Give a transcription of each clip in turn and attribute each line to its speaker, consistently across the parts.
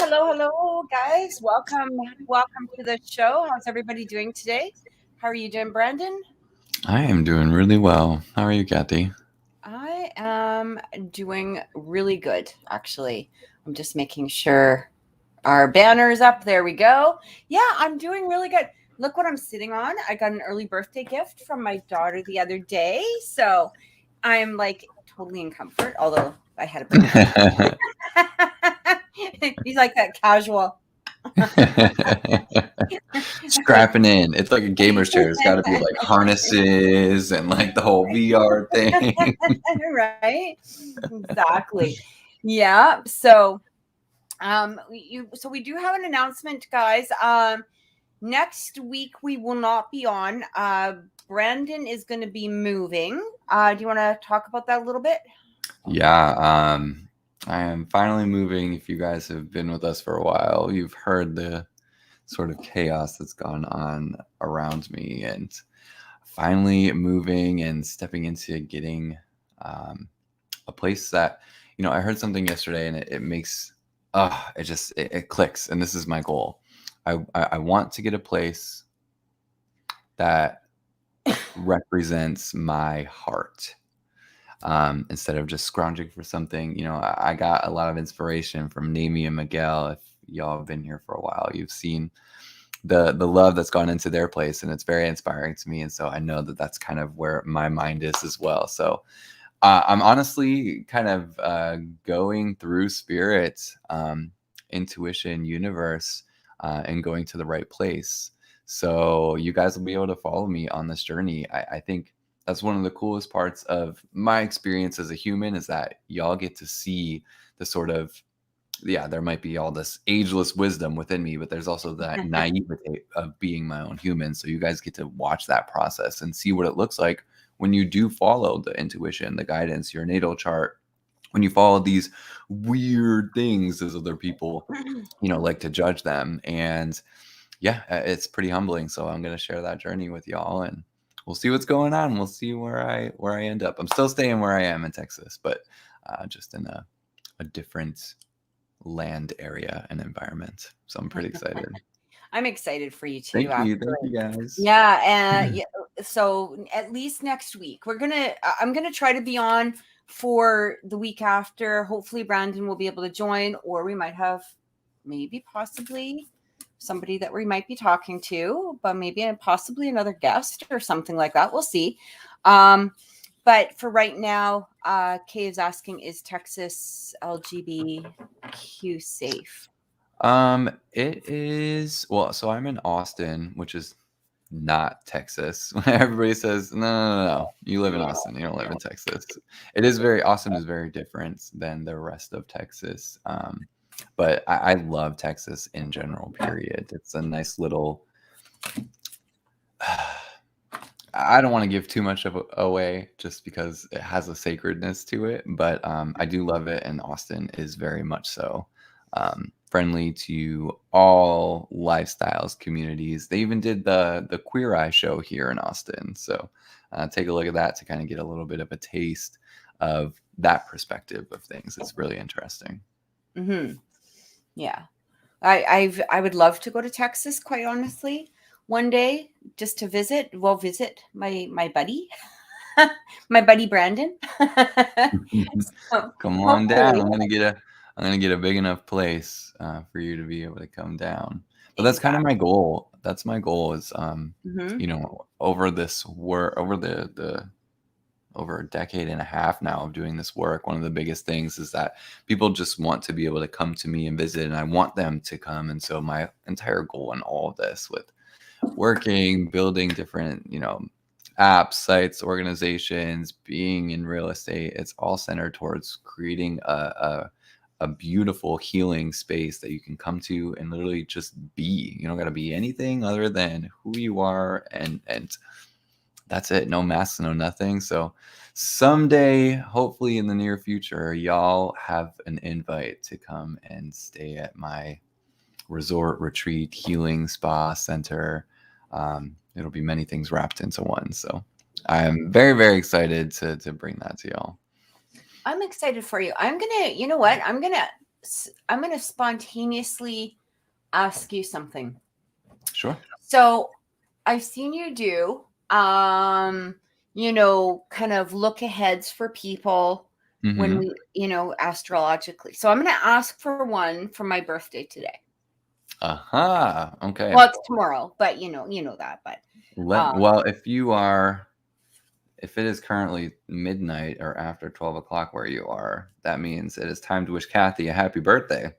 Speaker 1: Hello, guys. Welcome to the show. How's everybody doing today? How are you doing, Brandon?
Speaker 2: I am doing really well. How are you, Kathy?
Speaker 1: I am doing really good, actually. I'm just making sure our banner's up. There we go. Yeah, I'm doing really good. Look what I'm sitting on. I got an early birthday gift from my daughter the other day. So I'm like totally in comfort, although I had a birthday. He's like that casual.
Speaker 2: Strapping in. It's like a gamer's chair. It's got to be like harnesses and like the whole VR thing.
Speaker 1: Right? Exactly. Yeah. So we do have an announcement, guys. Next week we will not be on. Brandon is going to be moving. Do you want to talk about that a little bit?
Speaker 2: Yeah. I am finally moving. If you guys have been with us for a while, you've heard the sort of chaos that's gone on around me, and finally moving and stepping into getting a place that, I heard something yesterday and it makes, it clicks. And this is my goal. I want to get a place that represents my heart. Instead of just scrounging for something. I got a lot of inspiration from Nami and Miguel. If y'all have been here for a while, you've seen the love that's gone into their place, and it's very inspiring to me. And so I know that that's kind of where my mind is as well. So I'm honestly kind of going through spirit, intuition, universe, and going to the right place. So you guys will be able to follow me on this journey. I think that's one of the coolest parts of my experience as a human, is that y'all get to see the sort of, there might be all this ageless wisdom within me, but there's also that naivete of being my own human. So you guys get to watch that process and see what it looks like when you do follow the intuition, the guidance, your natal chart, when you follow these weird things as other people, like to judge them. And yeah, it's pretty humbling. So I'm going to share that journey with y'all, and we'll see what's going on. We'll see where I end up. I'm still staying where I am in Texas, but just in a different land area and environment. So I'm pretty excited.
Speaker 1: I'm excited for you too.
Speaker 2: Thank you guys.
Speaker 1: Yeah, and so at least next week I'm gonna try to be on for the week after. Hopefully Brandon will be able to join, or we might have possibly somebody that we might be talking to, but maybe possibly another guest or something like that. We'll see. But for right now, Kay is asking, is Texas LGBTQ safe?
Speaker 2: It is. Well, so I'm in Austin, which is not Texas. Everybody says, no, you live in Austin, you don't live in Texas. Austin is very different than the rest of Texas. But I love Texas in general, period. It's a nice little, I don't want to give too much away just because it has a sacredness to it, but I do love it, and Austin is very much so. Friendly to all lifestyles, communities. They even did the Queer Eye show here in Austin. So take a look at that to kind of get a little bit of a taste of that perspective of things. It's really interesting.
Speaker 1: Mm-hmm. Yeah. I would love to go to Texas, quite honestly, one day just to visit. We'll visit my buddy, my buddy Brandon.
Speaker 2: So, come on down. I'm gonna get a big enough place for you to be able to come down. But that's kind of my goal. That's my goal is, over this work, over a decade and a half now of doing this work, one of the biggest things is that people just want to be able to come to me and visit, and I want them to come. And so my entire goal in all of this with working, building different, apps, sites, organizations, being in real estate. It's all centered towards creating a beautiful healing space that you can come to and literally just be. You don't got to be anything other than who you are, and that's it. No masks, no nothing. So someday, hopefully in the near future, y'all have an invite to come and stay at my resort, retreat, healing spa center. It'll be many things wrapped into one. So I'm very, very excited to bring that to y'all.
Speaker 1: I'm excited for you. I'm gonna, you know what? I'm gonna spontaneously ask you something.
Speaker 2: Sure.
Speaker 1: So I've seen you do, you know, kind of look aheads for people when we, you know, astrologically. So I'm gonna ask for one for my birthday today.
Speaker 2: Aha. Okay.
Speaker 1: Well, it's tomorrow, but you know that. But
Speaker 2: Well, if it is currently midnight or after 12 o'clock where you are, that means it is time to wish Kathy a happy birthday.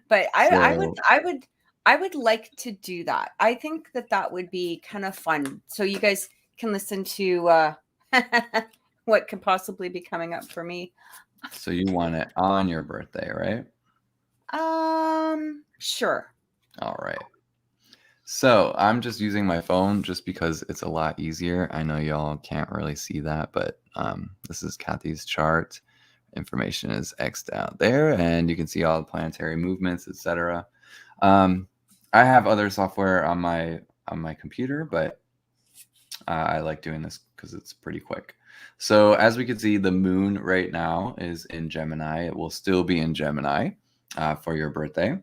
Speaker 1: But I would like to do that. I think that would be kind of fun. So you guys can listen to what could possibly be coming up for me.
Speaker 2: So you want it on your birthday, right?
Speaker 1: Sure.
Speaker 2: All right. So I'm just using my phone just because it's a lot easier. I know y'all can't really see that, but this is Kathy's chart. Information is X'd out there, and you can see all the planetary movements, etc. I have other software on my computer, but I like doing this because it's pretty quick. So as we can see, the moon right now is in Gemini. It will still be in Gemini for your birthday.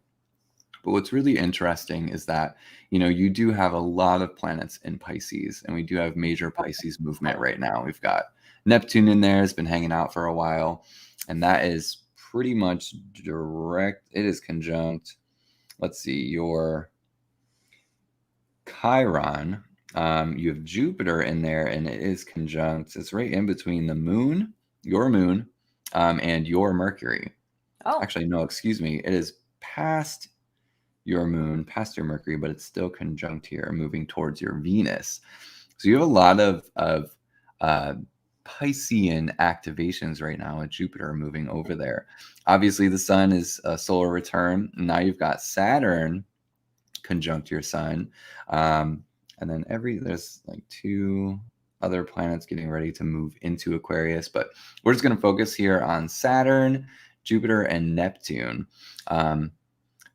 Speaker 2: But what's really interesting is that, you know, you do have a lot of planets in Pisces, and we do have major Pisces movement right now. We've got Neptune in there, has been hanging out for a while, and that is pretty much direct. It is conjunct. Let's see, your Chiron. You have Jupiter in there, and it is conjunct. It's right in between the moon, your moon, and your Mercury.
Speaker 1: Oh,
Speaker 2: actually, no, excuse me. It is past your moon, past your Mercury, but it's still conjunct here, moving towards your Venus. So you have a lot of Piscean activations right now with Jupiter moving over there. Obviously, the sun is a solar return. Now you've got Saturn conjunct your sun. And then there's like 2 other planets getting ready to move into Aquarius, but we're just going to focus here on Saturn, Jupiter, and Neptune.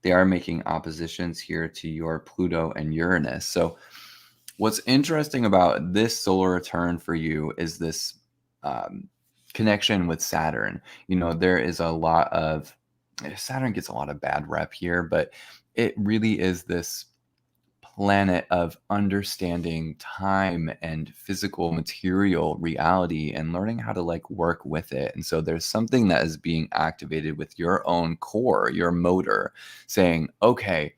Speaker 2: They are making oppositions here to your Pluto and Uranus. So what's interesting about this solar return for you is this connection with Saturn. You know, there is a lot of, Saturn gets a lot of bad rep here, but it really is this planet of understanding time and physical material reality and learning how to like work with it. And so there's something that is being activated with your own core, your motor, saying, okay,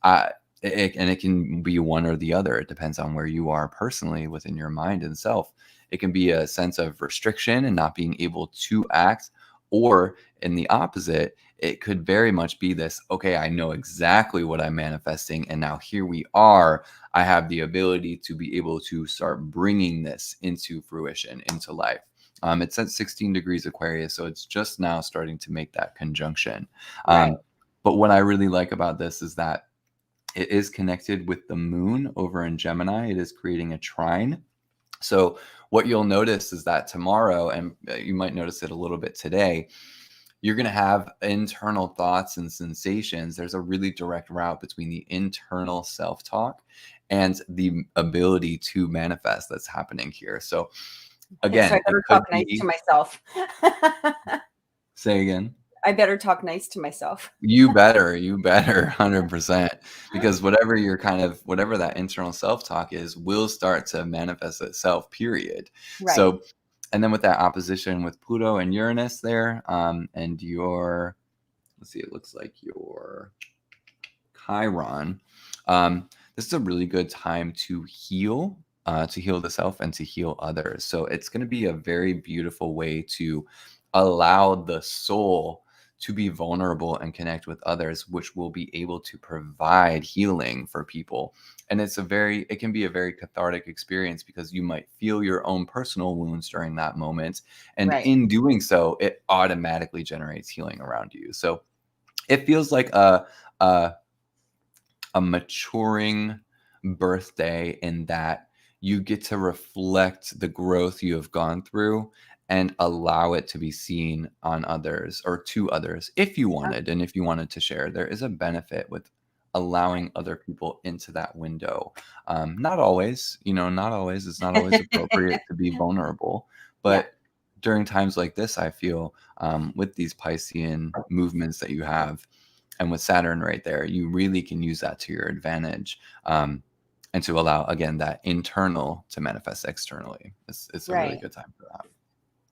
Speaker 2: and it can be one or the other. It depends on where you are personally within your mind and self. It can be a sense of restriction and not being able to act, or in the opposite, it could very much be this, okay, I know exactly what I'm manifesting, and now here we are. I have the ability to be able to start bringing this into fruition, into life. It's at 16 degrees Aquarius, so it's just now starting to make that conjunction.
Speaker 1: right.
Speaker 2: But what I really like about this is that it is connected with the moon over in Gemini. It is creating a trine. So what you'll notice is that tomorrow, and you might notice it a little bit today, you're going to have internal thoughts and sensations. There's a really direct route between the internal self-talk and the ability to manifest that's happening here. So again,
Speaker 1: so I better talk nice to myself.
Speaker 2: Say again.
Speaker 1: I better talk nice to myself.
Speaker 2: You better 100%, because whatever that internal self-talk is will start to manifest itself, period.
Speaker 1: Right.
Speaker 2: So, and then with that opposition with Pluto and Uranus there, and let's see, it looks like your Chiron, this is a really good time to heal the self and to heal others. So it's going to be a very beautiful way to allow the soul to be vulnerable and connect with others, which will be able to provide healing for people. And it can be a very cathartic experience because you might feel your own personal wounds during that moment. And
Speaker 1: Right.
Speaker 2: in doing so, it automatically generates healing around you. So it feels like a maturing birthday in that you get to reflect the growth you have gone through and allow it to be seen on others or to others if you wanted, and if you wanted to share. There is a benefit with allowing other people into that window. Not always, not always. It's not always appropriate to be vulnerable,
Speaker 1: Yeah.
Speaker 2: but during times like this, I feel with these Piscean movements that you have, and with Saturn right there, you really can use that to your advantage, and to allow, again, that internal to manifest externally. It's a really
Speaker 1: Right.
Speaker 2: good time for that.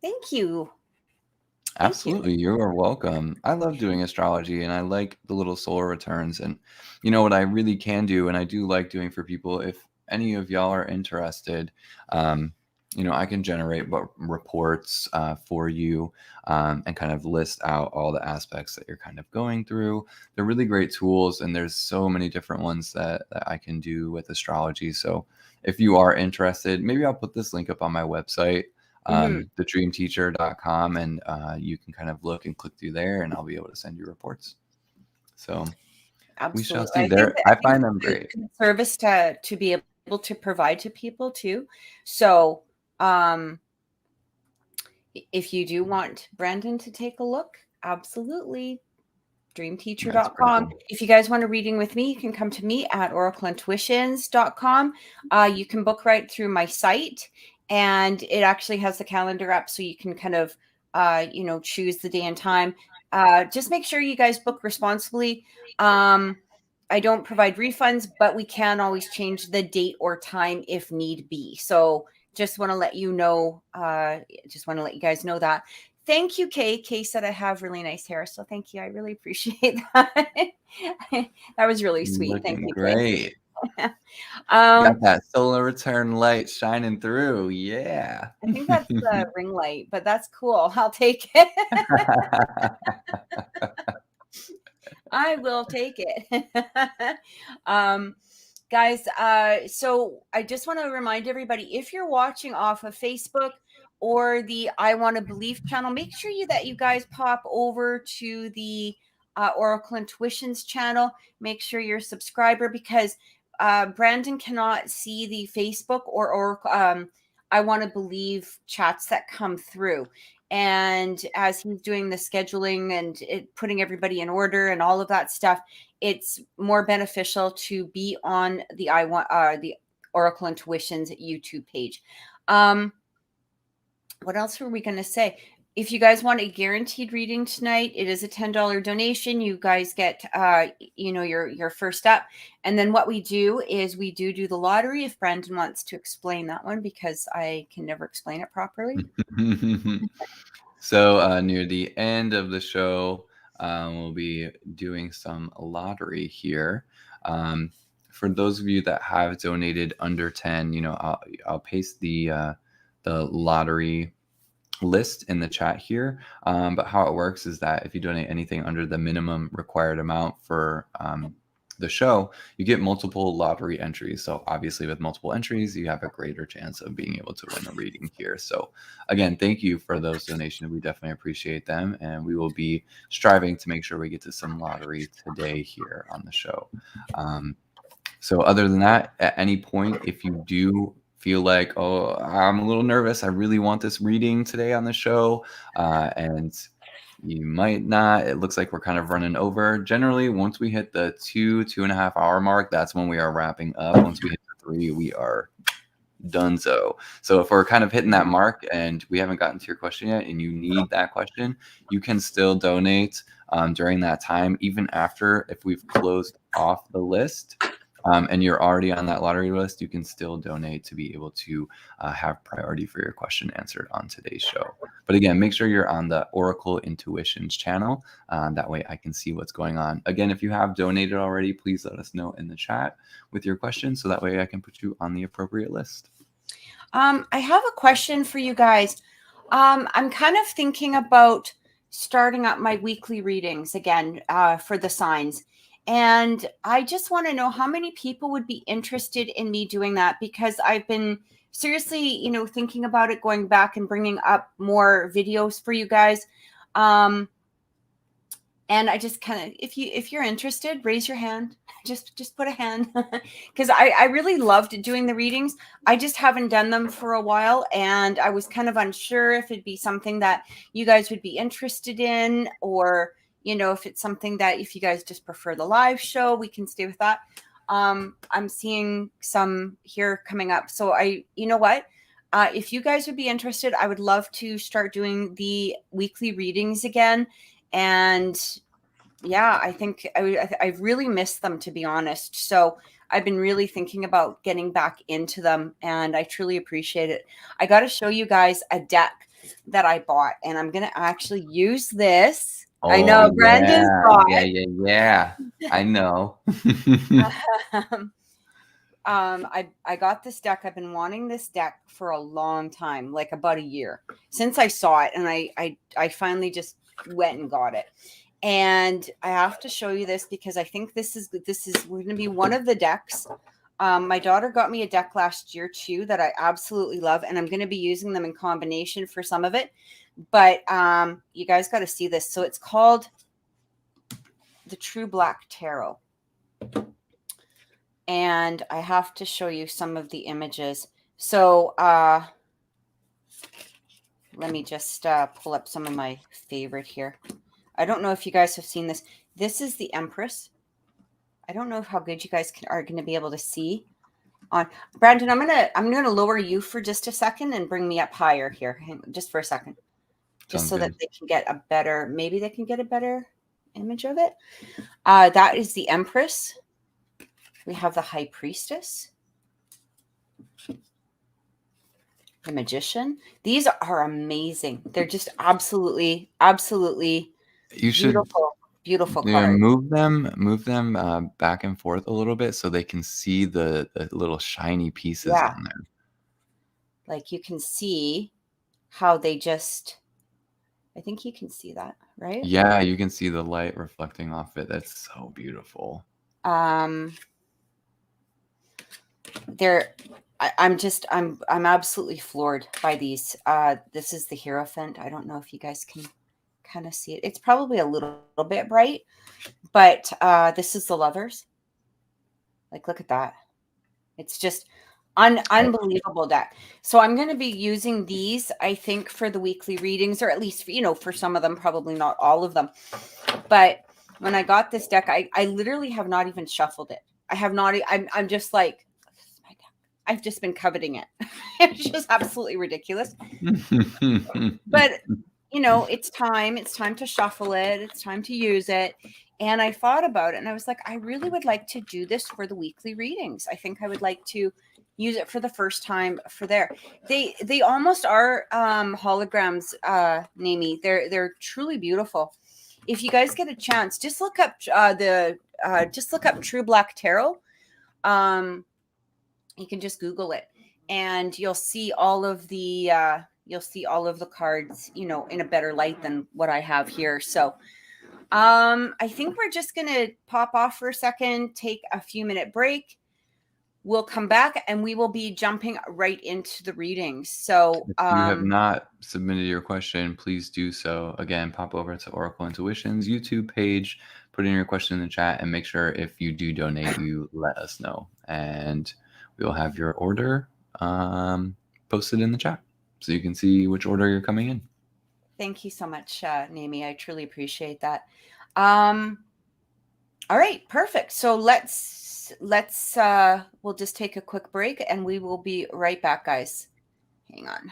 Speaker 1: Thank you. Thank you.
Speaker 2: Absolutely. You are welcome. I love doing astrology, and I like the little solar returns. And you know what I really can do, and I do like doing for people, if any of y'all are interested, I can generate reports for you, and kind of list out all the aspects that you're kind of going through. They're really great tools, and there's so many different ones that I can do with astrology. So if you are interested, maybe I'll put this link up on my website, thedreamteacher.com, and you can kind of look and click through there, and I'll be able to send you reports. So we shall
Speaker 1: Absolutely.
Speaker 2: see. There, I find them
Speaker 1: it's a
Speaker 2: great.
Speaker 1: good service to be able to provide to people too. So if you do want Brandon to take a look, absolutely. Dreamteacher.com. If you guys want a reading with me, you can come to me at oracleintuitions.com. You can book right through my site, and it actually has the calendar up, so you can kind of choose the day and time. Just make sure you guys book responsibly. I don't provide refunds, but we can always change the date or time if need be. So just want to let you know, just want to let you guys know that. Thank you, Kay. Kay said I have really nice hair, so thank you. I really appreciate that. That was really sweet.
Speaker 2: Looking
Speaker 1: Thank you,
Speaker 2: great.
Speaker 1: Kay.
Speaker 2: Got that solar return light shining through. Yeah.
Speaker 1: I think that's the ring light, but that's cool. I'll take it. I will take it. Guys, so I just want to remind everybody, if you're watching off of Facebook or the I Want to Believe channel, make sure that you guys pop over to the Oracle Intuitions channel. Make sure you're a subscriber, because Brandon cannot see the Facebook or Oracle I Want to Believe chats that come through. And as he's doing the scheduling and putting everybody in order and all of that stuff, it's more beneficial to be on the the Oracle Intuitions YouTube page. What else were we going to say? If you guys want a guaranteed reading tonight, it is a $10 donation. You guys get, your first up. And then what we do is we do the lottery, if Brandon wants to explain that one, because I can never explain it properly.
Speaker 2: So near the end of the show, we'll be doing some lottery here. For those of you that have donated under 10, I'll paste the lottery list in the chat here. But how it works is that if you donate anything under the minimum required amount for the show, you get multiple lottery entries. So obviously with multiple entries, you have a greater chance of being able to win a reading here. So again, thank you for those donations. We definitely appreciate them. And we will be striving to make sure we get to some lottery today here on the show. So other than that, at any point, if you do feel like, oh, I'm a little nervous, I really want this reading today on the show, and you might not, it looks like we're kind of running over. Generally, once we hit the 2.5 hour mark, that's when we are wrapping up. Once we hit the 3, we are donezo. So if we're kind of hitting that mark and we haven't gotten to your question yet and you need that question, you can still donate during that time, even after, if we've closed off the list. And you're already on that lottery list, you can still donate to be able to have priority for your question answered on today's show. But again, make sure you're on the Oracle Intuitions channel. That way I can see what's going on. Again, if you have donated already, please let us know in the chat with your questions, so that way I can put you on the appropriate list.
Speaker 1: I have a question for you guys. I'm kind of thinking about starting up my weekly readings again for the signs. And I just want to know how many people would be interested in me doing that, because I've been seriously, thinking about it, going back and bringing up more videos for you guys. And I just kind of, if you're interested, raise your hand. Just put a hand, because I really loved doing the readings. I just haven't done them for a while, and I was kind of unsure if it'd be something that you guys would be interested in, or if it's something that, if you guys just prefer the live show, we can stay with that. I'm seeing some here coming up, so you know what? If you guys would be interested, I would love to start doing the weekly readings again. And yeah, I think I really missed them, to be honest. So I've been really thinking about getting back into them, and I truly appreciate it. I got to show you guys a deck that I bought, and I'm going to actually use this. I know Brandon's bought.
Speaker 2: Yeah. I know.
Speaker 1: I got this deck. I've been wanting this deck for a long time, like about a year since I saw it, and I finally just went and got it. And I have to show you this because I think this is going to be one of the decks. My daughter got me a deck last year too that I absolutely love, and I'm going to be using them in combination for some of it. But you guys got to see this. So it's called the True Black Tarot. And I have to show you some of the images. So let me just pull up some of my favorite here. I don't know if you guys have seen this. This is the Empress. I don't know how good you guys are going to be able to see. On Brandon, I'm gonna lower you for just a second and bring me up higher here, just for a second, just so that they can get a better. Maybe they can get a better image of it. That is the Empress. We have the High Priestess, the Magician. These are amazing. They're just absolutely, absolutely beautiful cards.
Speaker 2: Move them back and forth a little bit so they can see the little shiny pieces on there.
Speaker 1: Like you can see how they just. I think you can see that, right?
Speaker 2: Yeah, you can see the light reflecting off it. That's so beautiful.
Speaker 1: I'm absolutely floored by these. This is the Hierophant. I don't know if you guys can kind of see it. It's probably a little bit bright, but this is the Lovers. Like, look at that. It's just unbelievable deck. So I'm going to be using these, I think, for the weekly readings, or at least, for some of them, probably not all of them. But when I got this deck, I literally have not even shuffled it. I have not. I'm just like, I've just been coveting it. It's just absolutely ridiculous. But it's time to shuffle it. It's time to use it. And I thought about it, and I was like, I really would like to do this for the weekly readings. I think I would like to use it for the first time for there. They almost are holograms, Namie. They're truly beautiful. If you guys get a chance, just look up True Black Tarot. You can just Google it, and you'll see all of the cards, in a better light than what I have here. So I think we're just going to pop off for a second, take a few minute break. We'll come back and we will be jumping right into the readings. So
Speaker 2: if you have not submitted your question, please do so. Again, pop over to Oracle Intuition's YouTube page, put in your question in the chat, and make sure if you do donate, you let us know. And we'll have your order posted in the chat so you can see which order you're coming in.
Speaker 1: Thank you so much, Namie. I truly appreciate that. All right, perfect. So we'll just take a quick break and we will be right back, guys. Hang on.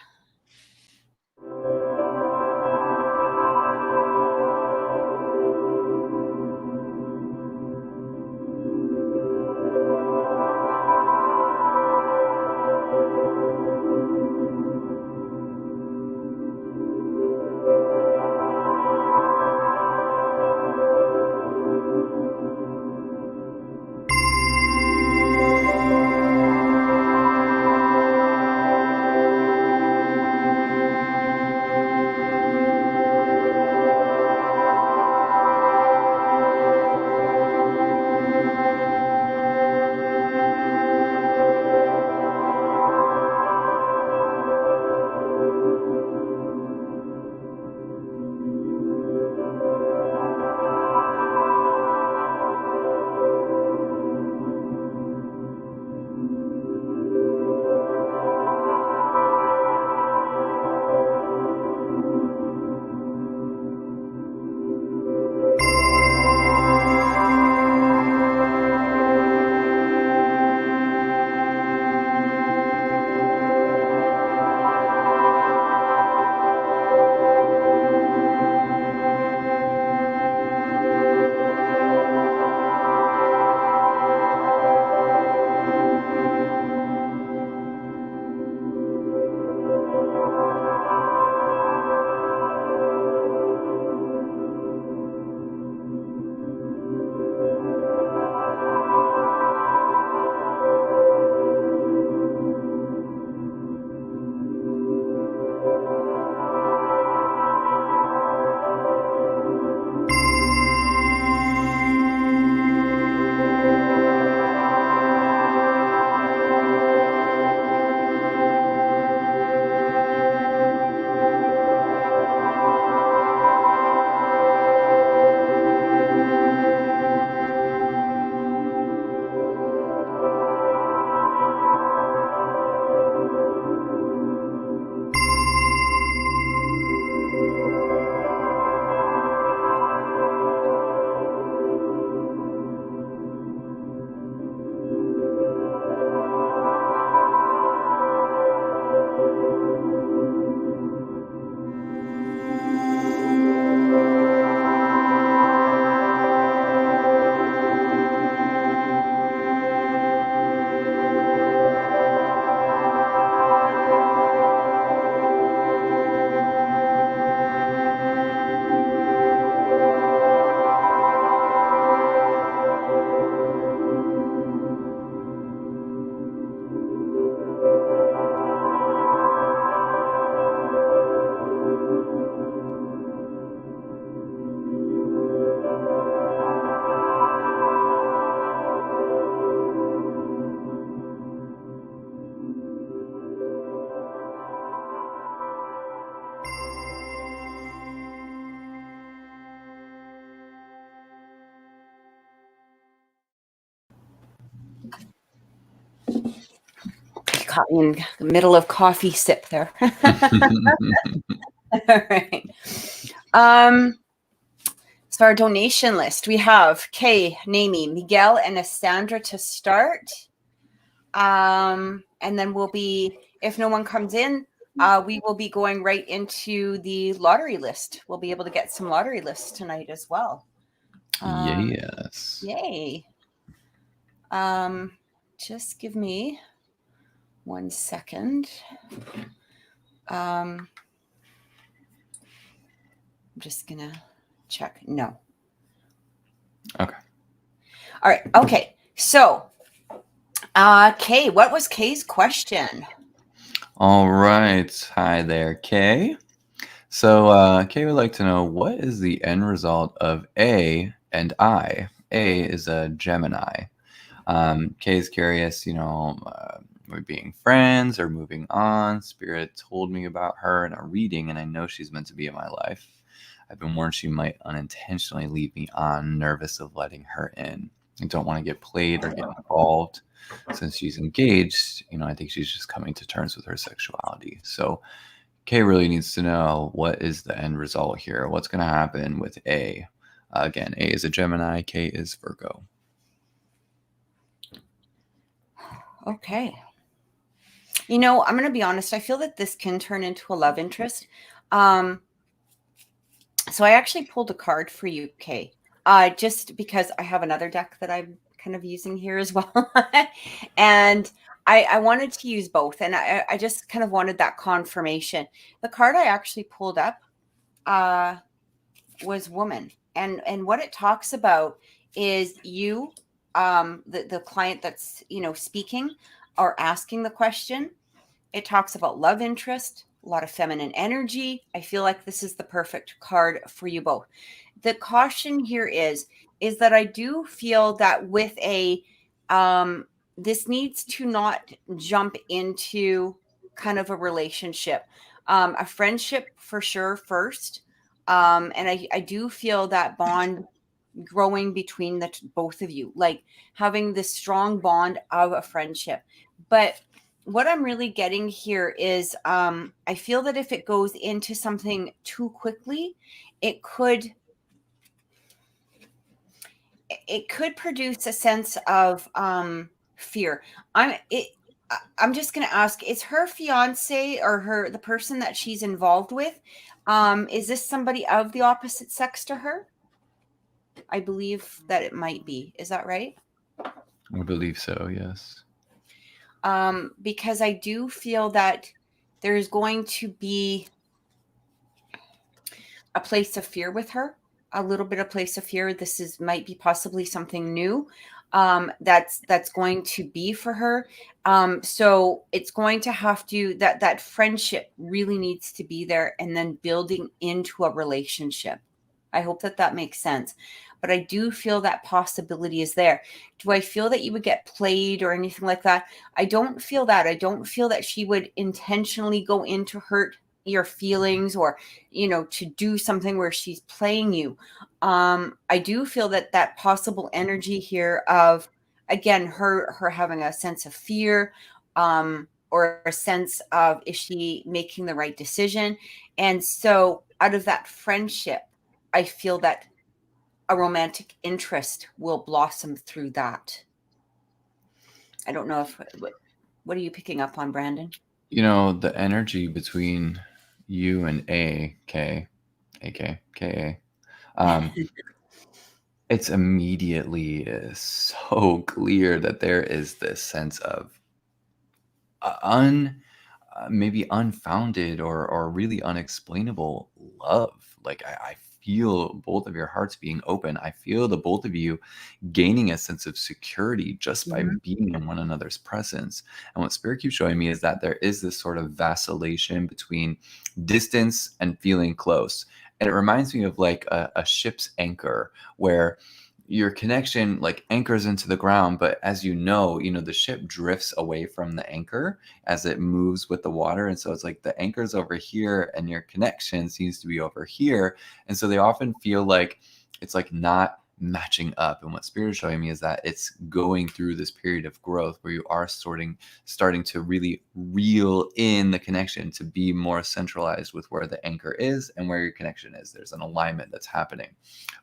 Speaker 1: in middle of coffee sip there. All right. So our donation list, we have Kay, Naomi, Miguel, and Alessandra to start. And then we'll be, if no one comes in, we will be going right into the lottery list. We'll be able to get some lottery lists tonight as well.
Speaker 2: Yes.
Speaker 1: Yay. Just give me 1 second. I'm just gonna check. No.
Speaker 2: Okay.
Speaker 1: All right. Okay. So, Kay, what was Kay's question?
Speaker 2: All right. Hi there, Kay. So Kay would like to know, what is the end result of A and I? A is a Gemini. Kay is curious, we're being friends or moving on. Spirit told me about her in a reading, and I know she's meant to be in my life. I've been warned she might unintentionally leave me on, nervous of letting her in. I don't want to get played or get involved. Since she's engaged, I think she's just coming to terms with her sexuality. So Kay really needs to know, what is the end result here? What's going to happen with A? Again, A is a Gemini, K is Virgo.
Speaker 1: Okay. I'm going to be honest. I feel that this can turn into a love interest. So I actually pulled a card for you, Kay, just because I have another deck that I'm kind of using here as well. And I wanted to use both. And I just kind of wanted that confirmation. The card I actually pulled up was woman. And what it talks about is you, the client that's, speaking or asking the question. It talks about love interest, a lot of feminine energy. I feel like this is the perfect card for you both. The caution here is that I do feel that with a, this needs to not jump into kind of a relationship, a friendship for sure first. And I do feel that bond growing between the both of you, like having this strong bond of a friendship. But what I'm really getting here is I feel that if it goes into something too quickly, it could produce a sense of fear. I'm just going to ask, is her fiance or the person that she's involved with, is this somebody of the opposite sex to her? I believe that it might be. Is that right?
Speaker 2: I believe so, yes.
Speaker 1: Because I do feel that there's going to be a place of fear with her, a little bit of place of fear. This might be possibly something new that's going to be for her. So it's going to have to, that friendship really needs to be there, and then building into a relationship. I hope that makes sense. But I do feel that possibility is there. Do I feel that you would get played or anything like that? I don't feel that. I don't feel that she would intentionally go in to hurt your feelings or, to do something where she's playing you. I do feel that possible energy here of, again, her having a sense of fear, or a sense of, is she making the right decision? And so out of that friendship, I feel that a romantic interest will blossom through that. I don't know what are you picking up on, Brandon?
Speaker 2: The energy between you and AK, it's immediately so clear that there is this sense of maybe unfounded or really unexplainable love. Like I feel both of your hearts being open. I feel the both of you gaining a sense of security just by being in one another's presence. And what Spirit keeps showing me is that there is this sort of vacillation between distance and feeling close. And it reminds me of like a ship's anchor, where your connection like anchors into the ground, but as the ship drifts away from the anchor as it moves with the water. And so it's like the anchor's over here and your connection seems to be over here. And so they often feel like it's like not matching up. And what Spirit is showing me is that it's going through this period of growth where you are starting to really reel in the connection, to be more centralized with where the anchor is and where your connection is. There's an alignment that's happening.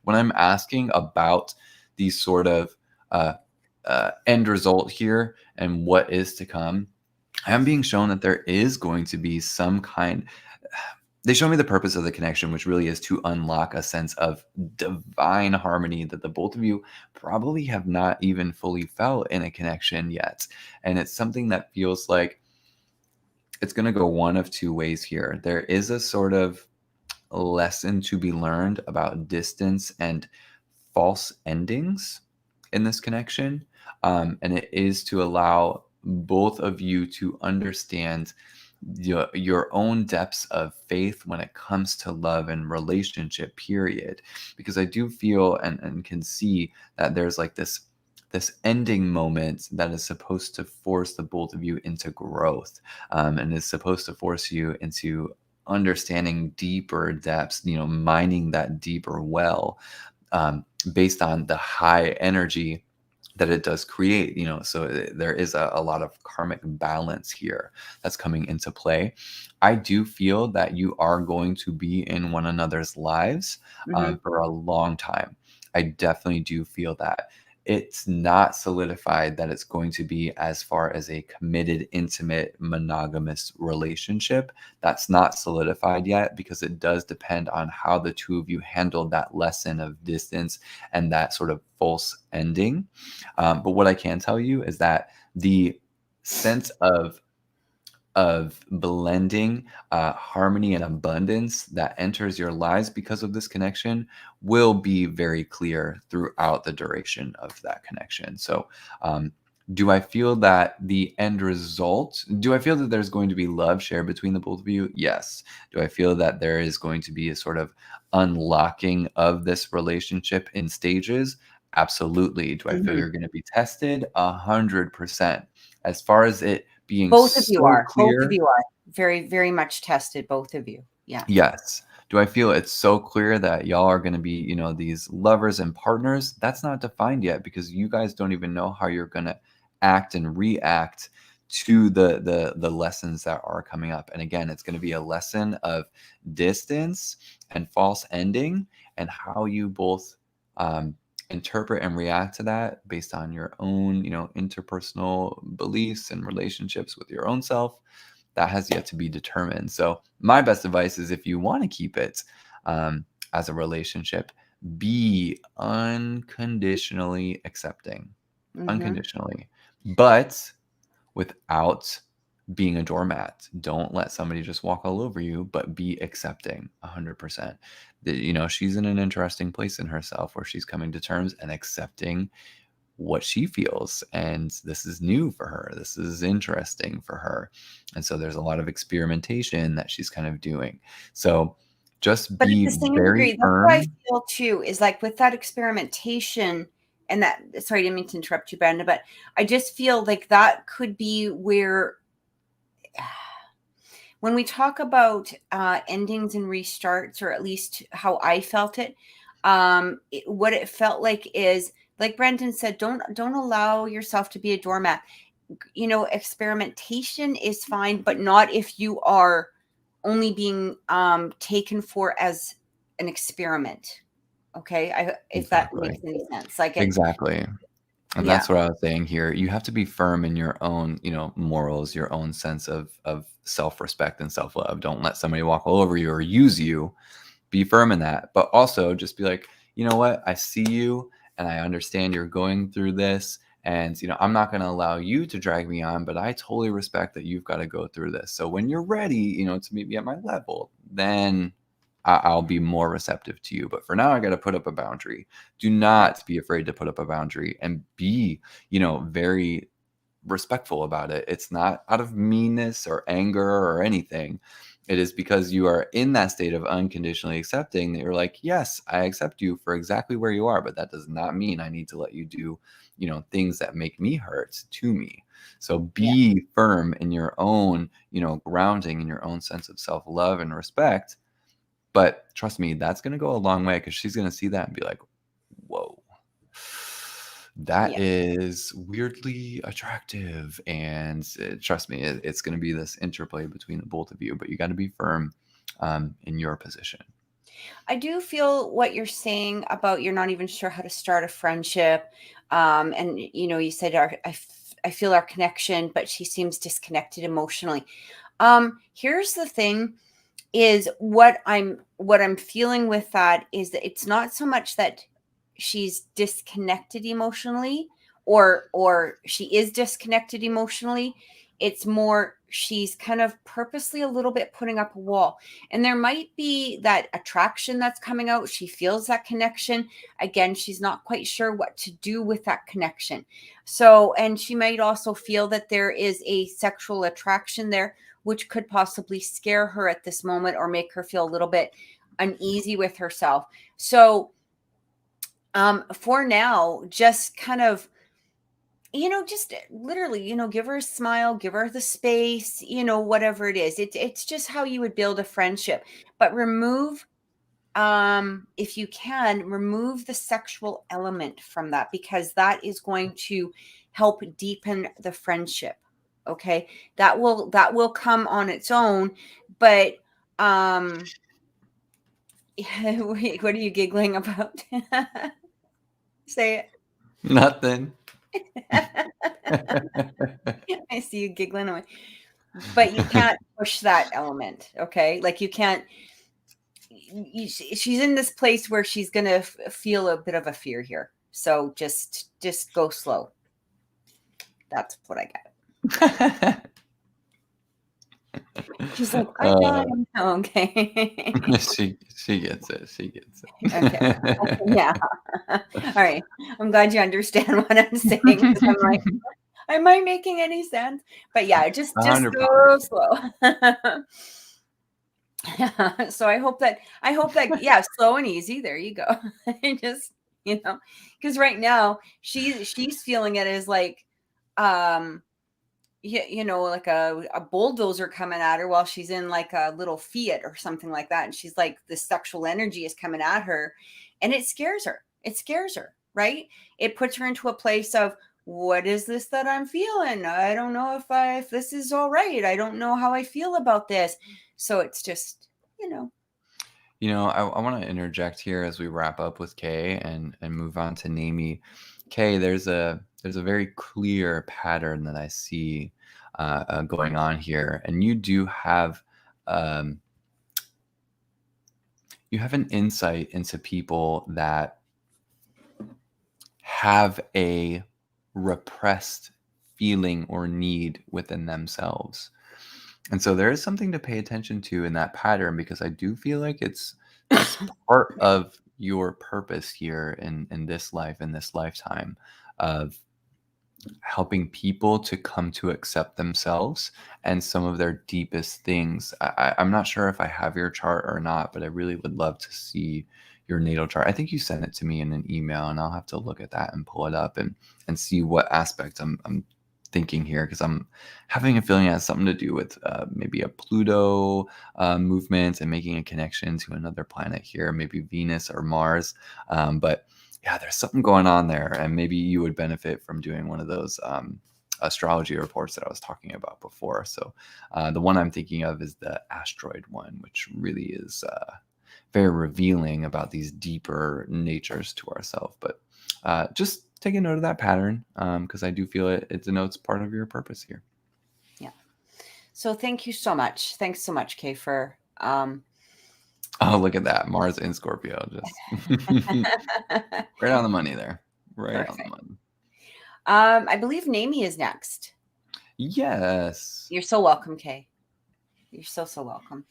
Speaker 2: When I'm asking about these sort of end result here and what is to come, I am being shown that there is going to be some kind. They show me the purpose of the connection, which really is to unlock a sense of divine harmony that the both of you probably have not even fully felt in a connection yet. And it's something that feels like it's going to go one of two ways here. There is a sort of lesson to be learned about distance and false endings in this connection. And it is to allow both of you to understand your own depths of faith when it comes to love and relationship, period. Because I do feel and can see that there's like this ending moment that is supposed to force the both of you into growth, and is supposed to force you into understanding deeper depths, mining that deeper well, based on the high energy that it does create, so there is a lot of karmic balance here that's coming into play. I do feel that you are going to be in one another's lives for a long time. I definitely do feel that. It's not solidified that it's going to be as far as a committed, intimate, monogamous relationship. That's not solidified yet, because it does depend on how the two of you handled that lesson of distance and that sort of false ending. But what I can tell you is that the sense of blending, harmony and abundance that enters your lives because of this connection will be very clear throughout the duration of that connection. So do I feel that the end result, do I feel that there's going to be love shared between the both of you? Yes. Do I feel that there is going to be a sort of unlocking of this relationship in stages? Absolutely. Do I feel you're going to be tested? 100%. As far as it being
Speaker 1: both of you are
Speaker 2: clear,
Speaker 1: both of you are very, very much tested, both of you. Yeah.
Speaker 2: Yes. Do I feel it's so clear that y'all are going to be, these lovers and partners? That's not defined yet, because you guys don't even know how you're going to act and react to the lessons that are coming up. And again, it's going to be a lesson of distance and false ending, and how you both interpret and react to that based on your own, interpersonal beliefs and relationships with your own self. That has yet to be determined. So my best advice is, if you want to keep it as a relationship, be unconditionally accepting, unconditionally, but without being a doormat. Don't let somebody just walk all over you, but be accepting 100%. She's in an interesting place in herself where she's coming to terms and accepting what she feels, and this is new for her. This is interesting for her, and so there's a lot of experimentation that she's kind of doing. So just
Speaker 1: But at
Speaker 2: be
Speaker 1: the same
Speaker 2: very
Speaker 1: degree, that's
Speaker 2: firm.
Speaker 1: what I feel too, is like with that experimentation, and that, sorry, I didn't mean to interrupt you, Brenda, but I just feel like that could be where, when we talk about endings and restarts, or at least how I felt it, what it felt like is, like Brendan said, don't allow yourself to be a doormat. Experimentation is fine, but not if you are only being taken for as an experiment. Okay, if that
Speaker 2: Exactly.
Speaker 1: makes any sense. Like
Speaker 2: Exactly. And
Speaker 1: yeah,
Speaker 2: that's what I was saying here. You have to be firm in your own, morals, your own sense of self-respect and self-love. Don't let somebody walk all over you or use you. Be firm in that. But also just be like, you know what? I see you and I understand you're going through this. And, I'm not going to allow you to drag me on, but I totally respect that you've got to go through this. So when you're ready, to meet me at my level, then I'll be more receptive to you. But for now, I got to put up a boundary. Do not be afraid to put up a boundary, and be, very respectful about it. It's not out of meanness or anger or anything. It is because you are in that state of unconditionally accepting, that you're like, yes, I accept you for exactly where you are, but that does not mean I need to let you do, things that make me hurt to me. So be firm in your own, grounding in your own sense of self-love and respect. But trust me, that's going to go a long way, because she's going to see that and be like, whoa, that
Speaker 1: Yeah.
Speaker 2: is weirdly attractive. And trust me, it's going to be this interplay between the both of you, but you got to be firm in your position.
Speaker 1: I do feel what you're saying about you're not even sure how to start a friendship. And you said I feel our connection, but she seems disconnected emotionally. Here's the thing is what I'm feeling with that is that it's not so much that she's disconnected emotionally or she is disconnected emotionally. It's more she's kind of purposely a little bit putting up a wall. And there might be that attraction that's coming out. She feels that connection. Again, she's not quite sure what to do with that connection. So, and she might also feel that there is a sexual attraction there, which could possibly scare her at this moment or make her feel a little bit uneasy with herself. So, for now, just kind of, just literally, give her a smile, give her the space, whatever it is. It's just how you would build a friendship. But remove, if you can, remove the sexual element from that, because that is going to help deepen the friendship. Okay. That will come on its own. But what are you giggling about? Say it.
Speaker 2: Nothing.
Speaker 1: I see you giggling away. But you can't push that element, okay? Like you can't. She's in this place where she's gonna feel a bit of a fear here. So just go slow. That's what I get. She's like, I got him. Okay.
Speaker 2: she gets it. She gets
Speaker 1: Okay.
Speaker 2: it.
Speaker 1: Yeah. All right. I'm glad you understand what I'm saying, because I'm like, am I making any sense? But yeah, just
Speaker 2: 100%.
Speaker 1: go slow. So I hope that yeah, slow and easy. There you go. Just, because right now she's feeling it as like like a bulldozer coming at her while she's in like a little Fiat or something like that. And she's like, the sexual energy is coming at her and it scares her. It scares her, right? It puts her into a place of, what is this that I'm feeling? I don't know if this is all right. I don't know how I feel about this. So it's just,
Speaker 2: I want to interject here as we wrap up with Kay and move on to Namie. Kay, there's a very clear pattern that I see going on here, and you do have an insight into people that have a repressed feeling or need within themselves. And so there is something to pay attention to in that pattern, because I do feel like it's part of your purpose here in this life, in this lifetime, of helping people to come to accept themselves and some of their deepest things. I'm not sure if I have your chart or not, but I really would love to see your natal chart. I think you sent it to me in an email, and I'll have to look at that and pull it up and see what aspect I'm thinking here, because I'm having a feeling it has something to do with maybe a Pluto movement and making a connection to another planet here, maybe Venus or Mars. But yeah, there's something going on there, and maybe you would benefit from doing one of those astrology reports that I was talking about before. So the one I'm thinking of is the asteroid one, which really is very revealing about these deeper natures to ourselves. But just take a note of that pattern, because I do feel it denotes part of your purpose here.
Speaker 1: Yeah. So thank you so much. Thanks so much, Kay, for
Speaker 2: oh, look at that. Mars in Scorpio. Just right on the money there. Right
Speaker 1: Perfect.
Speaker 2: on the money.
Speaker 1: I believe Namie is next.
Speaker 2: Yes.
Speaker 1: You're so welcome, Kay. You're so welcome.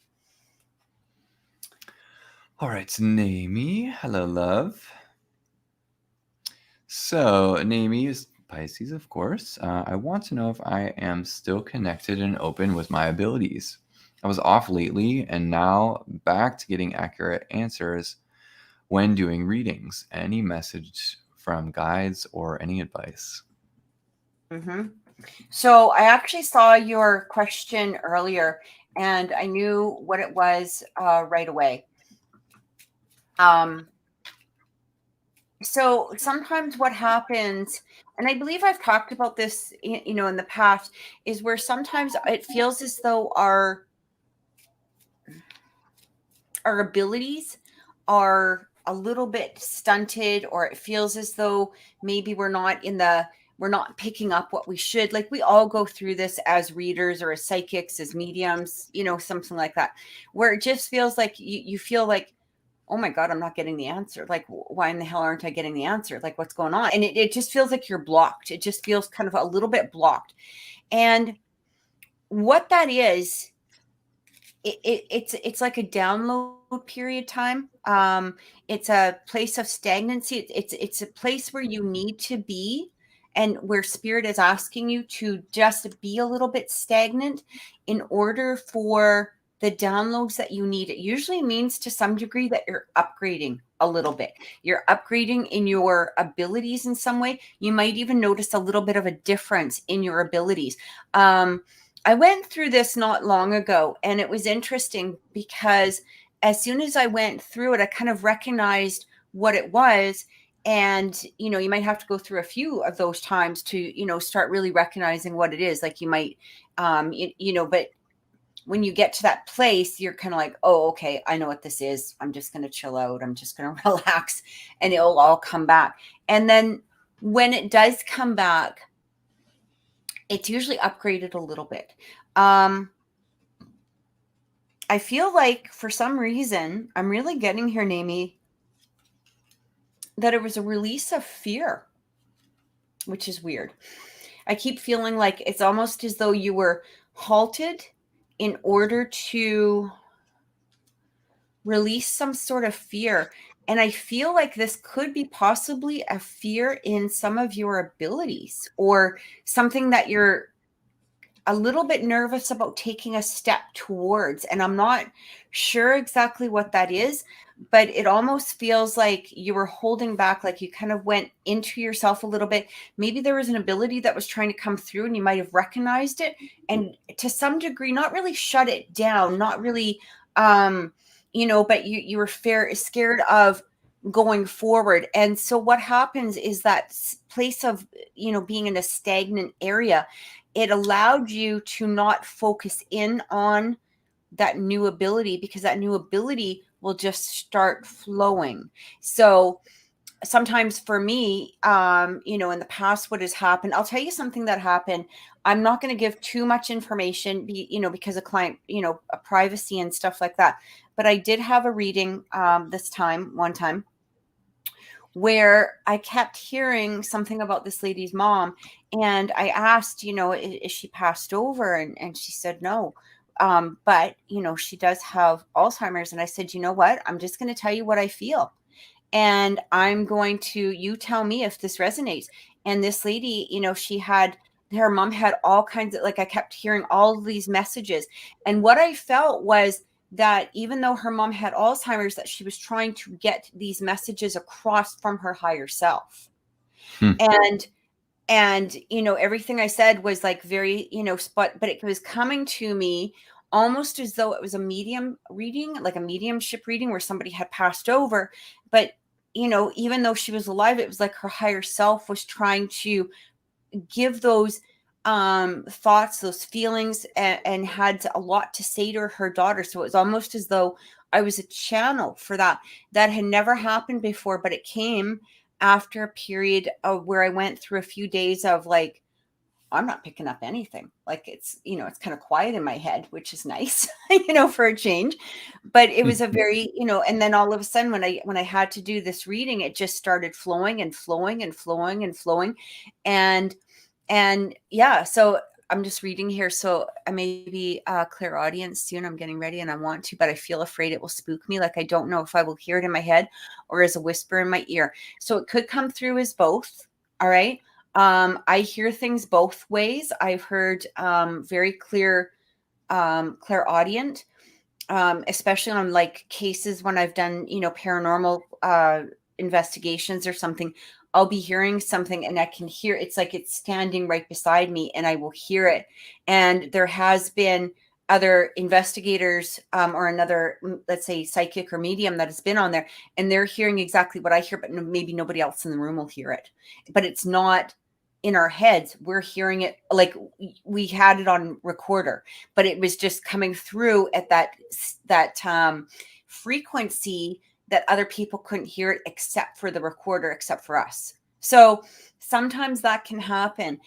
Speaker 2: All right, Namie. Hello, love. So, Namie is Pisces, of course. I want to know if I am still connected and open with my abilities. I was off lately and now back to getting accurate answers when doing readings. Any message from guides or any advice?
Speaker 1: Mm-hmm. So I actually saw your question earlier and I knew what it was right away. So sometimes what happens, and I believe I've talked about this, in the past, is where sometimes it feels as though our abilities are a little bit stunted, or it feels as though maybe we're not picking up what we should. Like, we all go through this as readers or as psychics, as mediums, something like that, where it just feels like you feel like, oh my God, I'm not getting the answer. Like, why in the hell aren't I getting the answer? Like, what's going on? And it just feels like you're blocked. It just feels kind of a little bit blocked. And what that is, it's like a download period time. It's a place of stagnancy. It's a place where you need to be, and where spirit is asking you to just be a little bit stagnant in order for the downloads that you need. It usually means, to some degree, that you're upgrading a little bit. You're upgrading in your abilities in some way. You might even notice a little bit of a difference in your abilities. I went through this not long ago, and it was interesting because as soon as I went through it, I kind of recognized what it was. And, you might have to go through a few of those times to, start really recognizing what it is. Like, you might, but when you get to that place, you're kind of like, oh, okay, I know what this is. I'm just going to chill out. I'm just going to relax, and it'll all come back. And then when it does come back, it's usually upgraded a little bit. I feel like for some reason, I'm really getting here, Namie, that it was a release of fear, which is weird. I keep feeling like it's almost as though you were halted in order to release some sort of fear. And I feel like this could be possibly a fear in some of your abilities, or something that you're a little bit nervous about taking a step towards. And I'm not sure exactly what that is, but it almost feels like you were holding back, like you kind of went into yourself a little bit. Maybe there was an ability that was trying to come through, and you might have recognized it, and to some degree, not really shut it down, not really, but you were scared of going forward. And so what happens is that place of, being in a stagnant area, it allowed you to not focus in on that new ability, because that new ability will just start flowing. So sometimes for me, in the past, what has happened, I'll tell you something that happened. I'm not going to give too much information, because of client, privacy and stuff like that. But I did have a reading one time, where I kept hearing something about this lady's mom. And I asked, is she passed over? And she said no. But, she does have Alzheimer's. And I said, you know what? I'm just going to tell you what I feel. And I'm going to, you tell me if this resonates. And this lady, her mom had all kinds of, like, I kept hearing all of these messages. And what I felt was that even though her mom had Alzheimer's, that she was trying to get these messages across from her higher self. And everything I said was like very, but it was coming to me almost as though it was a medium reading, like a mediumship reading where somebody had passed over. But, even though she was alive, it was like her higher self was trying to give those thoughts, those feelings, and had a lot to say to her daughter. So it was almost as though I was a channel for that. That had never happened before, but it came after a period of where I went through a few days of like, I'm not picking up anything. Like, it's, it's kind of quiet in my head, which is nice, for a change. But it was a very, and then all of a sudden when I had to do this reading, it just started flowing and flowing and flowing and flowing. And yeah, so I'm just reading here. So I may be a clairaudience soon. I'm getting ready and I want to, but I feel afraid it will spook me. Like, I don't know if I will hear it in my head or as a whisper in my ear. So it could come through as both. All right. I hear things both ways. I've heard very clear, clairaudient, especially on like cases when I've done, paranormal investigations or something. I'll be hearing something and I can hear, it's like it's standing right beside me and I will hear it. And there has been other investigators or another, let's say, psychic or medium that has been on there, and they're hearing exactly what I hear, but maybe nobody else in the room will hear it. But it's not in our heads. We're hearing it like we had it on recorder, but it was just coming through at that frequency that other people couldn't hear it except for the recorder, except for us. So sometimes that can happen.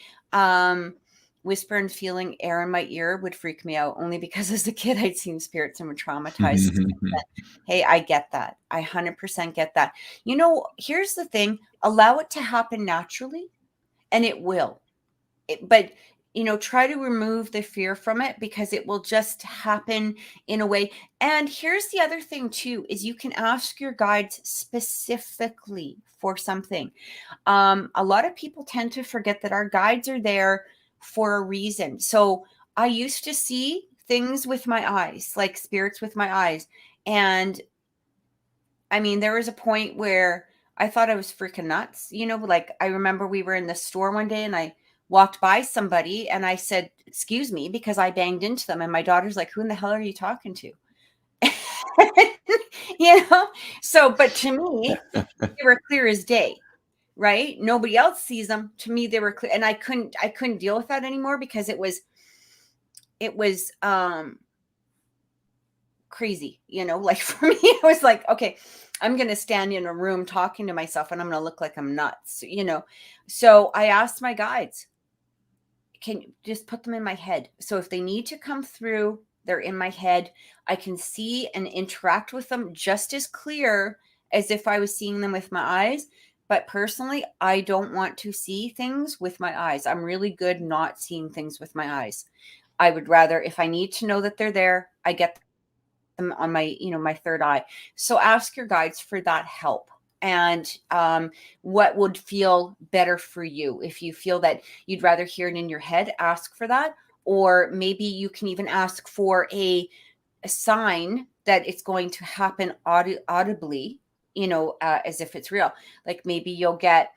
Speaker 1: Whisper and feeling air in my ear would freak me out, only because as a kid I'd seen spirits and were traumatized. Hey, I get that. I 100% get that. Here's the thing, allow it to happen naturally and it will. But try to remove the fear from it, because it will just happen in a way. And here's the other thing too, is you can ask your guides specifically for something. A lot of people tend to forget that our guides are there for a reason. So I used to see things with my eyes, like spirits with my eyes. And I mean, there was a point where I thought I was freaking nuts. Like I remember we were in the store one day and I walked by somebody and I said, "Excuse me," because I banged into them. And my daughter's like, "Who in the hell are you talking to?" So, but to me, they were clear as day, right? Nobody else sees them. To me, they were clear. And I couldn't deal with that anymore, because it was crazy, like for me, it was like, okay, I'm going to stand in a room talking to myself and I'm going to look like I'm nuts, So I asked my guides, can you just put them in my head? So if they need to come through, they're in my head. I can see and interact with them just as clear as if I was seeing them with my eyes. But personally, I don't want to see things with my eyes. I'm really good not seeing things with my eyes. I would rather, if I need to know that they're there, I get them on my, my third eye. So ask your guides for that help. And what would feel better for you? If you feel that you'd rather hear it in your head, ask for that. Or maybe you can even ask for a sign that it's going to happen audibly, as if it's real. Like maybe you'll get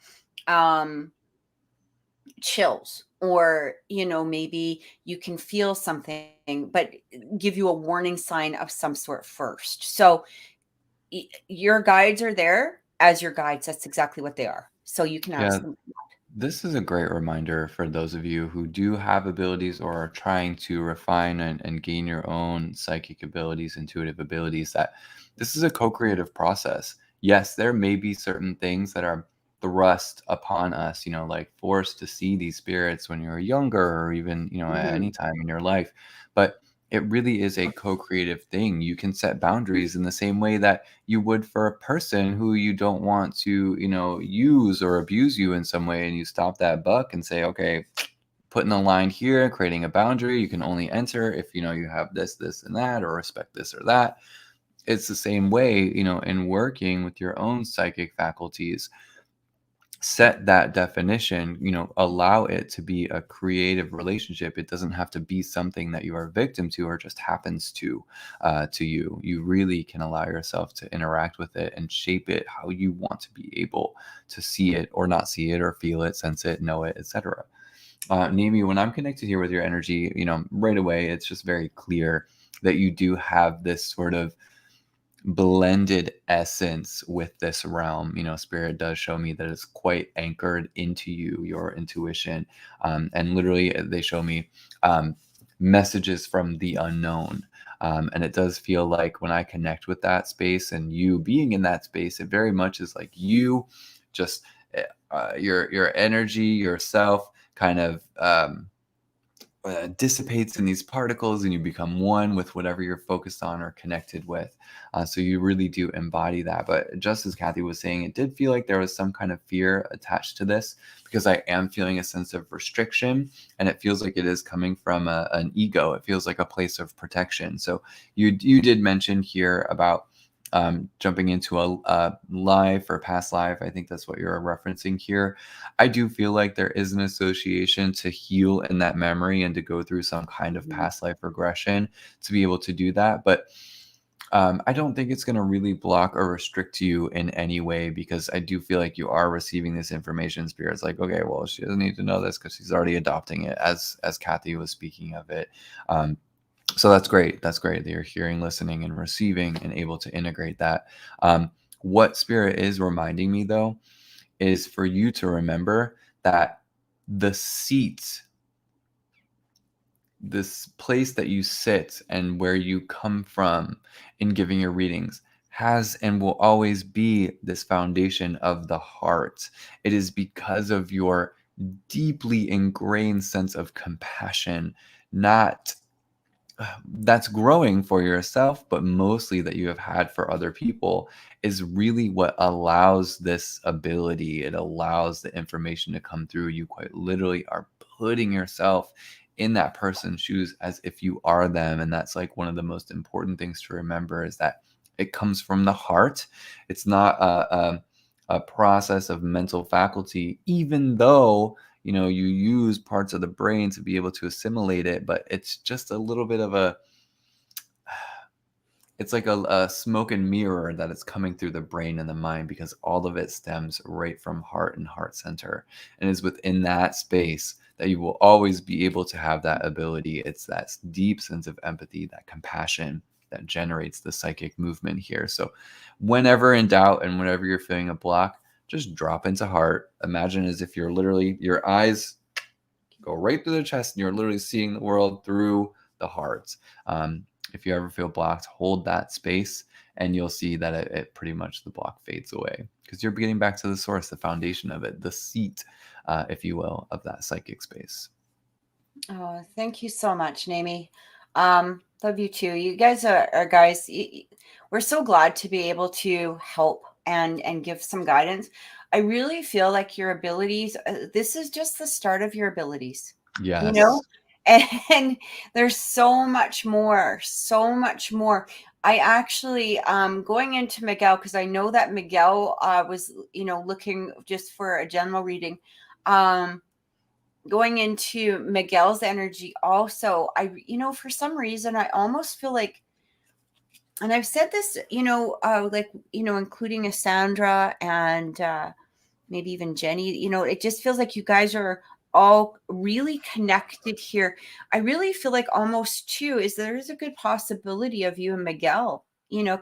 Speaker 1: chills, or maybe you can feel something, but give you a warning sign of some sort first. So your guides are there as your guides. That's exactly what they are. So you can ask them.
Speaker 2: This is a great reminder for those of you who do have abilities or are trying to refine and gain your own psychic abilities, intuitive abilities, that this is a co-creative process. Yes, there may be certain things that are thrust upon us, like forced to see these spirits when you're younger, or even, at any time in your life. But it really is a co-creative thing. You can set boundaries in the same way that you would for a person who you don't want to, use or abuse you in some way. And you stop that buck and say, okay, putting a line here, creating a boundary. You can only enter if, you have this, and that, or respect this or that. It's the same way, in working with your own psychic faculties. Set that definition, allow it to be a creative relationship. It doesn't have to be something that you are a victim to or just happens to you. You really can allow yourself to interact with it and shape it how you want to be able to see it or not see it, or feel it, sense it, know it, etc. Nimi, when I'm connected here with your energy, right away, it's just very clear that you do have this sort of blended essence with this realm. Spirit does show me that it's quite anchored into you, your intuition, and literally they show me messages from the unknown, and it does feel like when I connect with that space and you being in that space, it very much is like you just your energy, yourself kind of dissipates in these particles, and you become one with whatever you're focused on or connected with. So you really do embody that. But just as Kathy was saying, it did feel like there was some kind of fear attached to this, because I am feeling a sense of restriction, and it feels like it is coming from an ego. It feels like a place of protection. So you did mention here about jumping into a life or past life. I think that's what you're referencing here. I do feel like there is an association to heal in that memory and to go through some kind of past life regression to be able to do that. But I don't think it's going to really block or restrict you in any way, because I do feel like you are receiving this information. Spirit's like, okay, well, she doesn't need to know this because she's already adopting it, as Kathy was speaking of it. So that's great. That's great that you're hearing, listening, and receiving and able to integrate that. What Spirit is reminding me, though, is for you to remember that the seat, this place that you sit and where you come from in giving your readings, has and will always be this foundation of the heart. It is because of your deeply ingrained sense of compassion, not that's growing for yourself, but mostly that you have had for other people, is really what allows this ability. It allows the information to come through. You quite literally are putting yourself in that person's shoes as if you are them. And that's like one of the most important things to remember, is that it comes from the heart. It's not a process of mental faculty, even though you use parts of the brain to be able to assimilate it, but it's just a little bit of it's like a smoke and mirror that is coming through the brain and the mind, because all of it stems right from heart and heart center, and is within that space that you will always be able to have that ability. It's that deep sense of empathy, that compassion, that generates the psychic movement here. So whenever in doubt and whenever you're feeling a block, just drop into heart. Imagine as if you're literally, your eyes go right through the chest and you're literally seeing the world through the heart. If you ever feel blocked, hold that space and you'll see that it pretty much, the block fades away, because you're getting back to the source, the foundation of it, the seat, if you will, of that psychic space.
Speaker 1: Oh, thank you so much, Naomi. Love you too. You guys are guys. We're so glad to be able to help and give some guidance. I really feel like your abilities, this is just the start of your abilities, you know?
Speaker 2: Yes.
Speaker 1: And there's so much more, so much more. I actually, going into Miguel, because I know that Miguel was, looking just for a general reading. Going into Miguel's energy also, for some reason, I almost feel like, and I've said this, including a Sandra and maybe even Jenny, it just feels like you guys are all really connected here. I really feel like almost too, is there's a good possibility of you and Miguel,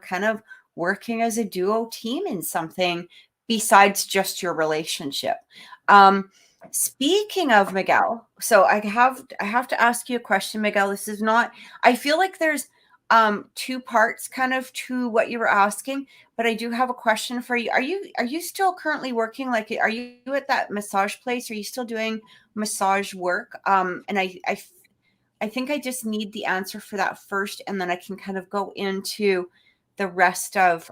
Speaker 1: kind of working as a duo team in something besides just your relationship. Speaking of Miguel, so I have to ask you a question, Miguel. This is not, I feel like there's two parts kind of to what you were asking, but I do have a question for you. Are you still currently working? Like, are you at that massage place? Are you still doing massage work? And I think I just need the answer for that first, and then I can kind of go into the rest of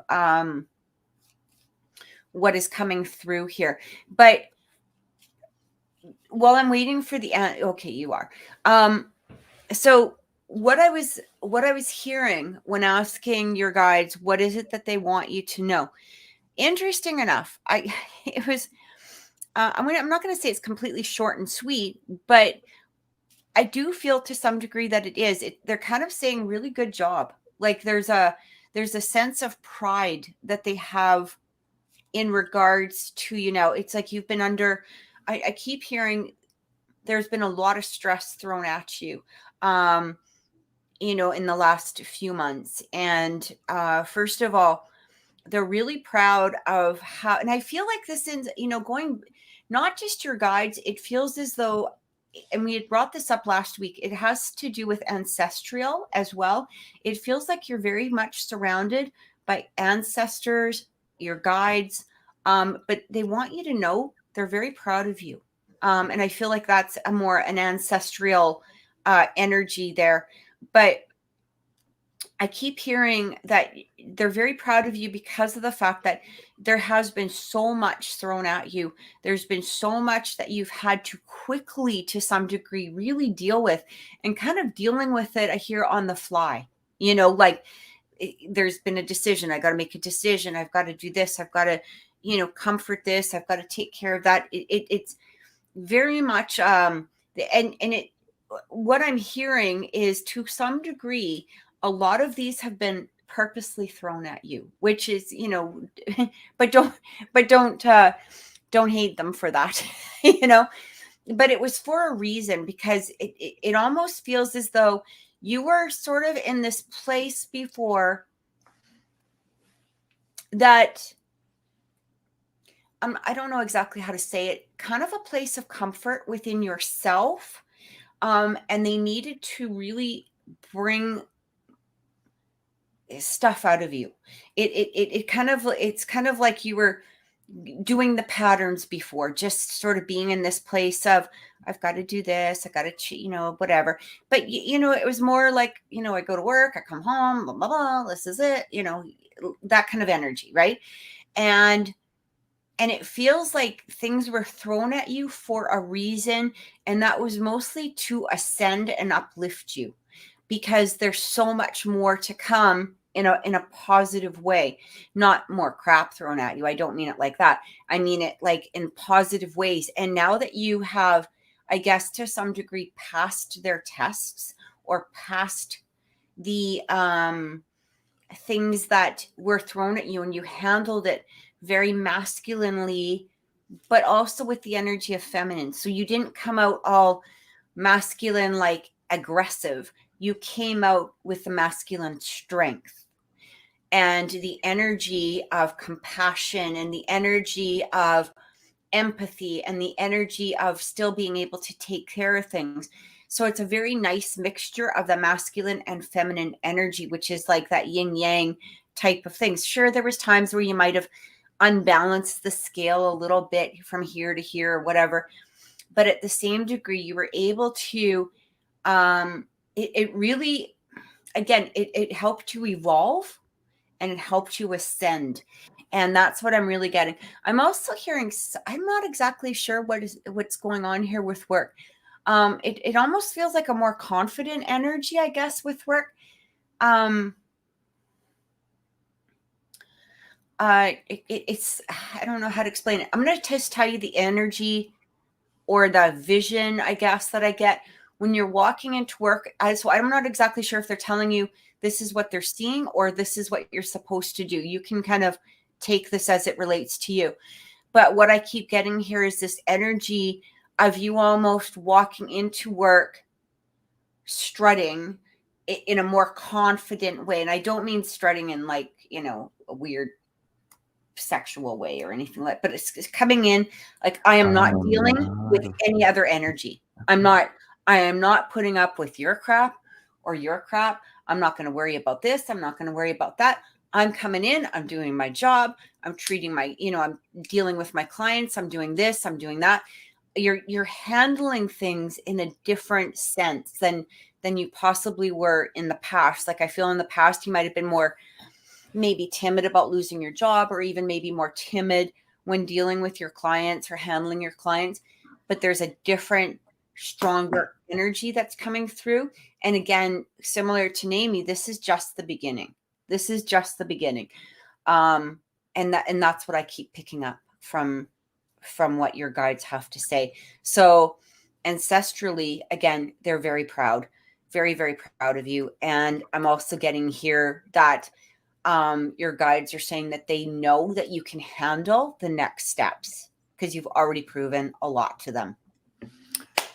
Speaker 1: what is coming through here. But while I'm waiting for the okay, you are. So what I was hearing when asking your guides, what is it that they want you to know? Interesting enough, it was. I'm not going to say it's completely short and sweet, but I do feel to some degree that it is. They're kind of saying really good job. Like there's a sense of pride that they have in regards to, it's like you've been under. I keep hearing there's been a lot of stress thrown at you. In the last few months. And first of all, they're really proud of how, and I feel like this is, going, not just your guides, it feels as though, and we had brought this up last week, it has to do with ancestral as well. It feels like you're very much surrounded by ancestors, your guides, but they want you to know they're very proud of you. And I feel like that's an ancestral energy there. But I keep hearing that they're very proud of you because of the fact that there has been so much thrown at you. There's been so much that you've had to quickly, to some degree, really deal with, and kind of dealing with it here on the fly. Like there's been a decision. I got to make a decision. I've got to do this. I've got to, comfort this. I've got to take care of that. It's very much, and it, what I'm hearing is, to some degree, a lot of these have been purposely thrown at you, which is, but don't hate them for that, but it was for a reason, because it almost feels as though you were sort of in this place before that, I don't know exactly how to say it, kind of a place of comfort within yourself. And they needed to really bring stuff out of you. It's kind of like you were doing the patterns before, just sort of being in this place of, I've got to do this, I got to, whatever. But, it was more like, I go to work, I come home, blah, blah, blah, this is it, that kind of energy. Right. And it feels like things were thrown at you for a reason. And that was mostly to ascend and uplift you, because there's so much more to come in a positive way, not more crap thrown at you. I don't mean it like that. I mean it like in positive ways. And now that you have, I guess, to some degree, passed their tests or passed the things that were thrown at you, and you handled it very masculinely, but also with the energy of feminine. So you didn't come out all masculine, like aggressive. You came out with the masculine strength and the energy of compassion and the energy of empathy and the energy of still being able to take care of things. So it's a very nice mixture of the masculine and feminine energy, which is like that yin yang type of things. Sure, there was times where you might have unbalanced the scale a little bit from here to here or whatever, but at the same degree, you were able to, it really, again, it helped you evolve and it helped you ascend. And that's what I'm really getting. I'm also hearing, I'm not exactly sure what's going on here with work. It almost feels like a more confident energy, I guess, with work. It's, I don't know how to explain it. I'm going to just tell you the energy or the vision, I guess, that I get when you're walking into work. So I'm not exactly sure if they're telling you this is what they're seeing or this is what you're supposed to do. You can kind of take this as it relates to you. But what I keep getting here is this energy of you almost walking into work strutting in a more confident way. And I don't mean strutting in like, a weird sexual way or anything like, but it's coming in like, I am not dealing with any other energy. I am not putting up with your crap or your crap. I'm not going to worry about this. I'm not going to worry about that. I'm coming in, I'm doing my job. I'm treating my, I'm dealing with my clients. I'm doing this, I'm doing that. You're handling things in a different sense than you possibly were in the past. Like I feel in the past, you might've been more maybe timid about losing your job, or even maybe more timid when dealing with your clients or handling your clients. But there's a different, stronger energy that's coming through. And again, similar to Naomi, this is just the beginning. This is just the beginning. And that's what I keep picking up from what your guides have to say. So ancestrally, again, they're very proud, very, very proud of you. And I'm also getting here that your guides are saying that they know that you can handle the next steps because you've already proven a lot to them.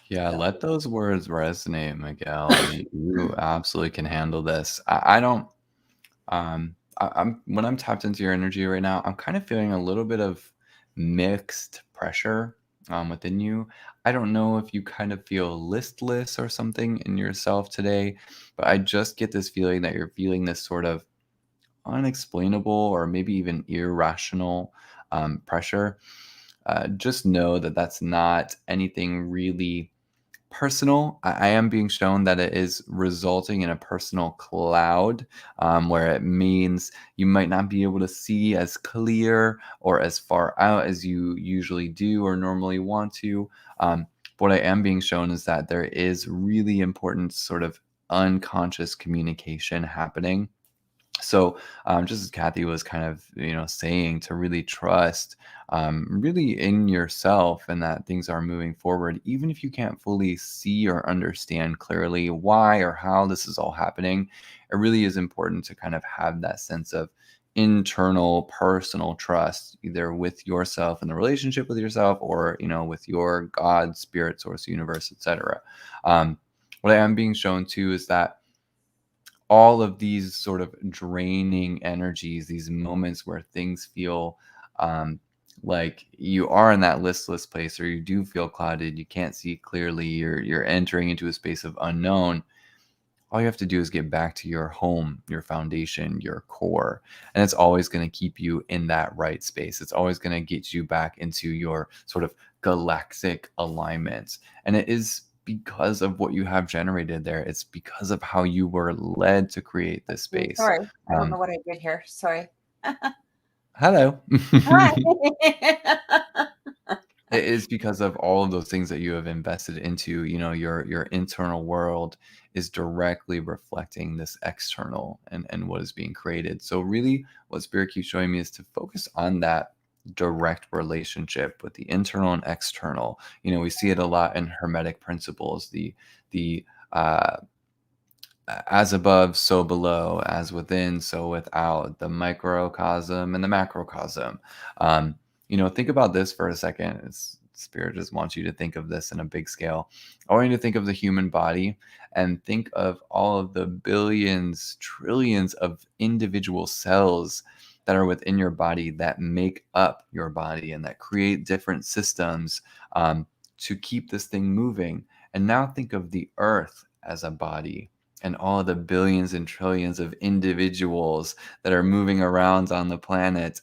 Speaker 2: Yeah, let those words resonate, Miguel. You absolutely can handle this. I'm when I'm tapped into your energy right now, I'm kind of feeling a little bit of mixed pressure within you. I don't know if you kind of feel listless or something in yourself today, but I just get this feeling that you're feeling this sort of unexplainable or maybe even irrational pressure. Just know that that's not anything really personal. I am being shown that it is resulting in a personal cloud, where it means you might not be able to see as clear or as far out as you usually do or normally want to. What I am being shown is that there is really important sort of unconscious communication happening. So just as Kathy was kind of, saying, to really trust really in yourself and that things are moving forward, even if you can't fully see or understand clearly why or how this is all happening. It really is important to kind of have that sense of internal personal trust, either with yourself and the relationship with yourself, or with your God, spirit, source, universe, etc. What I am being shown too is that all of these sort of draining energies, these moments where things feel like you are in that listless place, or you do feel clouded, you can't see clearly, you're entering into a space of unknown. All you have to do is get back to your home, your foundation, your core. And it's always going to keep you in that right space. It's always going to get you back into your sort of galactic alignment. And it is because of what you have generated there. It's because of how you were led to create this space.
Speaker 1: Sorry, I don't know what I did here. Sorry.
Speaker 2: Hello.
Speaker 1: Hi.
Speaker 2: It is because of all of those things that you have invested into. Your internal world is directly reflecting this external and what is being created. So really what spirit keeps showing me is to focus on that direct relationship with the internal and external. We see it a lot in hermetic principles, the as above, so below, as within, so without, the microcosm and the macrocosm. Think about this for a second. Spirit just wants you to think of this in a big scale. I want you to think of the human body and think of all of the billions, trillions of individual cells that are within your body that make up your body and that create different systems to keep this thing moving. And now think of the earth as a body and all of the billions and trillions of individuals that are moving around on the planet.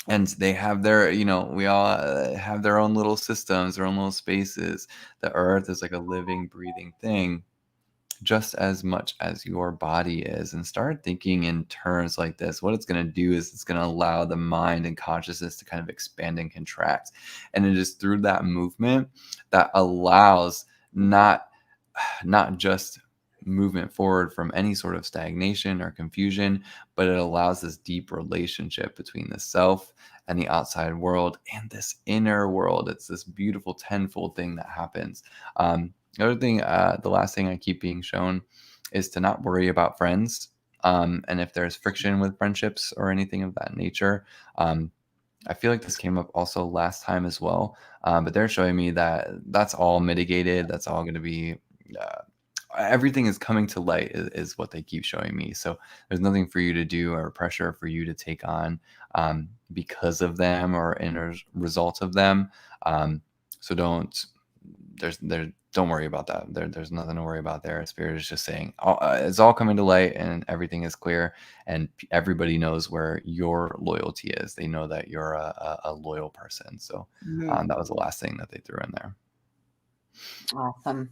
Speaker 2: And they have their, we all have their own little systems, their own little spaces. The earth is like a living, breathing thing, just as much as your body is. And start thinking in terms like this. What it's going to do is it's going to allow the mind and consciousness to kind of expand and contract. And it is through that movement that allows not just movement forward from any sort of stagnation or confusion, but it allows this deep relationship between the self and the outside world and this inner world. It's this beautiful tenfold thing that happens. The other thing, the last thing I keep being shown is to not worry about friends. And if there's friction with friendships or anything of that nature, I feel like this came up also last time as well. But they're showing me that that's all mitigated. That's all going to be everything is coming to light is what they keep showing me. So there's nothing for you to do or pressure for you to take on because of them or in a result of them. So don't worry about that. There's nothing to worry about there. Spirit is just saying it's all coming to light and everything is clear, and everybody knows where your loyalty is. They know that you're a loyal person. So that was the last thing that they threw in there.
Speaker 1: Awesome.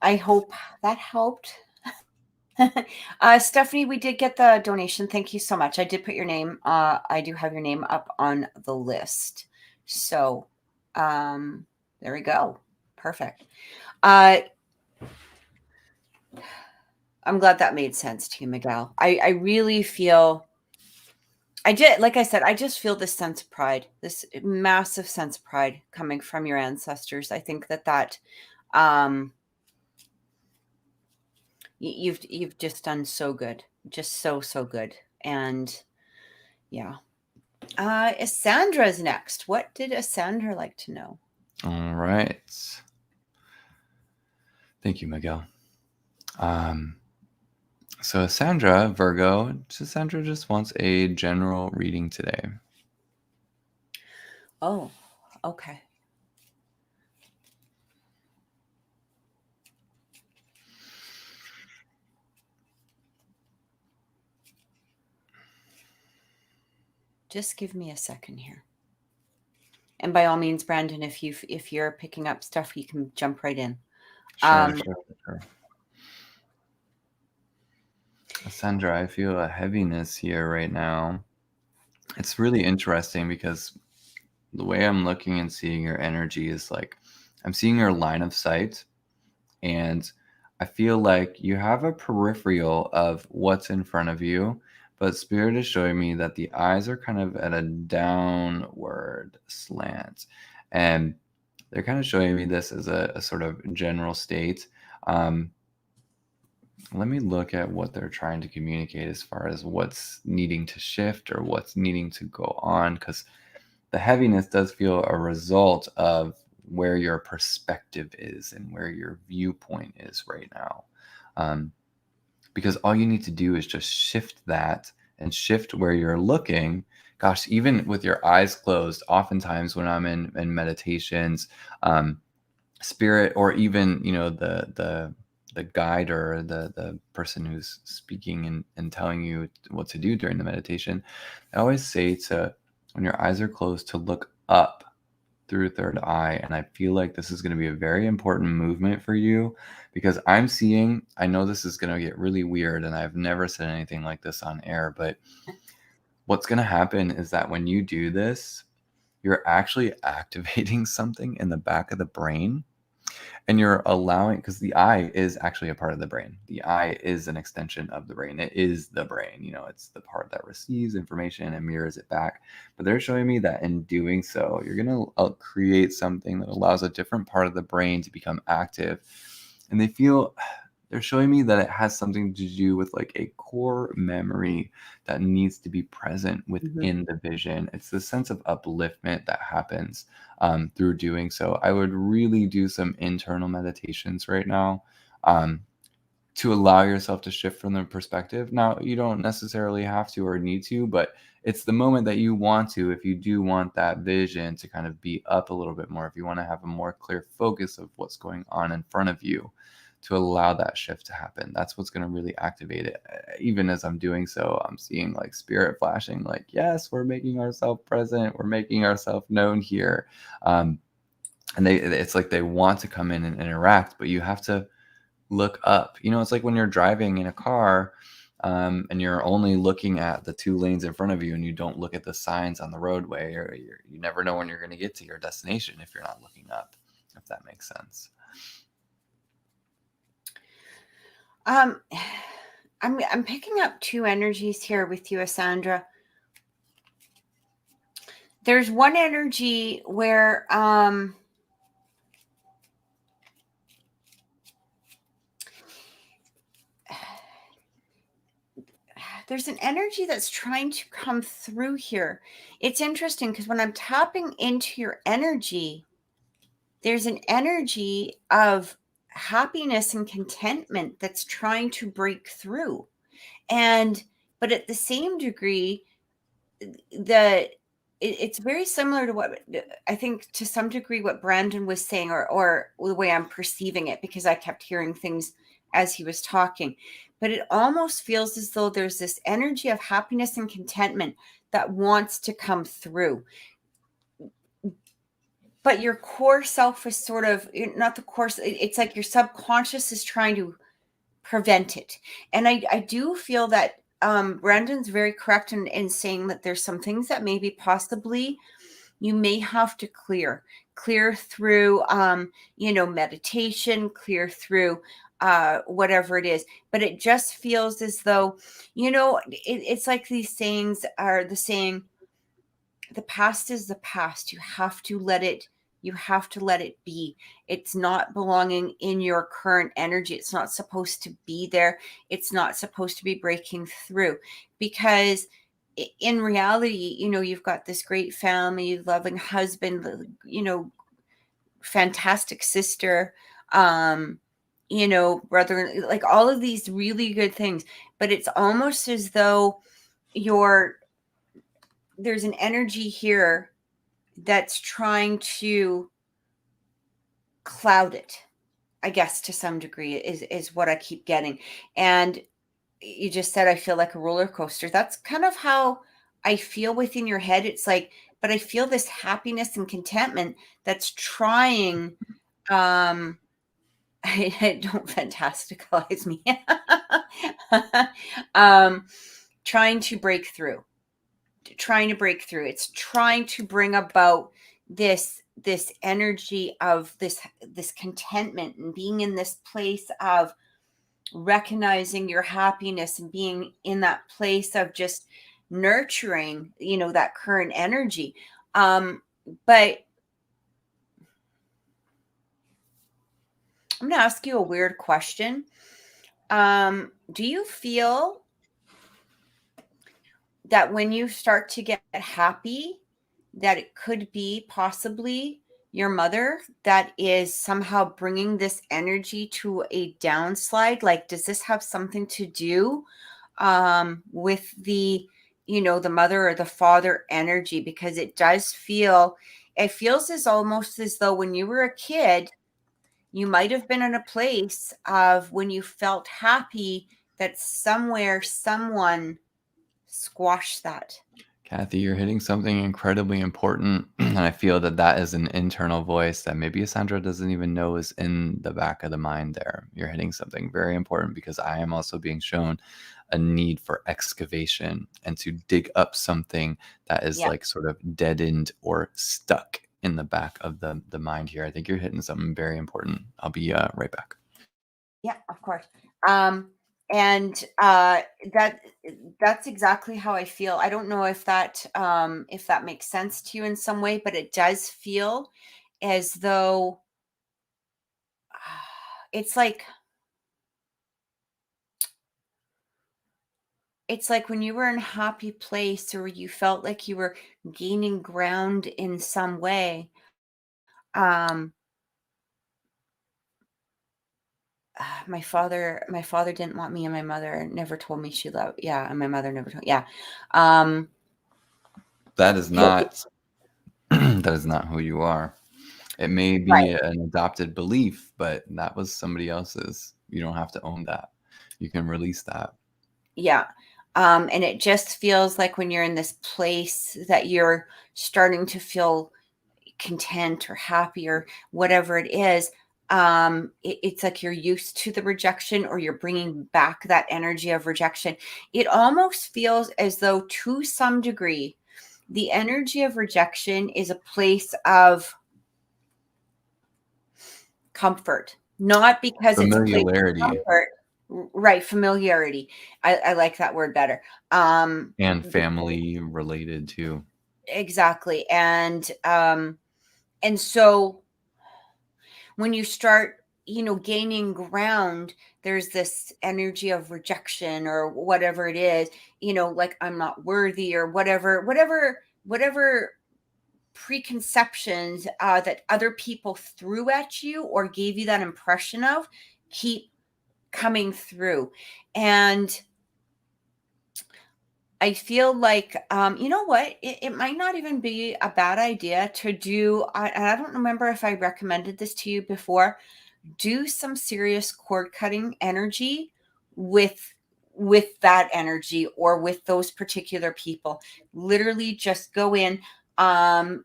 Speaker 1: I hope that helped. Stephanie, we did get the donation. Thank you so much. I did put your name. I do have your name up on the list. So there we go. Perfect. I'm glad that made sense to you, Miguel. I really feel, like I said, I just feel this sense of pride, this massive sense of pride coming from your ancestors. I think that you've just done so good, just so good. And yeah, Sandra's next. What did Sandra like to know?
Speaker 2: All right, thank you, Miguel. So Sandra, Virgo, Sandra just wants a general reading today.
Speaker 1: Oh, okay. Just give me a second here. And by all means, Brandon, if you're picking up stuff, you can jump right in.
Speaker 2: Sure. Sandra, I feel a heaviness here right now. It's really interesting because the way I'm looking and seeing your energy is like I'm seeing your line of sight, and I feel like you have a peripheral of what's in front of you, but Spirit is showing me that the eyes are kind of at a downward slant, and they're kind of showing me this as a sort of general state. Let me look at what they're trying to communicate as far as what's needing to shift or what's needing to go on, because the heaviness does feel a result of where your perspective is and where your viewpoint is right now. because all you need to do is just shift that and shift where you're looking. Gosh, even with your eyes closed, oftentimes when I'm in meditations, spirit, or even, you know, the guide or the person who's speaking and telling you what to do during the meditation, I always say to, when your eyes are closed, to look up through third eye. And I feel like this is going to be a very important movement for you, because I'm seeing, I know this is going to get really weird, and I've never said anything like this on air, but what's going to happen is that when you do this, you're actually activating something in the back of the brain, and you're allowing, because the eye is actually a part of the brain. The eye is an extension of the brain. It is the brain, you know, it's the part that receives information and mirrors it back. But they're showing me that in doing so, you're going to create something that allows a different part of the brain to become active. And they're showing me that it has something to do with like a core memory that needs to be present within the vision. It's the sense of upliftment that happens through doing so. I would really do some internal meditations right now to allow yourself to shift from the perspective. Now, you don't necessarily have to or need to, but it's the moment that you want to, if you do want that vision to kind of be up a little bit more, if you want to have a more clear focus of what's going on in front of you, to allow that shift to happen. That's what's going to really activate it. Even as I'm doing so, I'm seeing like spirit flashing, like, yes, we're making ourselves present. We're making ourselves known here. And it's like they want to come in and interact, but you have to look up. You know, it's like when you're driving in a car and you're only looking at the two lanes in front of you, and you don't look at the signs on the roadway, or you never know when you're going to get to your destination if you're not looking up, if that makes sense.
Speaker 1: I'm picking up two energies here with you, Sandra. There's one energy where there's an energy that's trying to come through here. It's interesting because when I'm tapping into your energy, there's an energy of happiness and contentment that's trying to break through. But at the same degree, it's very similar to what I think, to some degree, what Brandon was saying, or the way I'm perceiving it, because I kept hearing things as he was talking. But it almost feels as though there's this energy of happiness and contentment that wants to come through. But your core self is sort of not the core. It's like your subconscious is trying to prevent it. And I do feel that Brandon's very correct in saying that there's some things that maybe possibly you may have to clear through, meditation, clear through whatever it is. But it just feels as though, it's like these sayings are the saying, the past is the past. You have to let it be. It's not belonging in your current energy. It's not supposed to be there. It's not supposed to be breaking through, because in reality, you've got this great family, loving husband, fantastic sister, brother, like all of these really good things. But it's almost as though there's an energy here that's trying to cloud it, I guess, to some degree, is what I keep getting. And you just said, I feel like a roller coaster. That's kind of how I feel within your head. It's like, but I feel this happiness and contentment that's trying, don't fantasticalize me, trying to break through. It's trying to bring about this energy of this contentment, and being in this place of recognizing your happiness, and being in that place of just nurturing, that current energy. But I'm going to ask you a weird question. Do you feel that when you start to get happy, that it could be possibly your mother that is somehow bringing this energy to a downslide? Like, does this have something to do with the, the mother or the father energy? Because it feels as almost as though when you were a kid, you might have been in a place of when you felt happy that somewhere someone squashed that.
Speaker 2: Kathy, you're hitting something incredibly important. And I feel that that is an internal voice that maybe Sandra doesn't even know is in the back of the mind there. You're hitting something very important because I am also being shown a need for excavation and to dig up something that is like sort of deadened or stuck in the back of the mind here. I think you're hitting something very important. I'll be right back.
Speaker 1: Yeah, of course. And that's exactly how I feel. I don't know if that makes sense to you in some way, but it does feel as though it's like when you were in a happy place or you felt like you were gaining ground in some way. My father didn't want me, and my mother never told me she loved. Yeah, and my mother never told. Yeah,
Speaker 2: that is not that is not who you are. It may be
Speaker 1: right.
Speaker 2: an adopted belief, but that was somebody else's. You don't have to own that. You can release that.
Speaker 1: Yeah. And it just feels like when you're in this place that you're starting to feel content or happy or whatever it is, it's like you're used to the rejection, or you're bringing back that energy of rejection. It almost feels as though, to some degree, the energy of rejection is a place of comfort, not because it's a place of comfort. Right, familiarity. I like that word better.
Speaker 2: And family related too.
Speaker 1: Exactly. And so when you start, gaining ground, there's this energy of rejection or whatever it is, like I'm not worthy or whatever preconceptions that other people threw at you or gave you that impression of keep coming through. And I feel like, you know what? It might not even be a bad idea to do. I don't remember if I recommended this to you before. Do some serious cord cutting energy with that energy or with those particular people. Literally, just go in. I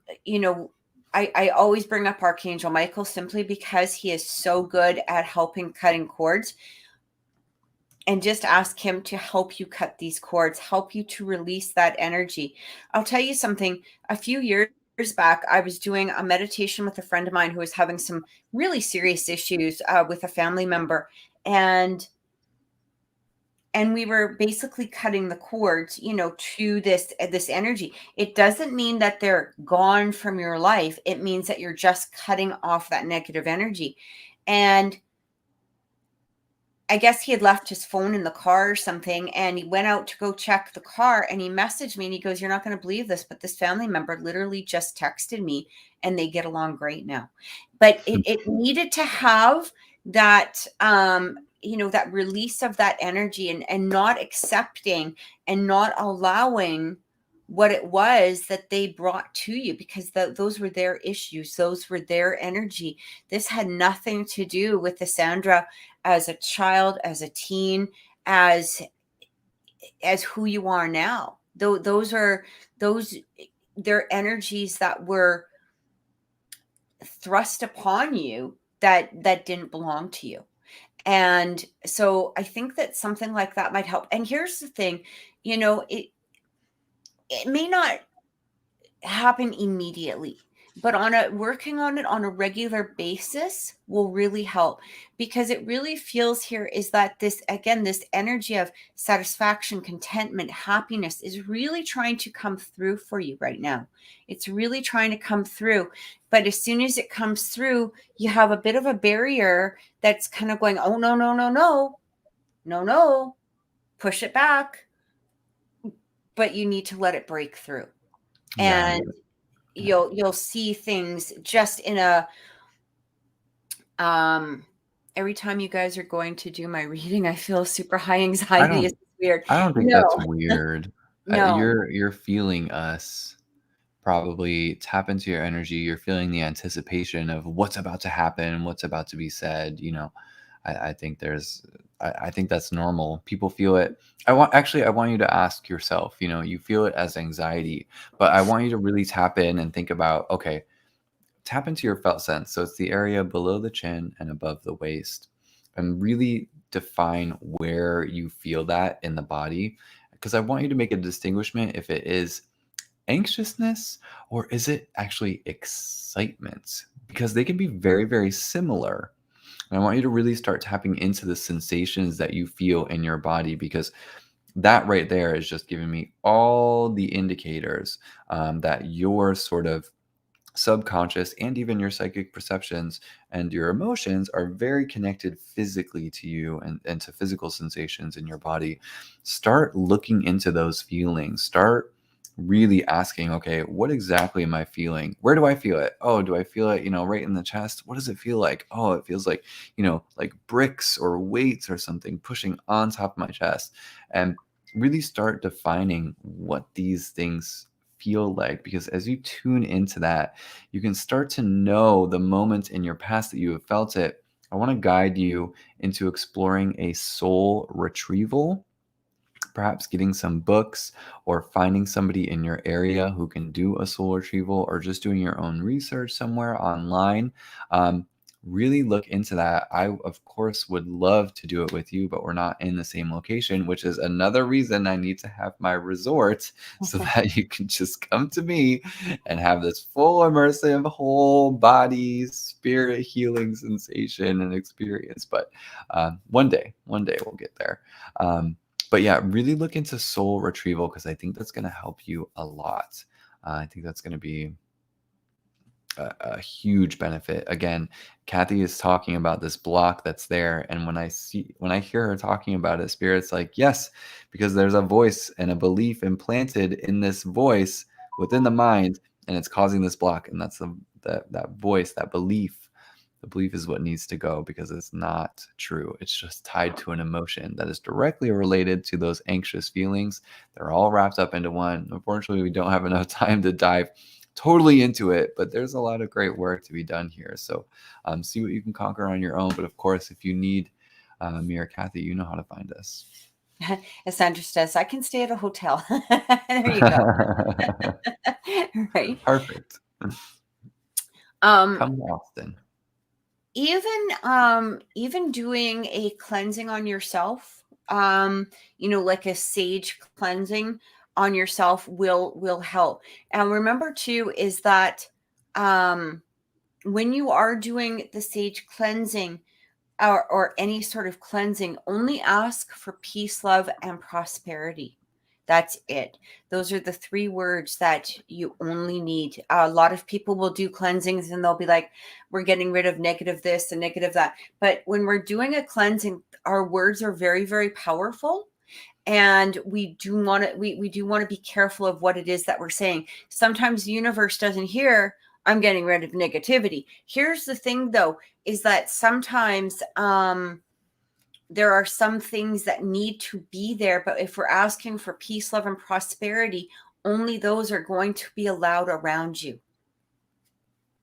Speaker 1: always bring up Archangel Michael simply because he is so good at helping cutting cords. And just ask him to help you cut these cords, help you to release that energy. I'll tell you something. A few years back, I was doing a meditation with a friend of mine who was having some really serious issues with a family member. And we were basically cutting the cords, to this energy. It doesn't mean that they're gone from your life. It means that you're just cutting off that negative energy. And I guess he had left his phone in the car or something, and he went out to go check the car, and he messaged me and he goes, "You're not going to believe this, but this family member literally just texted me and they get along great now." But it needed to have that, that release of that energy, and not accepting and not allowing what it was that they brought to you, because those were their issues. Those were their energy. This had nothing to do with the Sandra as a child, as a teen, as who you are now. They're energies that were thrust upon you that didn't belong to you. And so I think that something like that might help. And here's the thing, it may not happen immediately, but working on it on a regular basis will really help, because it really feels here is that this energy of satisfaction, contentment, happiness is really trying to come through for you right now. It's really trying to come through. But as soon as it comes through, you have a bit of a barrier that's kind of going, "Oh, no, no, no, no, no, no, push it back." But you need to let it break through.
Speaker 2: Yeah.
Speaker 1: And you'll see things just in a every time you guys are going to do my reading, I feel super high anxiety. It's weird.
Speaker 2: I don't think that's
Speaker 1: No,
Speaker 2: weird.
Speaker 1: no.
Speaker 2: You're feeling us probably tap into your energy. You're feeling the anticipation of what's about to happen, what's about to be said. You know, I think I think that's normal. People feel it. I want you to ask yourself, you know, you feel it as anxiety, but I want you to really tap in and think about, okay, tap into your felt sense. So it's the area below the chin and above the waist, and really define where you feel that in the body. Because I want you to make a distinguishment if it is anxiousness or is it actually excitement, because they can be very, very similar. And I want you to really start tapping into the sensations that you feel in your body, because that right there is just giving me all the indicators that your sort of subconscious and even your psychic perceptions and your emotions are very connected physically to you, and to physical sensations in your body. Start looking into those feelings. Start really asking, okay, what exactly am I feeling? Where do I feel it? Oh, do I feel it, you know, right in the chest? What does it feel like? Oh, it feels like, you know, like bricks or weights or something pushing on top of my chest. And really start defining what these things feel like, because as you tune into that, you can start to know the moments in your past that you have felt it. I want to guide you into exploring a soul retrieval, perhaps getting some books or finding somebody in your area who can do a soul retrieval, or just doing your own research somewhere online. Really look into that. I, of course, would love to do it with you, but we're not in the same location, which is another reason I need to have my resort so that you can just come to me and have this full immersive whole body spirit healing sensation and experience. But one day we'll get there. But yeah, really look into soul retrieval, because I think that's going to help you a lot. I think that's going to be a huge benefit. Again, Kathy is talking about this block that's there, and when I hear her talking about it, Spirit's like, yes, because there's a voice and a belief implanted in this voice within the mind, and it's causing this block. And that's that voice, that belief. The belief is what needs to go, because it's not true. It's just tied to an emotion that is directly related to those anxious feelings. They're all wrapped up into one. Unfortunately, we don't have enough time to dive totally into it, but there's a lot of great work to be done here. So see what you can conquer on your own. But of course, if you need me or Kathy, you know how to find us.
Speaker 1: As Sandra says, I can stay at a hotel. There you go. Right.
Speaker 2: Perfect.
Speaker 1: Um,
Speaker 2: Come often.
Speaker 1: even doing a cleansing on yourself, like a sage cleansing on yourself will help. And remember too is that when you are doing the sage cleansing, or any sort of cleansing, only ask for peace, love, and prosperity. That's it. Those are the 3 words that you only need. A lot of people will do cleansings and they'll be like, we're getting rid of negative this and negative that. But when we're doing a cleansing, our words are very, very powerful. And we do want to be careful of what it is that we're saying. Sometimes the universe doesn't hear, I'm getting rid of negativity. Here's the thing though, is that sometimes there are some things that need to be there, but if we're asking for peace, love, and prosperity, only those are going to be allowed around you.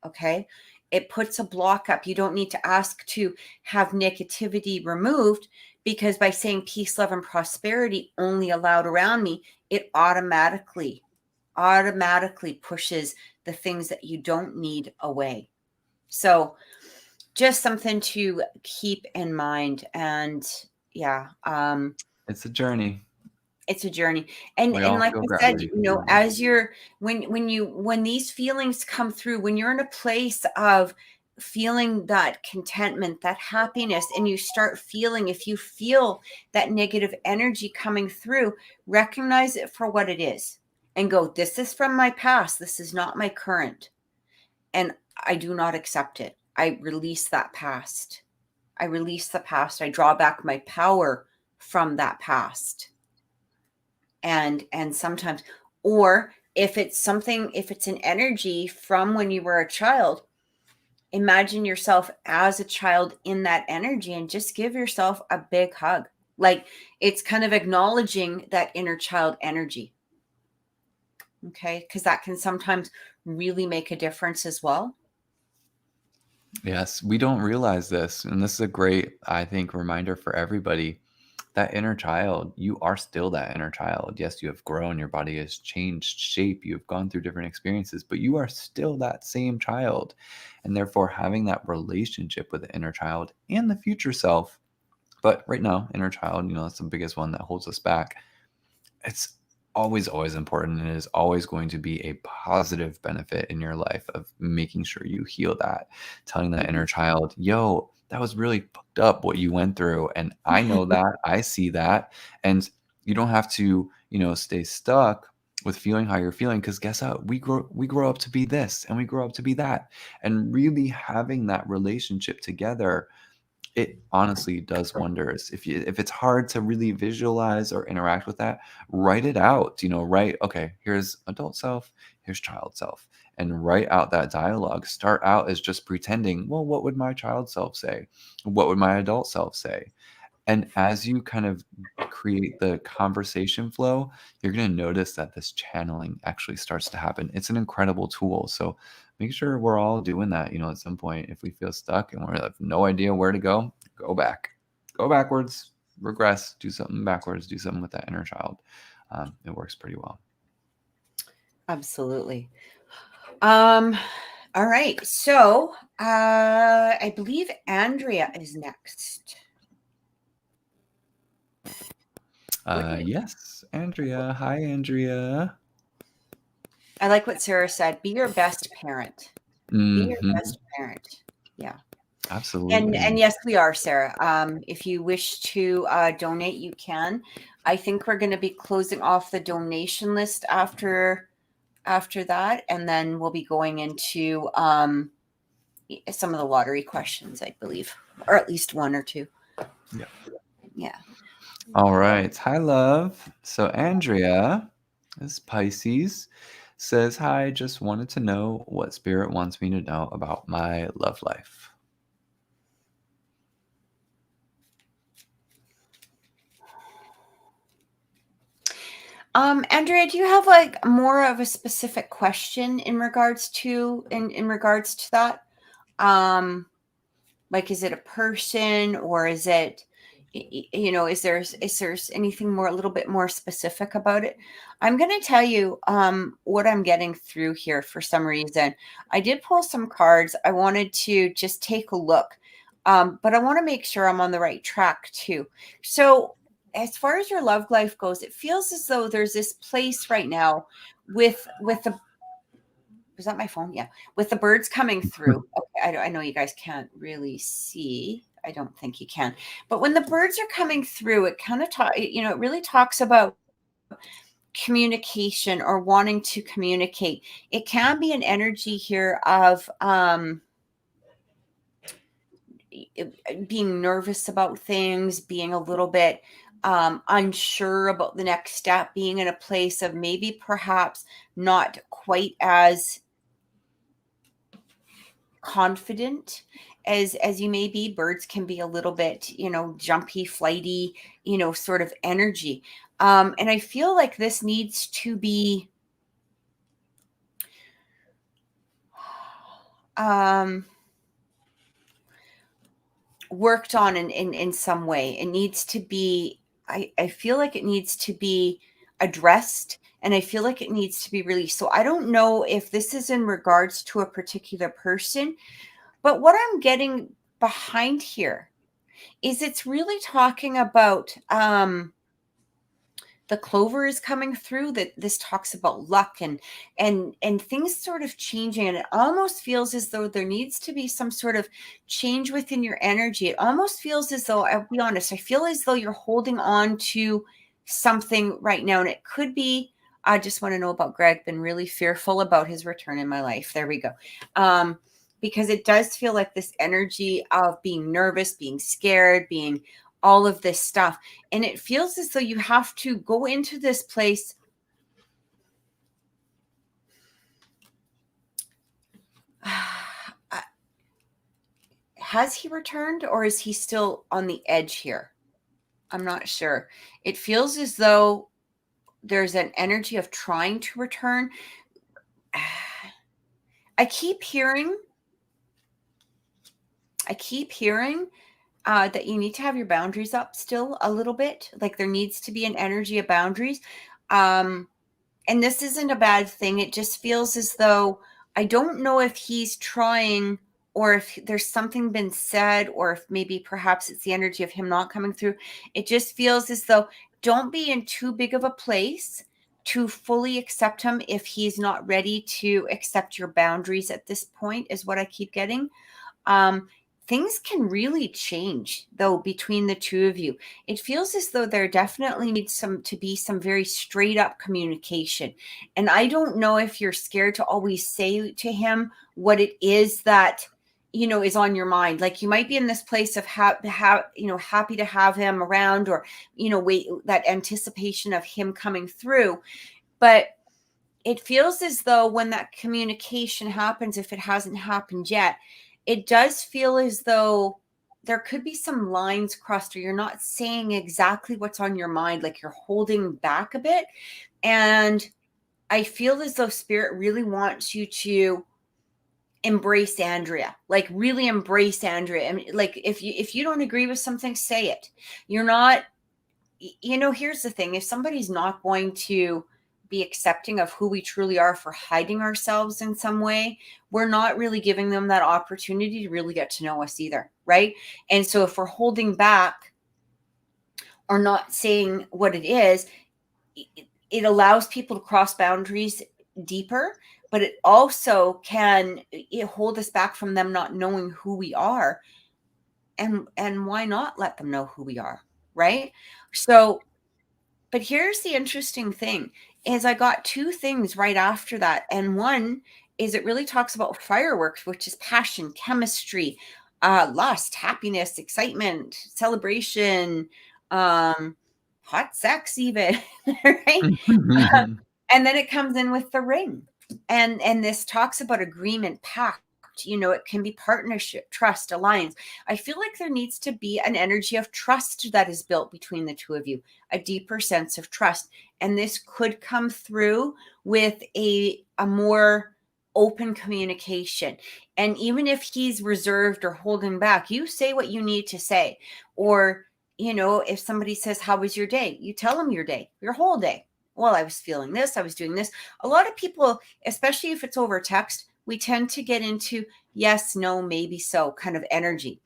Speaker 1: Okay? It puts a block up. You don't need to ask to have negativity removed, because by saying peace, love, and prosperity only allowed around me, it automatically pushes the things that you don't need away. So just something to keep in mind. And yeah,
Speaker 2: It's a journey.
Speaker 1: it's a journey. And
Speaker 2: We
Speaker 1: and
Speaker 2: all
Speaker 1: like
Speaker 2: feel
Speaker 1: I said,
Speaker 2: gravity.
Speaker 1: as you're when these feelings come through, when you're in a place of feeling that contentment, that happiness, and you start feeling, if you feel that negative energy coming through, recognize it for what it is and go, this is from my past, this is not my current, and I do not accept it. I release that past. I release the past. I draw back my power from that past. And sometimes, or if it's an energy from when you were a child, imagine yourself as a child in that energy and just give yourself a big hug. Like, it's kind of acknowledging that inner child energy. Okay. Because that can sometimes really make a difference as well.
Speaker 2: Yes, we don't realize this. And this is a great, I think, reminder for everybody. That inner child, you are still that inner child. Yes, you have grown, your body has changed shape, you've gone through different experiences, but you are still that same child. And therefore, having that relationship with the inner child and the future self. But right now, inner child, that's the biggest one that holds us back. It's always important, and it is always going to be a positive benefit in your life of making sure you heal that, telling that inner child, yo, that was really fucked up what you went through, and I know that, I see that. And you don't have to stay stuck with feeling how you're feeling, because guess what, we grow up to be this and we grow up to be that. And really having that relationship together, it honestly does wonders. If it's hard to really visualize or interact with that, write it out. Write, okay, here's adult self, here's child self, and write out that dialogue. Start out as just pretending, well, what would my child self say? What would my adult self say? And as you kind of create the conversation flow, you're going to notice that this channeling actually starts to happen. It's an incredible tool. So make sure we're all doing that. At some point, if we feel stuck and we have no idea where to go back, go backwards, regress, do something backwards, do something with that inner child. It works pretty well.
Speaker 1: Absolutely. All right. So I believe Andrea is next.
Speaker 2: Yes, Andrea. Hi, Andrea.
Speaker 1: I like what Sarah said. Be your best parent. Be your
Speaker 2: Mhm.
Speaker 1: best parent. Yeah.
Speaker 2: Absolutely.
Speaker 1: And yes, we are, Sarah. If you wish to donate, you can. I think we're going to be closing off the donation list after that, and then we'll be going into some of the lottery questions, I believe, or at least one or two.
Speaker 2: Yeah.
Speaker 1: Yeah.
Speaker 2: All right. Hi, love. So Andrea is Pisces, says, hi, just wanted to know what spirit wants me to know about my love life.
Speaker 1: Andrea, do you have like more of a specific question in regards to that? Like, is it a person, or is it, is there anything more, a little bit more specific about it? I'm going to tell you what I'm getting through here. For some reason, I did pull some cards. I wanted to just take a look, but I want to make sure I'm on the right track too. So as far as your love life goes, it feels as though there's this place right now with the, is that my phone? Yeah. With the birds coming through. Okay, I know you guys can't really see. I don't think you can. But when the birds are coming through, it kind of it really talks about communication or wanting to communicate. It can be an energy here of being nervous about things, being a little bit unsure about the next step, being in a place of maybe perhaps not quite as confident as you may be. Birds can be a little bit, jumpy, flighty, sort of energy. And I feel like this needs to be worked on in some way. It needs to be, I feel like it needs to be addressed, and I feel like it needs to be released. So I don't know if this is in regards to a particular person, but what I'm getting behind here is it's really talking about the clover is coming through, that this talks about luck and things sort of changing, and it almost feels as though there needs to be some sort of change within your energy. It almost feels as though, I'll be honest, I feel as though you're holding on to something right now, and it could be, I just want to know about Greg, been really fearful about his return in my life. There we go. Because it does feel like this energy of being nervous, being scared, being all of this stuff. And it feels as though you have to go into this place has he returned, or is he still on the edge here? I'm not sure. It feels as though there's an energy of trying to return. I keep hearing that you need to have your boundaries up still a little bit. Like there needs to be an energy of boundaries. And this isn't a bad thing. It just feels as though, I don't know if he's trying, or if there's something been said, or if maybe perhaps it's the energy of him not coming through. It just feels as though, don't be in too big of a place to fully accept him if he's not ready to accept your boundaries at this point, is what I keep getting. Things can really change though between the two of you. It feels as though there definitely needs to be some very straight up communication. And I don't know if you're scared to always say to him what it is that, you know, is on your mind. Like you might be in this place of happy to have him around, or, you know, wait, that anticipation of him coming through. But it feels as though when that communication happens, if it hasn't happened yet, it does feel as though there could be some lines crossed, or you're not saying exactly what's on your mind, like you're holding back a bit. And I feel as though Spirit really wants you to embrace Andrea, like really embrace Andrea. And like, if you don't agree with something, say it. You're not, you know, here's the thing. If somebody's not going to be accepting of who we truly are for hiding ourselves in some way, we're not really giving them that opportunity to really get to know us either, right? And so if we're holding back or not saying what it is, it allows people to cross boundaries deeper, but it also can hold us back from them not knowing who we are. And why not let them know who we are, right? So, but here's the interesting thing, is I got two things right after that. And one is it really talks about fireworks, which is passion, chemistry, lust, happiness, excitement, celebration, hot sex even, right? And then it comes in with the ring. And this talks about agreement, pact. You know, it can be partnership, trust, alliance. I feel like there needs to be an energy of trust that is built between the two of you, a deeper sense of trust. And this could come through with a more open communication. And even if he's reserved or holding back, you say what you need to say. Or, you know, if somebody says, how was your day? You tell them your day, your whole day. Well, I was feeling this, I was doing this. A lot of people, especially if it's over text, we tend to get into yes, no, maybe so kind of energy.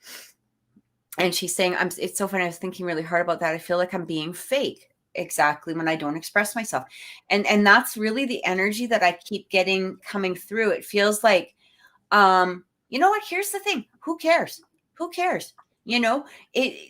Speaker 1: And she's saying, it's so funny. I was thinking really hard about that. I feel like I'm being fake exactly when I don't express myself. And that's really the energy that I keep getting coming through. It feels like, you know what? Here's the thing. Who cares? Who cares? You know,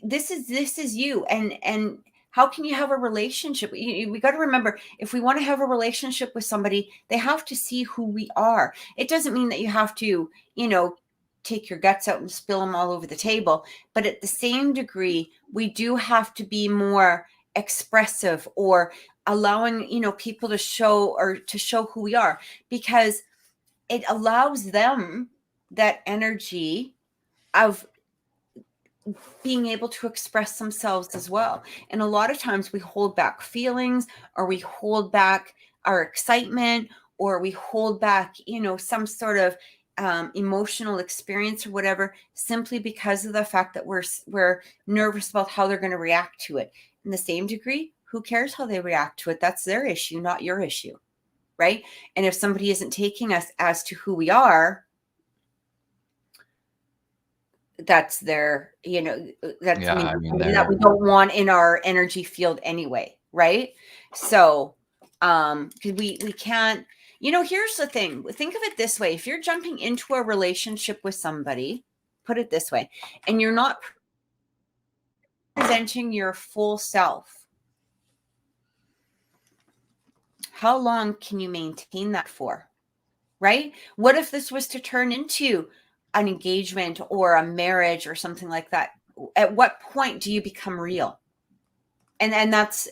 Speaker 1: this is you. And how can you have a relationship? We got to remember, if we want to have a relationship with somebody, they have to see who we are. It doesn't mean that you have to, you know, take your guts out and spill them all over the table. But at the same degree, we do have to be more expressive, or allowing, you know, people to show who we are, because it allows them that energy of being able to express themselves as well. And a lot of times we hold back feelings, or we hold back our excitement, or we hold back, you know, some sort of emotional experience or whatever, simply because of the fact that we're nervous about how they're going to react to it. In the same degree, who cares how they react to it? That's their issue, not your issue, right? And if somebody isn't taking us as to who we are, that's their, you know, that's
Speaker 2: Yeah,
Speaker 1: something that we don't want in our energy field anyway, right? So because we can't, you know, here's the thing. Think of it this way. If you're jumping into a relationship with somebody, put it this way, and you're not presenting your full self, how long can you maintain that for? Right? What if this was to turn into an engagement or a marriage or something like that? At what point do you become real? And that's,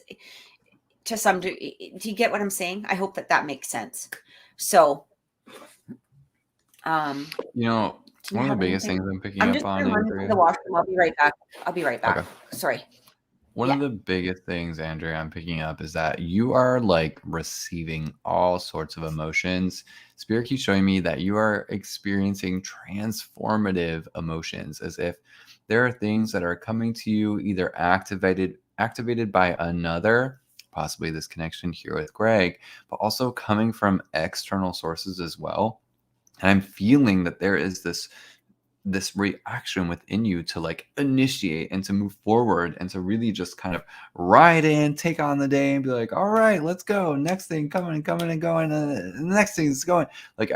Speaker 1: to some degree, do you get what I'm saying? I hope that makes sense. So,
Speaker 2: you know,
Speaker 1: Do you
Speaker 2: One of
Speaker 1: have
Speaker 2: the biggest
Speaker 1: anything?
Speaker 2: things I'm picking
Speaker 1: I'm
Speaker 2: up
Speaker 1: just
Speaker 2: on,
Speaker 1: gonna run into the
Speaker 2: Andrea.
Speaker 1: washroom. I'll be right back. I'll be right back.
Speaker 2: Okay.
Speaker 1: Sorry.
Speaker 2: One
Speaker 1: Yeah.
Speaker 2: of the biggest things, Andrea, I'm picking up is that you are like receiving all sorts of emotions. Spirit keeps showing me that you are experiencing transformative emotions, as if there are things that are coming to you either activated by another, possibly this connection here with Greg, but also coming from external sources as well. And I'm feeling that there is this reaction within you to like initiate and to move forward and to really just kind of ride in, take on the day and be like, all right, let's go. Next thing coming and coming and going. The next thing is going. Like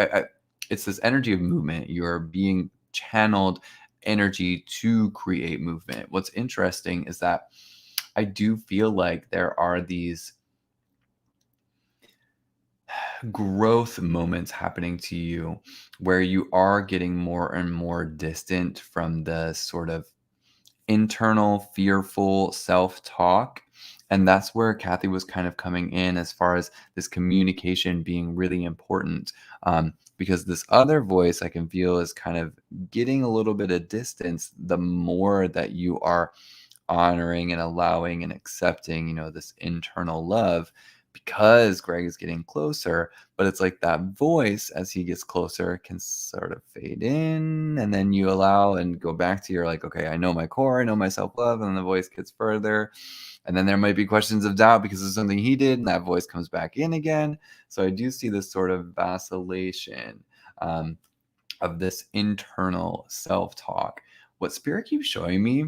Speaker 2: it's this energy of movement. You're being channeled energy to create movement. What's interesting is that I do feel like there are these growth moments happening to you where you are getting more and more distant from the sort of internal fearful self-talk. And that's where Kathy was kind of coming in as far as this communication being really important, because this other voice I can feel is kind of getting a little bit of distance the more that you are honoring and allowing and accepting, this internal love, because Greg is getting closer. But it's like that voice, as he gets closer, can sort of fade in, and then you allow and go back to your like, okay, I know my core, I know my self-love, and then the voice gets further. And then there might be questions of doubt because of something he did, and that voice comes back in again. So I do see this sort of vacillation, of this internal self-talk. What Spirit keeps showing me,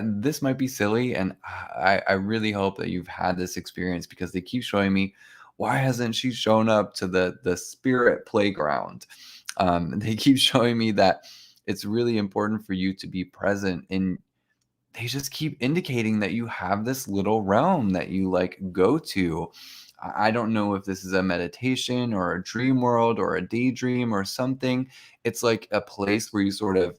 Speaker 2: this might be silly, and I really hope that you've had this experience, because they keep showing me, why hasn't she shown up to the spirit playground? They keep showing me that it's really important for you to be present in. They just keep indicating that you have this little realm that you like go to. I don't know if this is a meditation or a dream world or a daydream or something. It's like a place where you sort of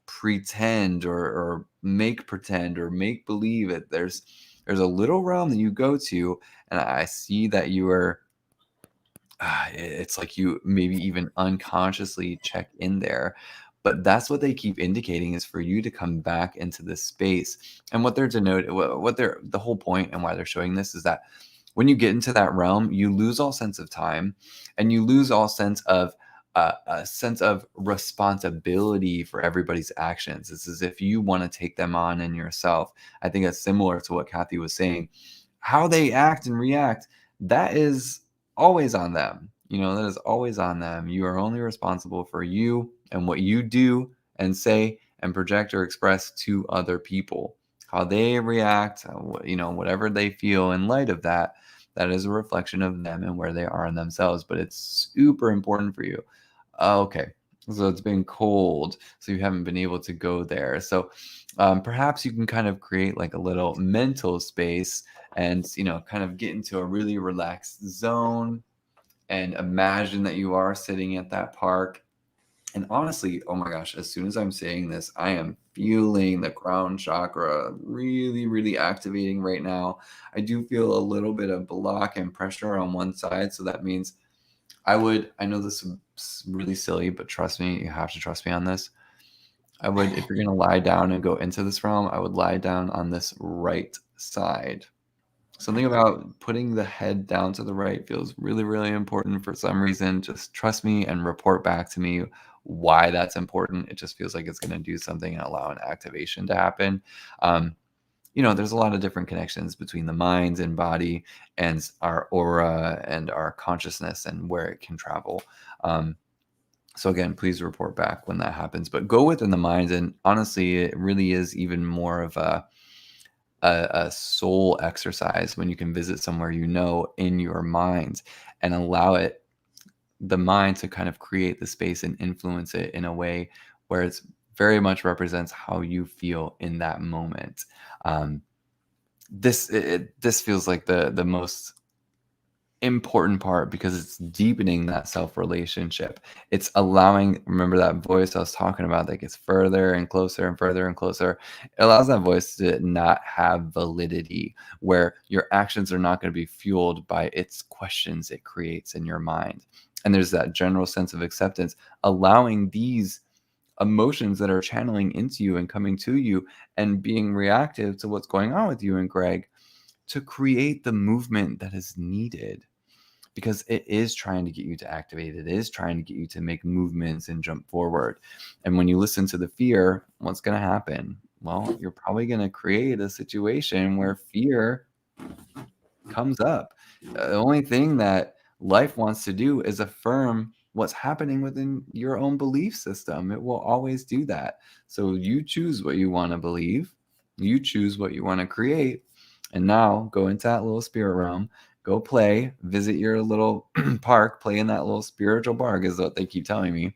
Speaker 2: pretend or make pretend or make believe it. There's a little realm that you go to, and I see that you are. It's like you maybe even unconsciously check in there. But that's what they keep indicating, is for you to come back into this space. And what they're denoting, what they're, the whole point and why they're showing this is that when you get into that realm, you lose all sense of time, and you lose all sense of a sense of responsibility for everybody's actions. It's as if you want to take them on in yourself. I think that's similar to what Kathy was saying. How they act and react, that is always on them. That is always on them. You are only responsible for you and what you do and say and project or express to other people. How they react, whatever they feel in light of that, that is a reflection of them and where they are in themselves. But it's super important for you. Okay. So it's been cold, so you haven't been able to go there. So perhaps you can kind of create like a little mental space and, kind of get into a really relaxed zone and imagine that you are sitting at that park. And honestly, oh my gosh, as soon as I'm saying this, I am feeling the crown chakra really, really activating right now. I do feel a little bit of block and pressure on one side. So that means I know this is really silly, but trust me, you have to trust me on this. If you're going to lie down and go into this realm, I would lie down on this right side. Something about putting the head down to the right feels really, really important for some reason. Just trust me and report back to me why that's important. It just feels like it's going to do something and allow an activation to happen. There's a lot of different connections between the mind and body and our aura and our consciousness and where it can travel. So again, please report back when that happens. But go within the mind, and honestly, it really is even more of a soul exercise when you can visit somewhere in your mind and allow the mind to kind of create the space and influence it in a way where it's very much represents how you feel in that moment. This feels like the most important part, because it's deepening that self relationship. It's allowing, remember that voice I was talking about that gets further and closer and further and closer. It allows that voice to not have validity, where your actions are not going to be fueled by its questions it creates in your mind. And there's that general sense of acceptance, allowing these emotions that are channeling into you and coming to you and being reactive to what's going on with you and Greg to create the movement that is needed, because it is trying to get you to activate. It is trying to get you to make movements and jump forward. And when you listen to the fear, what's going to happen? Well, you're probably going to create a situation where fear comes up. The only thing that life wants to do is affirm what's happening within your own belief system. It will always do that. So you choose what you want to believe, you choose what you want to create, and now go into that little spirit realm, go play, visit your little park, play in that little spiritual park is what they keep telling me.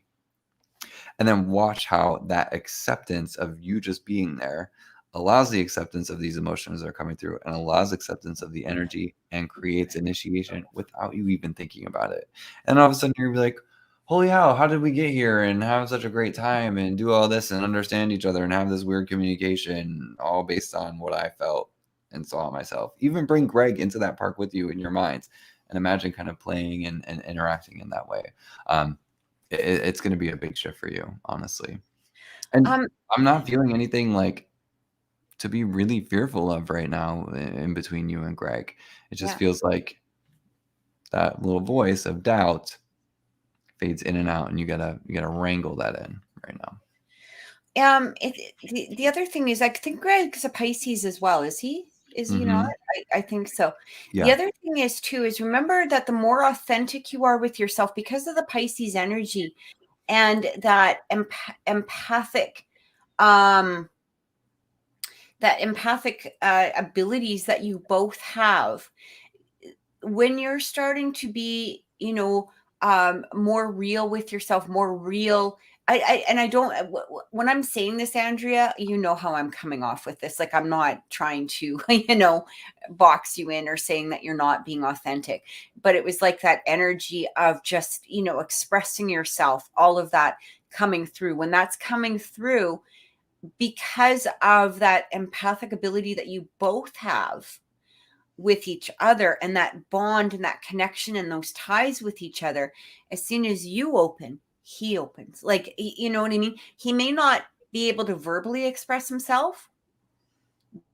Speaker 2: And then watch how that acceptance of you just being there allows the acceptance of these emotions that are coming through and allows acceptance of the energy and creates initiation without you even thinking about it. And all of a sudden you're like, holy hell, how did we get here and have such a great time and do all this and understand each other and have this weird communication all based on what I felt and saw myself. Even bring Greg into that park with you in your minds and imagine kind of playing and interacting in that way. It's going to be a big shift for you, honestly. And I'm not feeling anything like to be really fearful of right now in between you and Greg. It just feels like that little voice of doubt fades in and out, and you gotta wrangle that in right now.
Speaker 1: The other thing is, I think Greg's a Pisces as well. Is he? Is he not? I think so.
Speaker 2: Yeah.
Speaker 1: The other thing is too, is remember that the more authentic you are with yourself, because of the Pisces energy and that empathic abilities that you both have, when you're starting to be, more real with yourself, more real. I don't, when I'm saying this, Andrea, you know how I'm coming off with this. Like, I'm not trying to, box you in or saying that you're not being authentic, but it was like that energy of just, expressing yourself, all of that coming through. When that's coming through, because of that empathic ability that you both have with each other and that bond and that connection and those ties with each other, as soon as you open, he opens. Like, you know what I mean? He may not be able to verbally express himself,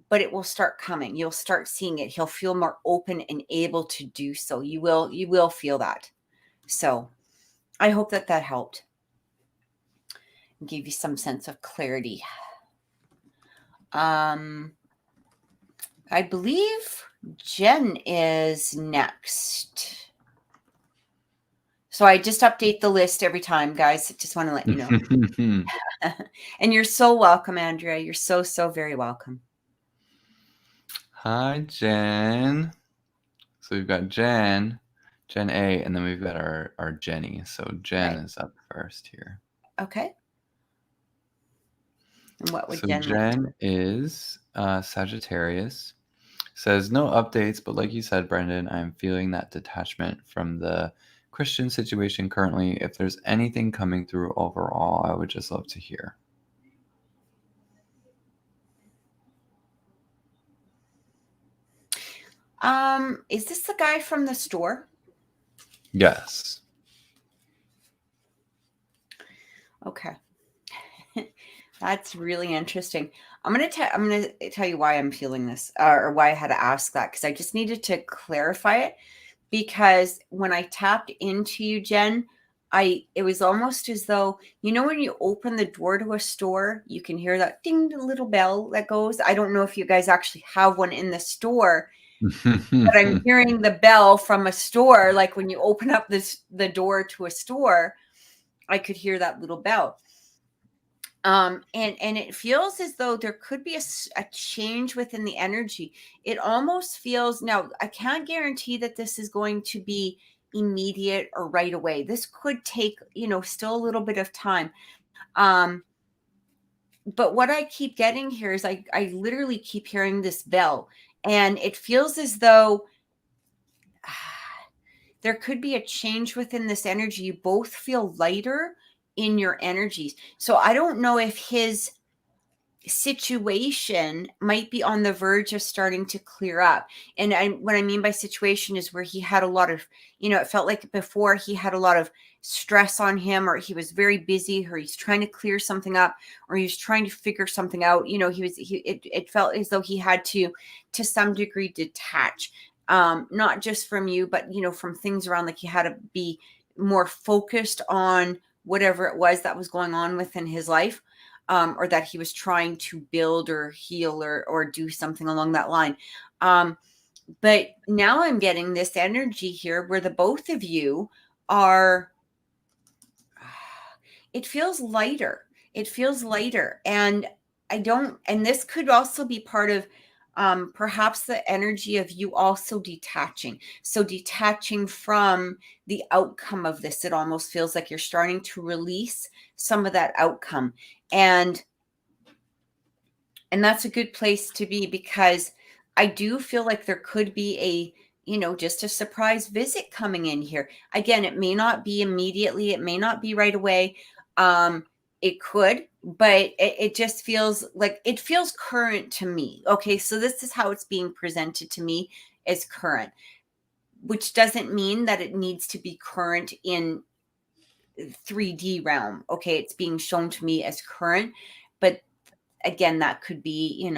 Speaker 1: but it will start coming. You'll start seeing it. He'll feel more open and able to do so. You will feel that. So I hope that helped. Gave you some sense of clarity. I believe Jen is next. So I just update the list every time, guys. I just want to let you know. And you're so welcome, Andrea. You're so very welcome.
Speaker 2: Hi, Jen. So we've got Jen A, and then we've got our Jenny. So Jen is up first here.
Speaker 1: Okay. And what would
Speaker 2: so
Speaker 1: Jen
Speaker 2: Jen is Sagittarius. Says no updates, but like you said, Brendan, I'm feeling that detachment from the Christian situation currently. If there's anything coming through overall, I would just love to hear.
Speaker 1: Is this the guy from the store?
Speaker 2: Yes.
Speaker 1: Okay. That's really interesting. I'm going to tell you why I'm feeling this, or why I had to ask that, because I just needed to clarify it. Because when I tapped into you, Jen, it was almost as though, when you open the door to a store, you can hear that ding, the little bell that goes. I don't know if you guys actually have one in the store, but I'm hearing the bell from a store. Like when you open up the door to a store, I could hear that little bell. And it feels as though there could be a change within the energy. It almost feels, now I can't guarantee that this is going to be immediate or right away. This could take, still a little bit of time. But what I keep getting here is I literally keep hearing this bell, and it feels as though there could be a change within this energy. You both feel lighter in your energies. So I don't know if situation might be on the verge of starting to clear up. And what I mean by situation is where he had a lot of, it felt like before he had a lot of stress on him, or he was very busy, or he's trying to clear something up, or he was trying to figure something out. It felt as though he had to some degree detach, not just from you, but, from things around, like he had to be more focused on whatever it was that was going on within his life. Or that he was trying to build or heal or do something along that line. But now I'm getting this energy here where the both of you are, it feels lighter. It feels lighter. And and this could also be part of perhaps the energy of you also detaching. So detaching from the outcome of this, it almost feels like you're starting to release some of that outcome. And that's a good place to be, because I do feel like there could be just a surprise visit coming in here. Again, it may not be immediately, it may not be right away. It could, but it just feels like it feels current to me. Okay, so this is how it's being presented to me, as current, which doesn't mean that it needs to be current in 3D realm. Okay, it's being shown to me as current, but again, that could be,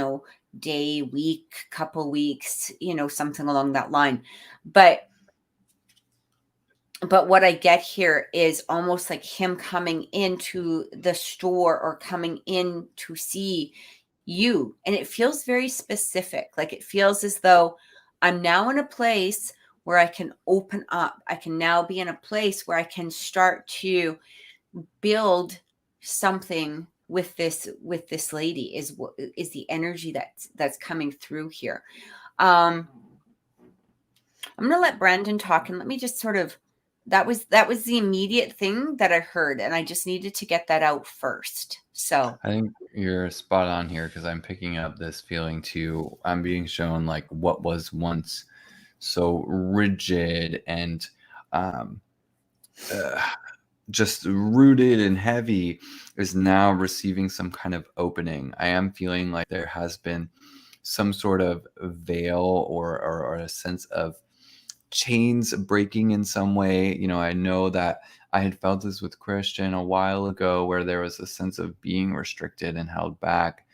Speaker 1: day, week, couple weeks, something along that line. But what I get here is almost like him coming into the store or coming in to see you. And it feels very specific. Like it feels as though I'm now in a place where I can open up. I can now be in a place where I can start to build something with this lady, is the energy that's coming through here. I'm gonna let Brandon talk, and let me just sort of, that was the immediate thing that I heard, and I just needed to get that out first. So
Speaker 2: I think you're spot on here, because I'm picking up this feeling too. I'm being shown like what was once so rigid and um, uh, just rooted and heavy is now receiving some kind of opening. I am feeling like there has been some sort of veil or a sense of chains breaking in some way. I know that I had felt this with Christian a while ago, where there was a sense of being restricted and held back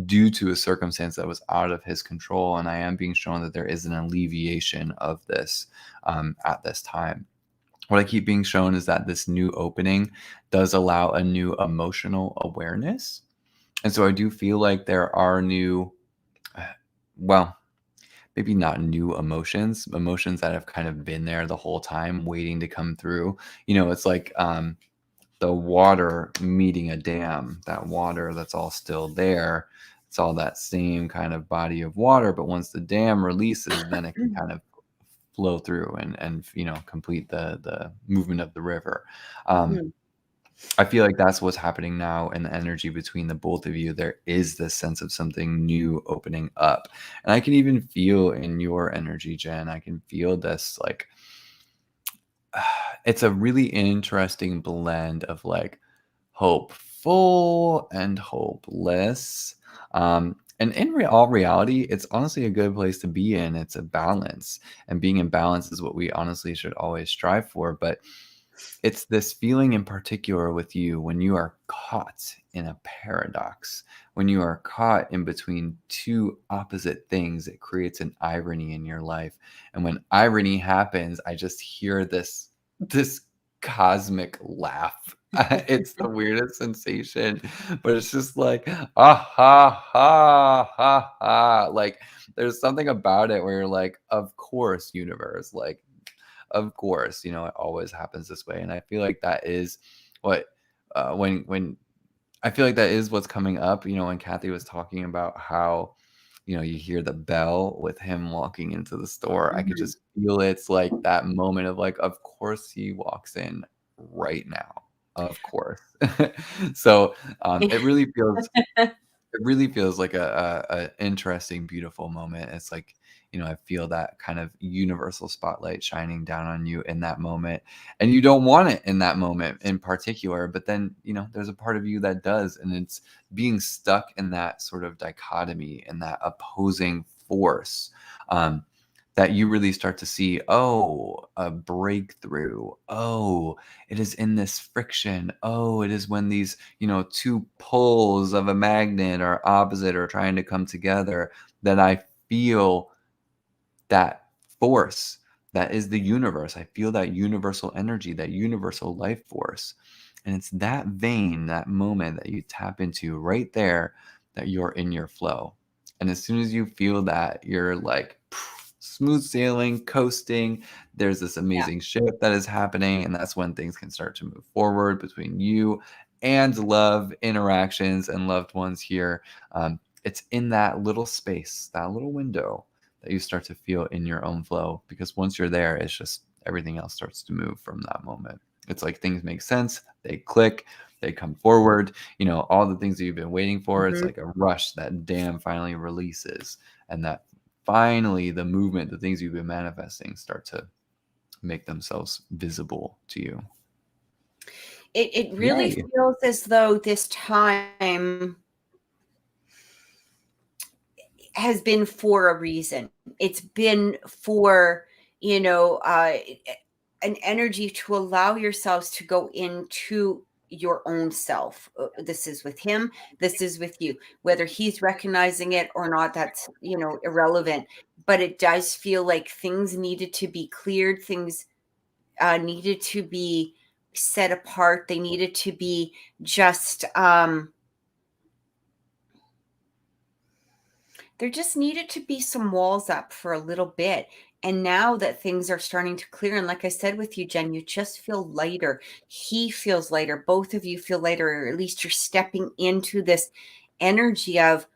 Speaker 2: due to a circumstance that was out of his control. And I am being shown that there is an alleviation of this at this time. What I keep being shown is that this new opening does allow a new emotional awareness. And so I do feel like there are new, well, maybe not new emotions that have kind of been there the whole time waiting to come through. It's like the water meeting a dam. That water that's all still there, it's all that same kind of body of water, but once the dam releases, then it can kind of flow through and complete the movement of the river.
Speaker 1: mhm.
Speaker 2: I feel like that's what's happening now in the energy between the both of you. There is this sense of something new opening up. And I can even feel in your energy, Jen, I can feel this like it's a really interesting blend of like hopeful and hopeless. And in all reality, it's honestly a good place to be in. It's a balance, and being in balance is what we honestly should always strive for. But it's this feeling in particular with you when you are caught in a paradox, when you are caught in between two opposite things, it creates an irony in your life. And when irony happens, I just hear this cosmic laugh. It's the weirdest sensation, but it's just like, ah ha ha ha ha. Like there's something about it where you're like, of course, universe, like of course, it always happens this way. And I feel like that is what when I feel like that is what's coming up. When Kathy was talking about how you hear the bell with him walking into the store, I could
Speaker 1: Mhm.
Speaker 2: just feel it's like that moment of like, of course he walks in right now, of course. So it really feels like a interesting, beautiful moment. It's like I feel that kind of universal spotlight shining down on you in that moment. And you don't want it in that moment in particular, but then, there's a part of you that does. And it's being stuck in that sort of dichotomy and that opposing force. That you really start to see, a breakthrough. Oh, it is in this friction. Oh, it is when these, two poles of a magnet are opposite or trying to come together that I feel that force that is the universe. I feel that universal energy, that universal life force. And it's that vein, that moment that you tap into right there that you're in your flow. And as soon as you feel that, you're like smooth sailing, coasting. There's this amazing shift that is happening. And that's when things can start to move forward between you and love interactions and loved ones here. It's in that little space, that little window that you start to feel in your own flow, because once you're there, it's just everything else starts to move from that moment. It's like things make sense, they click, they come forward, all the things that you've been waiting for. It's like a rush, that dam finally releases, and that finally the movement, the things you've been manifesting start to make themselves visible to you.
Speaker 1: It really feels as though this time has been for a reason. It's been for, an energy to allow yourselves to go into your own self. This is with him, this is with you. Whether he's recognizing it or not, that's, irrelevant. But it does feel like things needed to be cleared, things needed to be set apart, they needed to be just there just needed to be some walls up for a little bit. And now that things are starting to clear, and like I said with you, Jen, you just feel lighter. He feels lighter. Both of you feel lighter, or at least you're stepping into this energy of,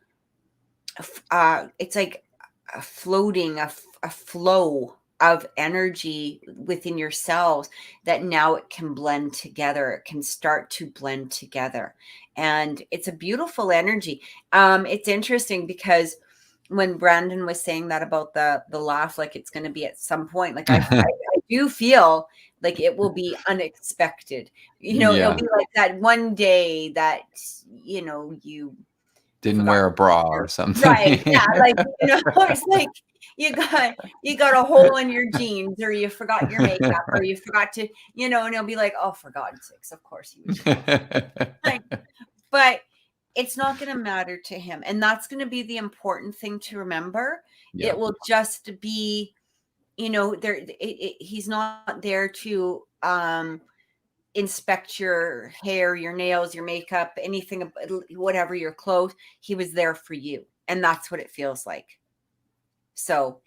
Speaker 1: it's like a floating, a flow of energy within yourselves that now it can blend together. It can start to blend together. And it's a beautiful energy. It's interesting because when Brandon was saying that about the laugh, like it's going to be at some point, like I do feel like it will be unexpected. It'll be like that one day that, you
Speaker 2: didn't wear a bra or something.
Speaker 1: Right. Yeah. Like, it's like you got a hole in your jeans, or you forgot your makeup, or you forgot to, and it'll be like, oh, for God's sakes, of course you would. Like, but it's not going to matter to him. And that's going to be the important thing to remember.
Speaker 2: Yeah.
Speaker 1: It will just be, he's not there to inspect your hair, your nails, your makeup, anything, whatever, your clothes. He was there for you. And that's what it feels like. So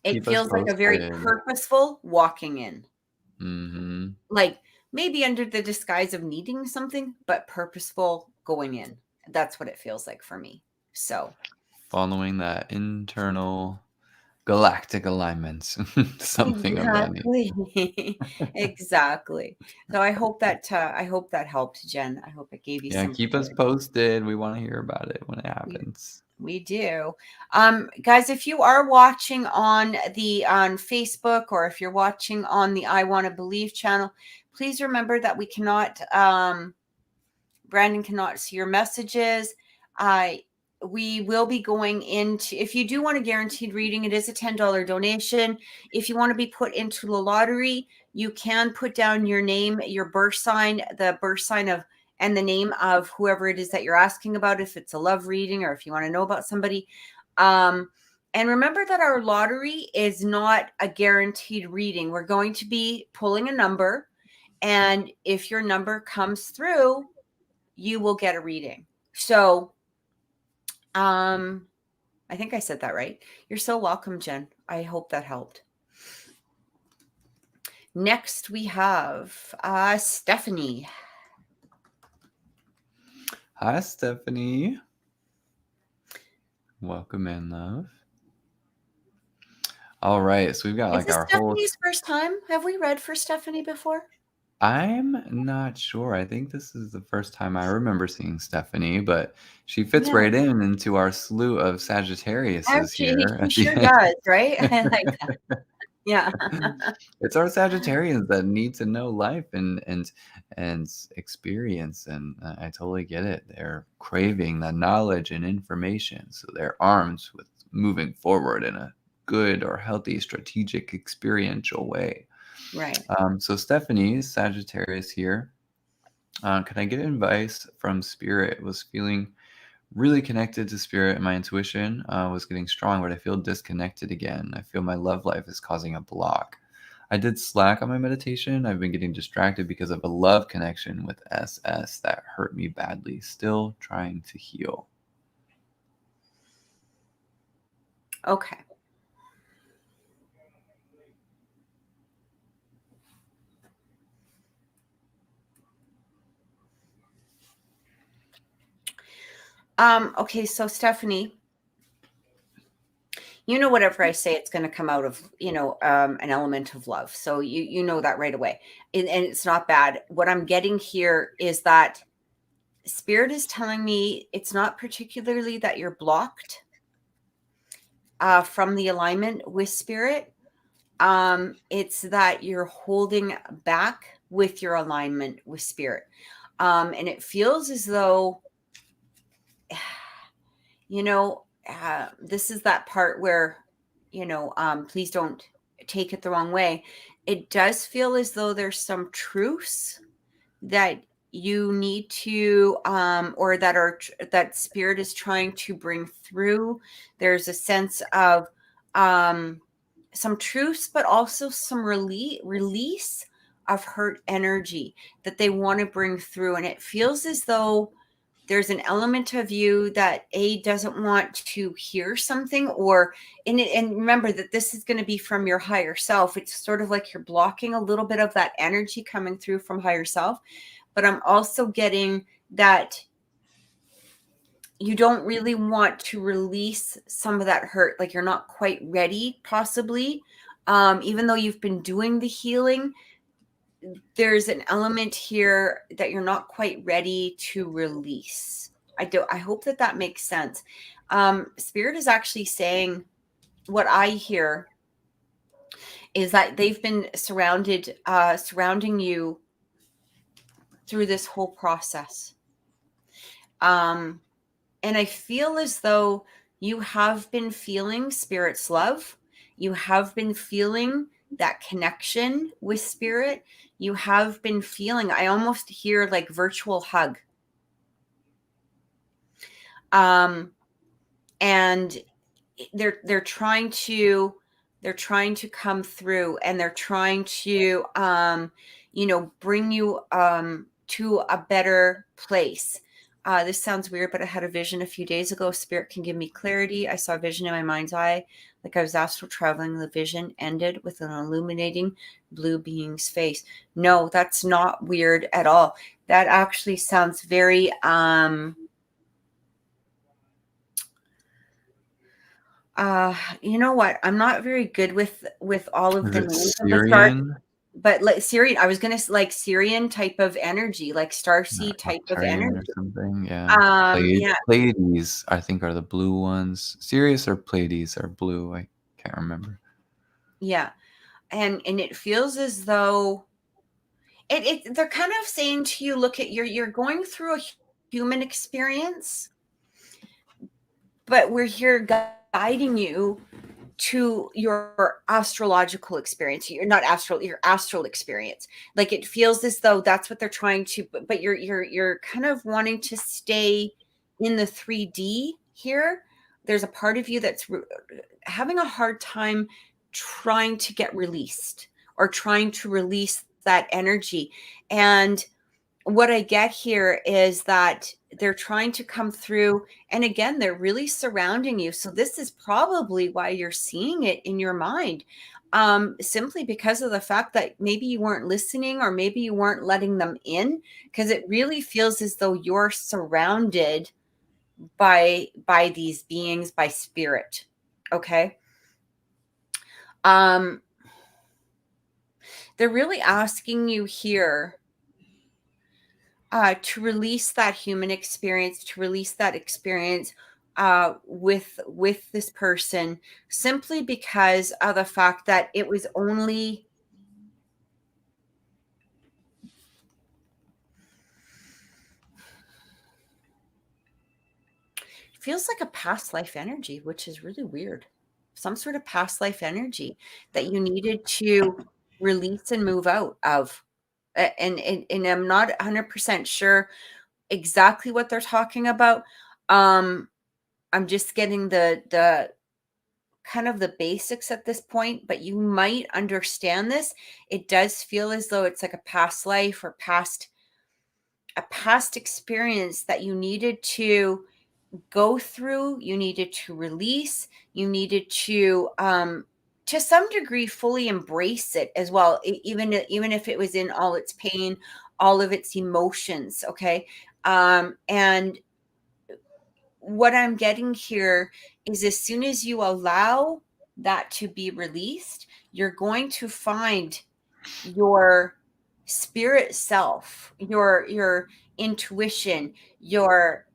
Speaker 1: it feels like a very purposeful walking in.
Speaker 2: Mm-hmm.
Speaker 1: Like maybe under the disguise of needing something, but purposeful going in. That's what it feels like for me. So
Speaker 2: following that internal galactic alignments, something
Speaker 1: exactly.
Speaker 2: of that.
Speaker 1: Exactly. So I hope that helped, Jen. I hope it gave you some.
Speaker 2: Keep us posted. We want to hear about it when it happens.
Speaker 1: We do. Guys, if you are watching on Facebook, or if you're watching on the I Want to Believe channel, please remember that we cannot Brandon cannot see your messages. We will be going into, if you do want a guaranteed reading, it is a $10 donation. If you want to be put into the lottery, you can put down your name, your birth sign, the birth sign of, and the name of whoever it is that you're asking about, if it's a love reading or if you want to know about somebody. And remember that our lottery is not a guaranteed reading. We're going to be pulling a number, and if your number comes through, you will get a reading. So, I think I said that right. You're so welcome, Jen. I hope that helped. Next, we have Stephanie.
Speaker 2: Hi, Stephanie. Welcome in, love. All right, so we've got
Speaker 1: Is this Stephanie's first time? Have we read for Stephanie before?
Speaker 2: I'm not sure. I think this is the first time I remember seeing Stephanie, but she fits
Speaker 1: Yeah.
Speaker 2: right in into our slew of Sagittariuses
Speaker 1: Actually,
Speaker 2: here
Speaker 1: she
Speaker 2: at the
Speaker 1: sure
Speaker 2: end.
Speaker 1: does, right? I like that. Yeah.
Speaker 2: It's our Sagittarians that need to know life and experience, and I totally get it. They're craving the knowledge and information, so they're armed with moving forward in a good or healthy, strategic, experiential way.
Speaker 1: Right.
Speaker 2: So Stephanie, Sagittarius here. Can I get advice from Spirit? Was feeling really connected to Spirit, and my intuition was getting strong, but I feel disconnected again. I feel my love life is causing a block. I did slack on my meditation. I've been getting distracted because of a love connection with SS that hurt me badly. Still trying to heal.
Speaker 1: Okay. Okay, so Stephanie, whatever I say, it's going to come out of, an element of love. So you know that right away. And it's not bad. What I'm getting here is that Spirit is telling me it's not particularly that you're blocked from the alignment with Spirit. It's that you're holding back with your alignment with Spirit. And it feels as though, this is that part where, please don't take it the wrong way. It does feel as though there's some truths that you need to, or that Spirit is trying to bring through. There's a sense of some truths, but also some release of hurt energy that they want to bring through. And it feels as though there's an element of you that doesn't want to hear something, and remember that this is going to be from your higher self. It's sort of like you're blocking a little bit of that energy coming through from higher self. But I'm also getting that you don't really want to release some of that hurt. Like you're not quite ready, possibly. Even though you've been doing the healing, there's an element here that you're not quite ready to release. I hope that makes sense. Spirit is actually saying, what I hear is that they've been surrounding you through this whole process. And I feel as though you have been feeling Spirit's love. You have been feeling that connection with Spirit. You have been feeling, I almost hear like virtual hug. And they're trying to come through, and they're trying to bring you to a better place. This sounds weird, but I had a vision a few days ago. Spirit can give me clarity. I saw a vision in my mind's eye, like I was astral traveling. The vision ended with an illuminating blue being's face. No, that's not weird at all. That actually sounds very you know what? I'm not very good with all of
Speaker 2: Is
Speaker 1: the
Speaker 2: it
Speaker 1: names of the stars,
Speaker 2: Syrian?
Speaker 1: but like Syrian, I was gonna like Syrian type of energy, like starseed type of
Speaker 2: Arcturian or
Speaker 1: energy.
Speaker 2: something? Yeah.
Speaker 1: Yeah,
Speaker 2: Pleiades, I think, are the blue ones. Sirius or Pleiades are blue. I can't remember.
Speaker 1: yeah, and it feels as though they're kind of saying to you, look at you're going through a human experience, but we're here guiding you to your astrological experience. You're not astral, your astral experience. Like it feels as though that's what they're trying to, but you're kind of wanting to stay in the 3D here. There's a part of you that's having a hard time trying to get released, or trying to release that energy. And what I get here is that they're trying to come through. And again, they're really surrounding you. So this is probably why you're seeing it in your mind. Simply because of the fact that maybe you weren't listening, or maybe you weren't letting them in, because it really feels as though you're surrounded by these beings, by Spirit. Okay. Um, They're really asking you here to release that human experience, to release that experience with this person, simply because of the fact that it was only feels like a past life energy, which is really weird. Some sort of past life energy that you needed to release and move out of. And I'm not 100% sure exactly what they're talking about. I'm just getting the kind of the basics at this point, but you might understand this. It does feel as though it's like a past life or a past experience that you needed to go through, you needed to release, you needed to some degree fully embrace it as well, even if it was in all its pain, all of its emotions, okay? And what I'm getting here is as soon as you allow that to be released, you're going to find your spirit self, your intuition, your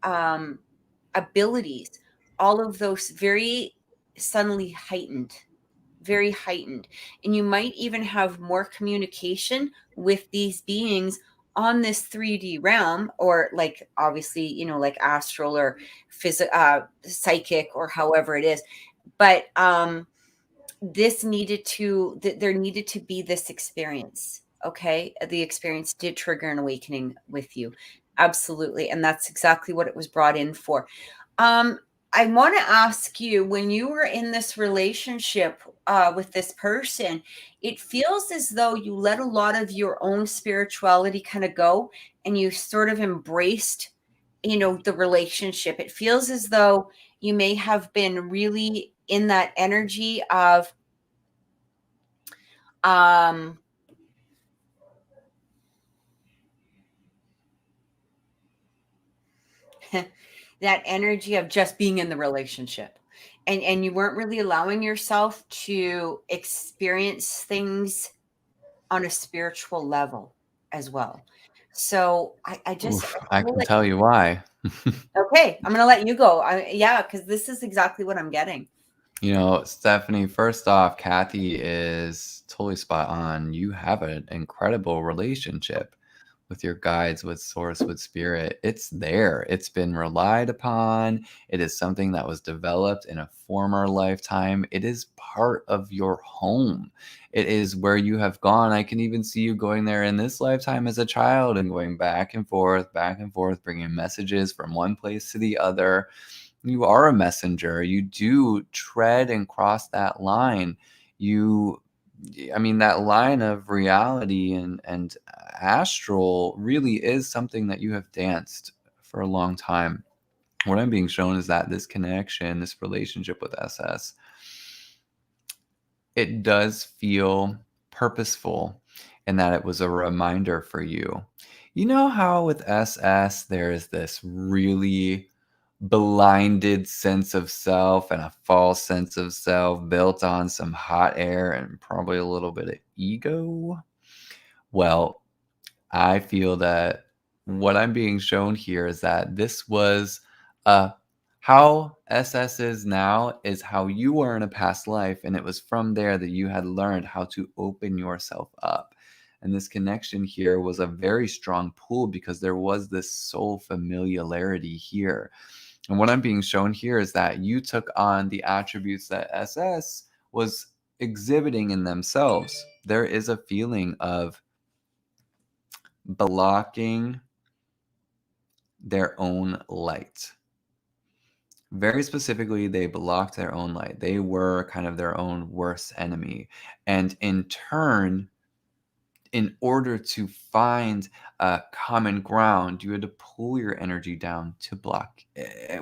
Speaker 1: abilities, all of those very suddenly heightened, very heightened. And you might even have more communication with these beings on this 3D realm, or like obviously, like astral or psychic, or however it is. But there needed to be this experience. Okay. The experience did trigger an awakening with you. Absolutely. And that's exactly what it was brought in for. Um, I want to ask you, when you were in this relationship with this person, it feels as though you let a lot of your own spirituality kind of go, and you sort of embraced, the relationship. It feels as though you may have been really in that energy of um that energy of just being in the relationship, and you weren't really allowing yourself to experience things on a spiritual level as well. So I just
Speaker 2: Oof, I
Speaker 1: I'm gonna
Speaker 2: can
Speaker 1: let
Speaker 2: tell you why.
Speaker 1: okay, I'm gonna let you go. Yeah, because this is exactly what I'm getting.
Speaker 2: Stephanie, first off, Kathy is totally spot on. You have an incredible relationship with your guides, with source, with spirit. It's there. It's been relied upon. It is something that was developed in a former lifetime. It is part of your home. It is where you have gone. I can even see you going there in this lifetime as a child and going back and forth, bringing messages from one place to the other. You are a messenger. You do tread and cross that line. You I mean, that line of reality and astral really is something that you have danced for a long time. What I'm being shown is that this connection, this relationship with SS, it does feel purposeful, and that it was a reminder for you. You know how with SS there is this really blinded sense of self and a false sense of self built on some hot air and probably a little bit of ego? Well, I feel that what I'm being shown here is that this was how SS is now is how you were in a past life, and it was from there that you had learned how to open yourself up. And this connection here was a very strong pull because there was this soul familiarity here. And what I'm being shown here is that you took on the attributes that SS was exhibiting in themselves. There is a feeling of blocking their own light. Very specifically, they blocked their own light. They were kind of their own worst enemy. And in turn, in order to find common ground, you had to pull your energy down to block.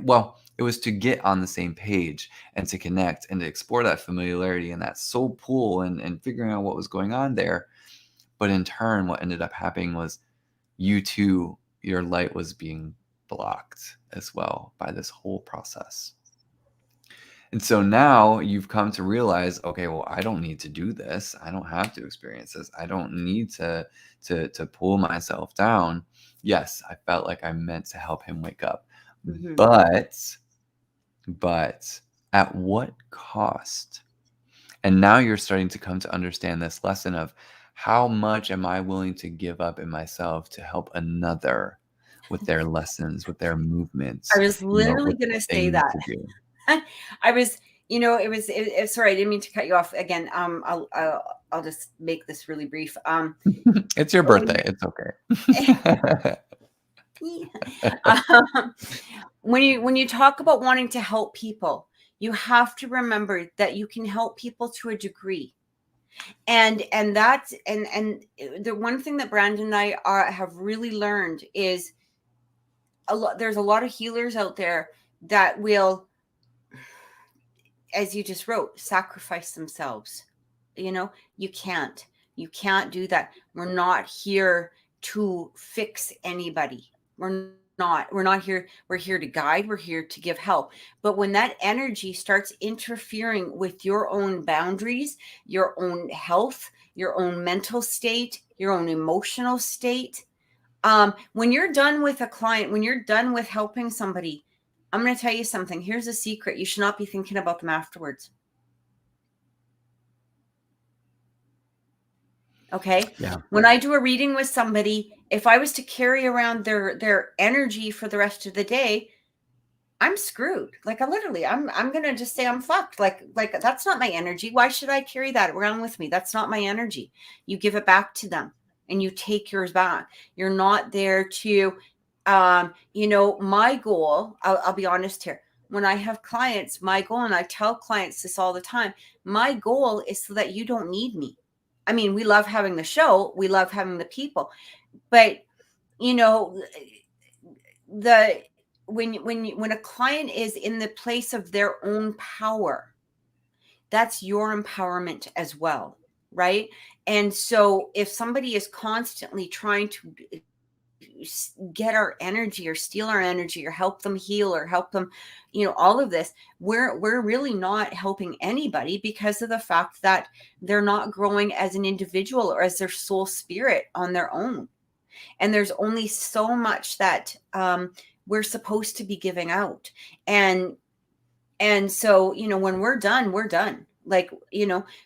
Speaker 2: Well, it was to get on the same page and to connect and to explore that familiarity and that soul pull and figuring out what was going on there. But in turn, what ended up happening was you too, your light was being blocked as well by this whole process. And so now you've come to realize, okay, well, I don't need to do this. I don't have to experience this. I don't need to pull myself down. Yes, I felt like I meant to help him wake up.
Speaker 1: Mhm.
Speaker 2: But at what cost? And now you're starting to come to understand this lesson of how much am I willing to give up in myself to help another with their lessons, with their
Speaker 1: I
Speaker 2: movements,
Speaker 1: was
Speaker 2: with
Speaker 1: literally going
Speaker 2: what
Speaker 1: to
Speaker 2: they
Speaker 1: say
Speaker 2: need
Speaker 1: that.
Speaker 2: to do.
Speaker 1: I was, sorry, I didn't mean to cut you off again. I'll just make this really brief.
Speaker 2: It's your
Speaker 1: When
Speaker 2: birthday. It's okay.
Speaker 1: um, when you talk about wanting to help people, you have to remember that you can help people to a degree. And that's and the one thing that Brandon and I have really learned is there's a lot of healers out there that will, as you just wrote, sacrifice themselves. You can't do that. We're not here to fix anybody. We're not here. We're here to guide. We're here to give help. But when that energy starts interfering with your own boundaries, your own health, your own mental state, your own emotional state, when you're done with a client, when you're done with helping somebody, I'm going to tell you something. Here's a secret. You should not be thinking about them afterwards. Okay.
Speaker 2: Yeah.
Speaker 1: When I do a reading with somebody, if I was to carry around their energy for the rest of the day, I'm screwed. Like I'm gonna just say I'm fucked. Like that's not my energy. Why should I carry that around with me? That's not my energy. You give it back to them and you take yours back. You're not there to my goal, I'll be honest here. When I have clients, my goal, and I tell clients this all the time, my goal is so that you don't need me. I mean, we love having the show, we love having the people, but you know, the when a client is in the place of their own power, that's your empowerment as well, right? And so if somebody is constantly trying to get our energy or steal our energy or help them heal or help them, all of this, we're really not helping anybody, because of the fact that they're not growing as an individual or as their soul spirit on their own. And there's only so much that we're supposed to be giving out. And so, when we're done, we're done. Like,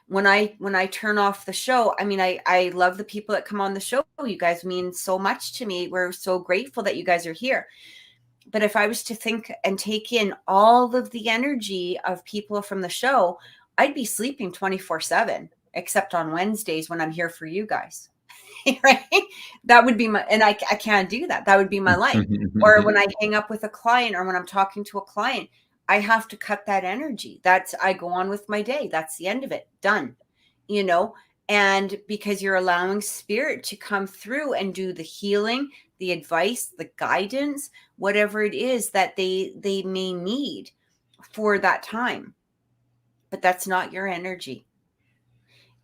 Speaker 1: when I turn off the show, I mean, I love the people that come on the show. You guys mean so much to me. We're so grateful that you guys are here. But if I was to think and take in all of the energy of people from the show, I'd be sleeping 24/7, except on Wednesdays when I'm here for you guys. Right? That would be and I can't do that. That would be my life. Or when I hang up with a client or when I'm talking to a client, I have to cut that energy. I go on with my day. That's the end of it. Done. And because you're allowing spirit to come through and do the healing, the advice, the guidance, whatever it is that they may need for that time. But that's not your energy.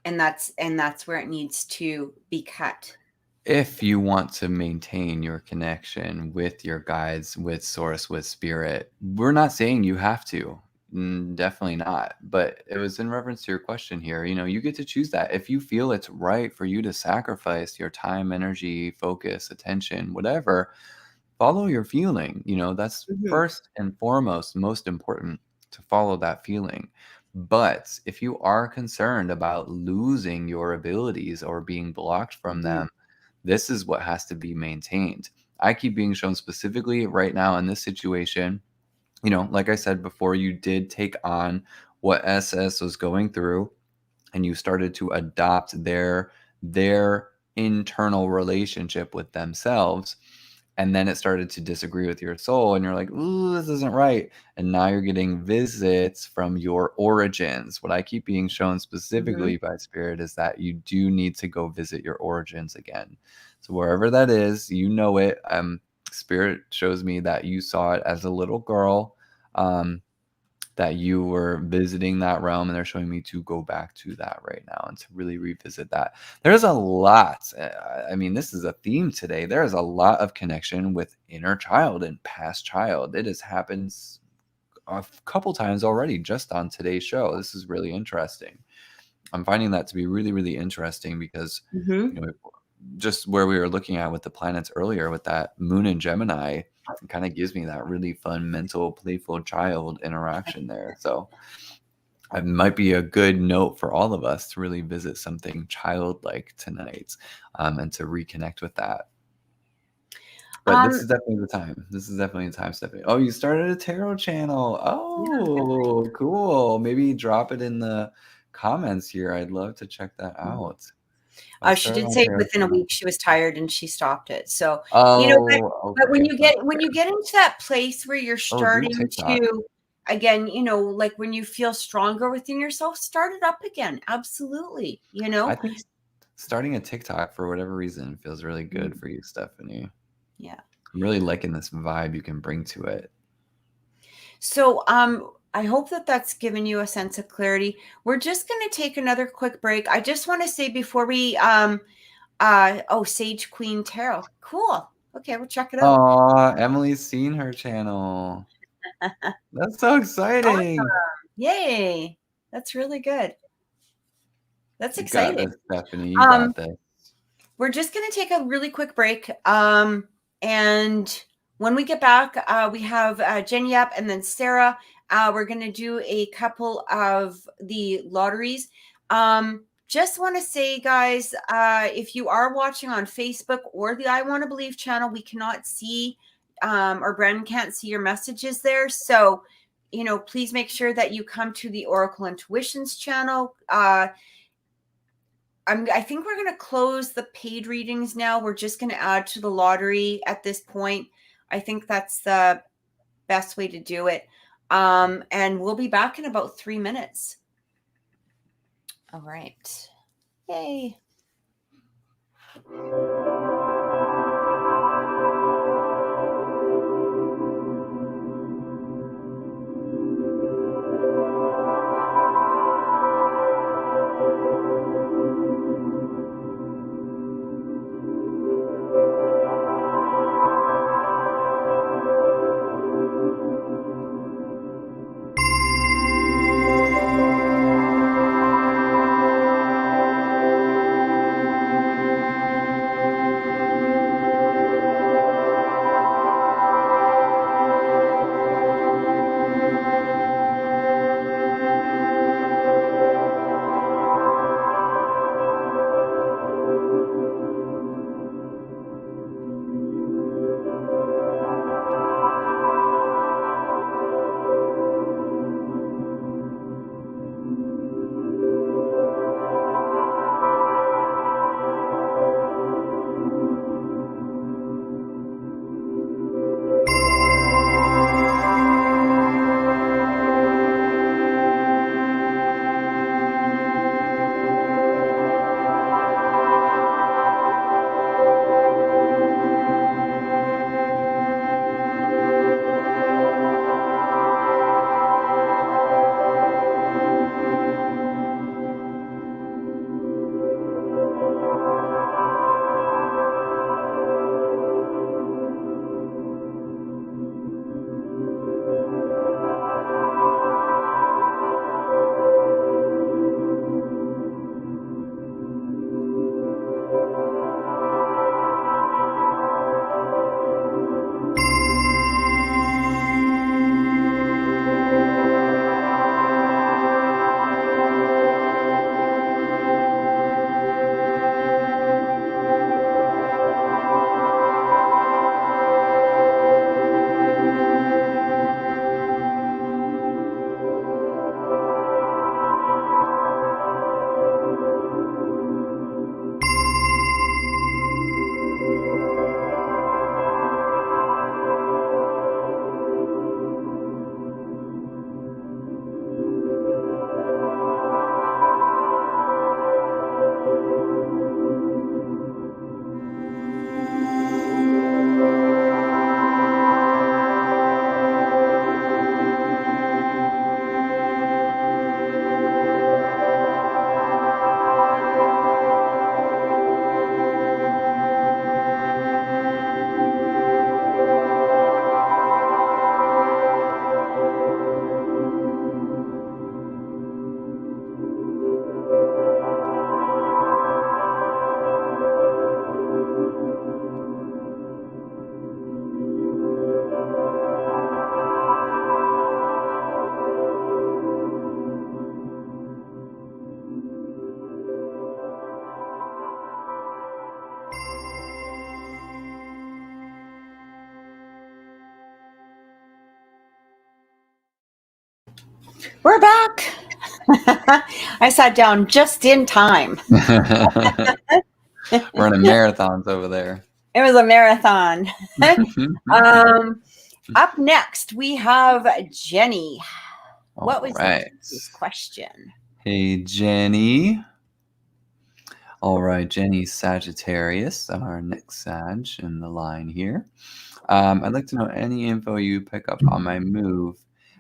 Speaker 1: And that's where it needs to be cut.
Speaker 2: If you want to maintain your connection with your guides, with source, with spirit, we're not saying you have to. Definitely not. But it was in reference to your question here. You get to choose that. If you feel it's right for you to sacrifice your time, energy, focus, attention, whatever, follow your feeling. That's
Speaker 1: Mhm.
Speaker 2: first and foremost, most important, to follow that feeling. But if you are concerned about losing your abilities or being blocked from
Speaker 1: Mhm.
Speaker 2: them, this is what has to be maintained. I keep being shown specifically right now in this situation. Like I said before, you did take on what SS was going through, and you started to adopt their internal relationship with themselves. And then it started to disagree with your soul, and you're like, ooh, this isn't right. And now you're getting visits from your origins. What I keep being shown
Speaker 1: Mhm.
Speaker 2: specifically by spirit is that you do need to go visit your origins again. So wherever that is, it. Spirit shows me that you saw it as a little girl, that you were visiting that realm, and they're showing me to go back to that right now and to really revisit that. There's a lot. I mean, this is a theme today. There is a lot of connection with inner child and past child. It has happened a couple times already just on today's show. This is really interesting. I'm finding that to be really, really interesting because,
Speaker 1: Mm-hmm.
Speaker 2: you know, just where we were looking at with the planets earlier with that moon in Gemini, it kind of gives me that really fun, mental, playful child interaction there. So it might be a good note for all of us to really visit something childlike tonight, and to reconnect with that. But this is definitely the time. This is definitely the time, Stephanie. Oh, you started a tarot channel. Oh, cool. Maybe drop it in the comments here. I'd love to check that out.
Speaker 1: She did say within a week she was tired and she stopped it. So,
Speaker 2: oh,
Speaker 1: but when
Speaker 2: okay.
Speaker 1: you get into that place where you're starting
Speaker 2: TikTok.
Speaker 1: to, again, like when you feel stronger within yourself, start it up again. Absolutely.
Speaker 2: I think starting a TikTok for whatever reason feels really good for you, Stephanie.
Speaker 1: Yeah.
Speaker 2: I'm really liking this vibe you can bring to it.
Speaker 1: So, I hope that that's given you a sense of clarity. We're just going to take another quick break. I just want to say before we, Sage Queen Tarot. Cool. Okay, we'll check it out.
Speaker 2: Aw, Emily's seen her channel. That's so exciting.
Speaker 1: Awesome. Yay. That's really good. That's exciting.
Speaker 2: You got this, Stephanie. You got this.
Speaker 1: We're just going to take a really quick break. And when we get back, we have Jen Yap and then Sarah. We're going to do a couple of the lotteries. Just want to say, guys, if you are watching on Facebook or the I Want to Believe channel, we cannot see, or Brandon can't see your messages there. So, please make sure that you come to the Oracle Intuitions channel. I think we're going to close the paid readings now. We're just going to add to the lottery at this point. I think that's the best way to do it. And we'll be back in about 3 minutes. All right. Yay. We're back. I sat down just in time.
Speaker 2: Running marathons over there.
Speaker 1: It was a marathon. Up next, we have Jenny. What was Jenny's question?
Speaker 2: Hey, Jenny. All right, Jenny Sagittarius, our next Sag in the line here. I'd like to know any info you pick up on my move,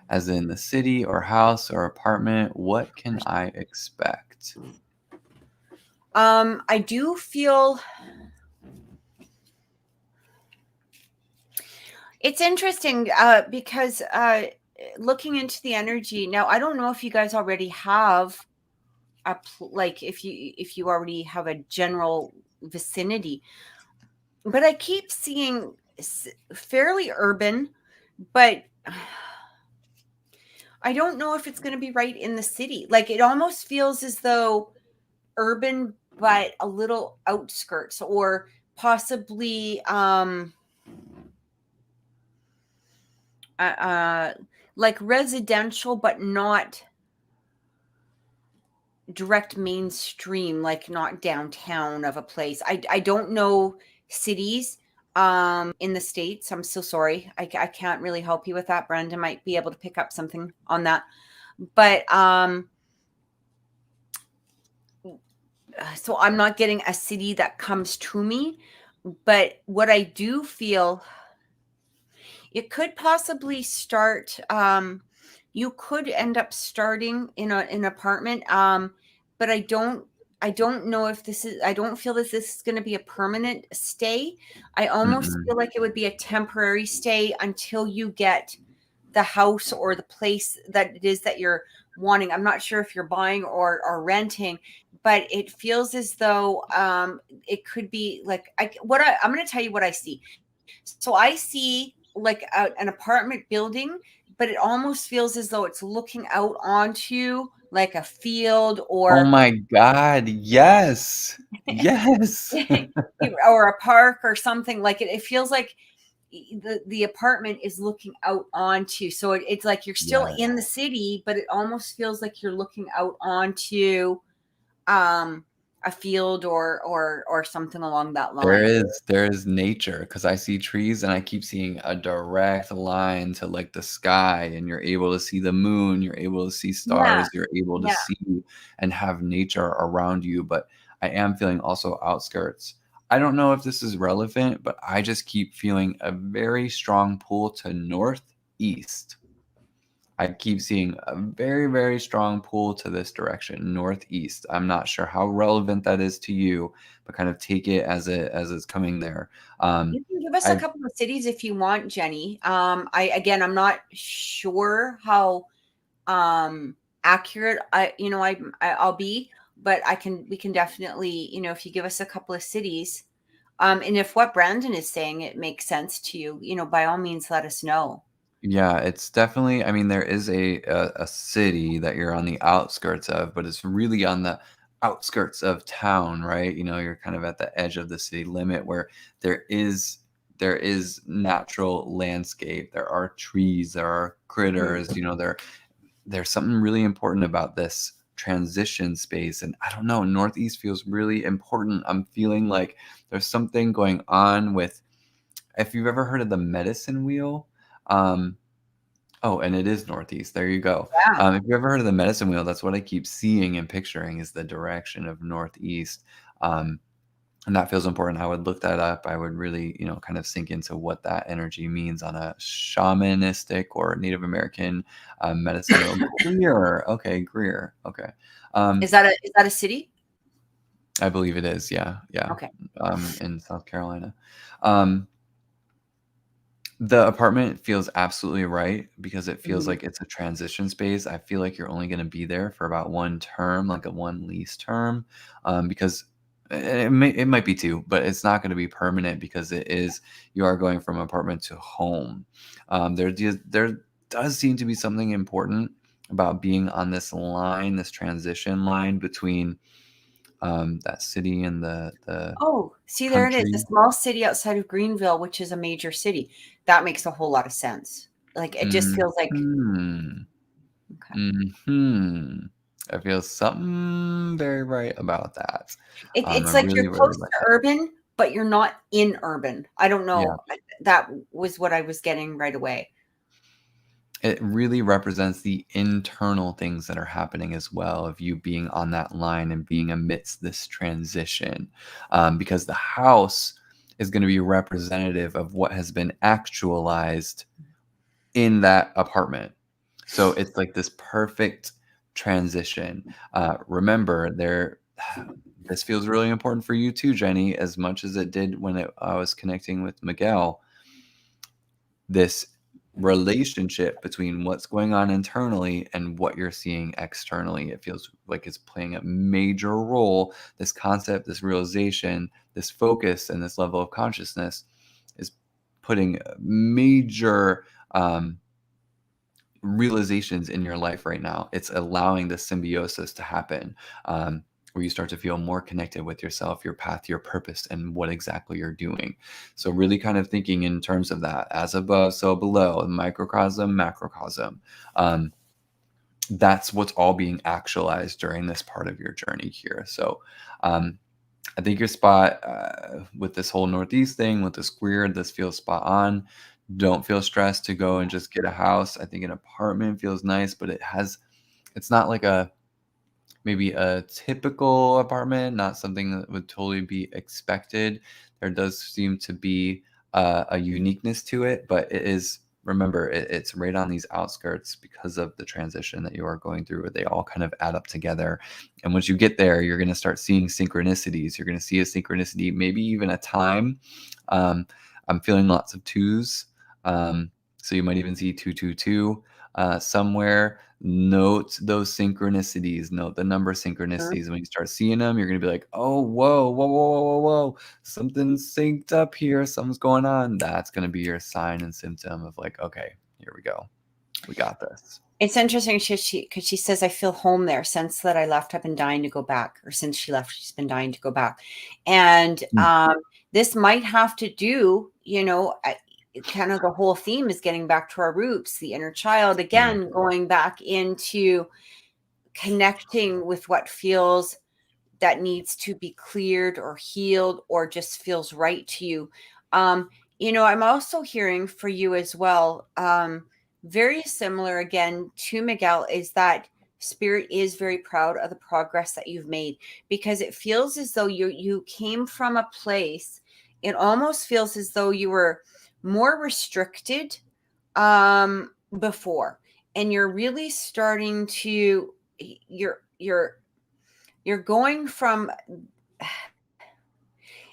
Speaker 2: as in the city or house or apartment. What can I expect?
Speaker 1: I do feel it's interesting because looking into the energy now, I don't know if you guys already have if you already have a general vicinity, but I keep seeing fairly urban, but I don't know if it's going to be right in the city. Like, it almost feels as though urban, but a little outskirts, or possibly like residential, but not direct mainstream, like not downtown of a place. I don't know cities in the States. I'm so sorry. I can't really help you with that. Brandon might be able to pick up something on that. But so I'm not getting a city that comes to me. But what I do feel, it could possibly start, you could end up starting in an apartment, but I don't know if I don't feel that this is going to be a permanent stay. I almost feel like it would be a temporary stay until you get the house or the place that it is that you're wanting. I'm not sure if you're buying or renting, but it feels as though it could be like I'm going to tell you what I see. So I see like an apartment building, but it almost feels as though it's looking out onto like a field or
Speaker 2: Oh my God, yes. Yes.
Speaker 1: or a park or something. Like it feels like the apartment is looking out onto, so it's like you're still in the city, but it almost feels like you're looking out onto a field or something along that line.
Speaker 2: There is nature, because I see trees and I keep seeing a direct line to like the sky, and you're able to see the moon, you're able to see
Speaker 1: Yeah,
Speaker 2: stars, you're able to
Speaker 1: yeah.
Speaker 2: see and have nature around you. But I am feeling also outskirts. I don't know if this is relevant, but I just keep feeling a very strong pull to northeast. I keep seeing a very, very strong pull to this direction, northeast. I'm not sure how relevant that is to you, but kind of take it as it's coming there.
Speaker 1: You can give us a
Speaker 2: I
Speaker 1: couple of cities if you want, Jenny. I'm not sure how accurate I'll be, but we can definitely, if you give us a couple of cities, and if what Brandon is saying it makes sense to you, by all means let us know.
Speaker 2: Yeah, it's definitely, I mean, there is a city that you're on the outskirts of, but it's really on the outskirts of town, right? You're kind of at the edge of the city limit where there is natural landscape. There are trees, there are critters, there's something really important about this transition space. And I don't know, Northeast feels really important. I'm feeling like there's something going on with, if you've ever heard of the medicine wheel. Oh, and it is northeast. There you go.
Speaker 1: Yeah.
Speaker 2: If you ever heard of the medicine wheel, that's what I keep seeing and picturing is the direction of northeast. And that feels important. I would look that up. I would really, kind of sink into what that energy means on a shamanistic or Native American medicine wheel. Greer. Okay, Greer. Okay.
Speaker 1: Is that a city?
Speaker 2: I believe it is. Yeah. Yeah.
Speaker 1: Okay.
Speaker 2: In South Carolina. The apartment feels absolutely right because it feels like it's a transition space. I feel like you're only going to be there for about one term, like a one lease term, because it might be two, but it's not going to be permanent because you are going from apartment to home. There does seem to be something important about being on this line, this transition line between that city and the
Speaker 1: Oh, see, there it is.
Speaker 2: country.
Speaker 1: A small city outside of Greenville, which is a major city. That makes a whole lot of sense. Like, it just feels like,
Speaker 2: Mhm. I feel something very right about that. I
Speaker 1: It's like
Speaker 2: really,
Speaker 1: you're
Speaker 2: really
Speaker 1: close
Speaker 2: like
Speaker 1: to
Speaker 2: it.
Speaker 1: urban, but you're not in urban. I don't
Speaker 2: Yeah.
Speaker 1: know. That was what I was getting right away.
Speaker 2: It really represents the internal things that are happening as well, of you being on that line and being amidst this transition. Because the house is going to be representative of what has been actualized in that apartment. So it's like this perfect transition. Remember, this feels really important for you too, Jenny, as much as it did when I was connecting with Miguel. This relationship between what's going on internally and what you're seeing externally. It feels like it's playing a major role. This concept, this realization, this focus, and this level of consciousness is putting major realizations in your life right now. It's allowing the symbiosis to happen, where you start to feel more connected with yourself, your path, your purpose, and what exactly you're doing. So really kind of thinking in terms of that, as above, so below, microcosm, macrocosm. That's what's all being actualized during this part of your journey here. So I think your spot with this whole Northeast thing, with the square, this feels spot on. Don't feel stressed to go and just get a house. I think an apartment feels nice, but it's not like maybe a typical apartment, not something that would totally be expected. There does seem to be a uniqueness to it, but it is, remember, it's right on these outskirts because of the transition that you are going through, where they all kind of add up together. And once you get there, you're going to start seeing synchronicities. You're going to see a synchronicity, maybe even a time. I'm feeling lots of twos. So you might even see 222 somewhere. Note those synchronicities. Note the number synchronicities. When you start seeing them, you're going to be like, oh, whoa, whoa, whoa, whoa, whoa, whoa. Something's synced up here. Something's going on. That's going to be your sign and symptom of like, okay, here we go. We got this.
Speaker 1: It's interesting because she says, I feel home there. Since that I left, I've been dying to go back. Or since she left, she's been dying to go back. And this might have to do, kind of the whole theme is getting back to our roots, the inner child, again, going back into connecting with what feels that needs to be cleared or healed or just feels right to you. I'm also hearing for you as well, very similar again to Miguel, is that spirit is very proud of the progress that you've made, because it feels as though you came from a place. It almost feels as though you were more restricted before, and you're really starting to you're going from,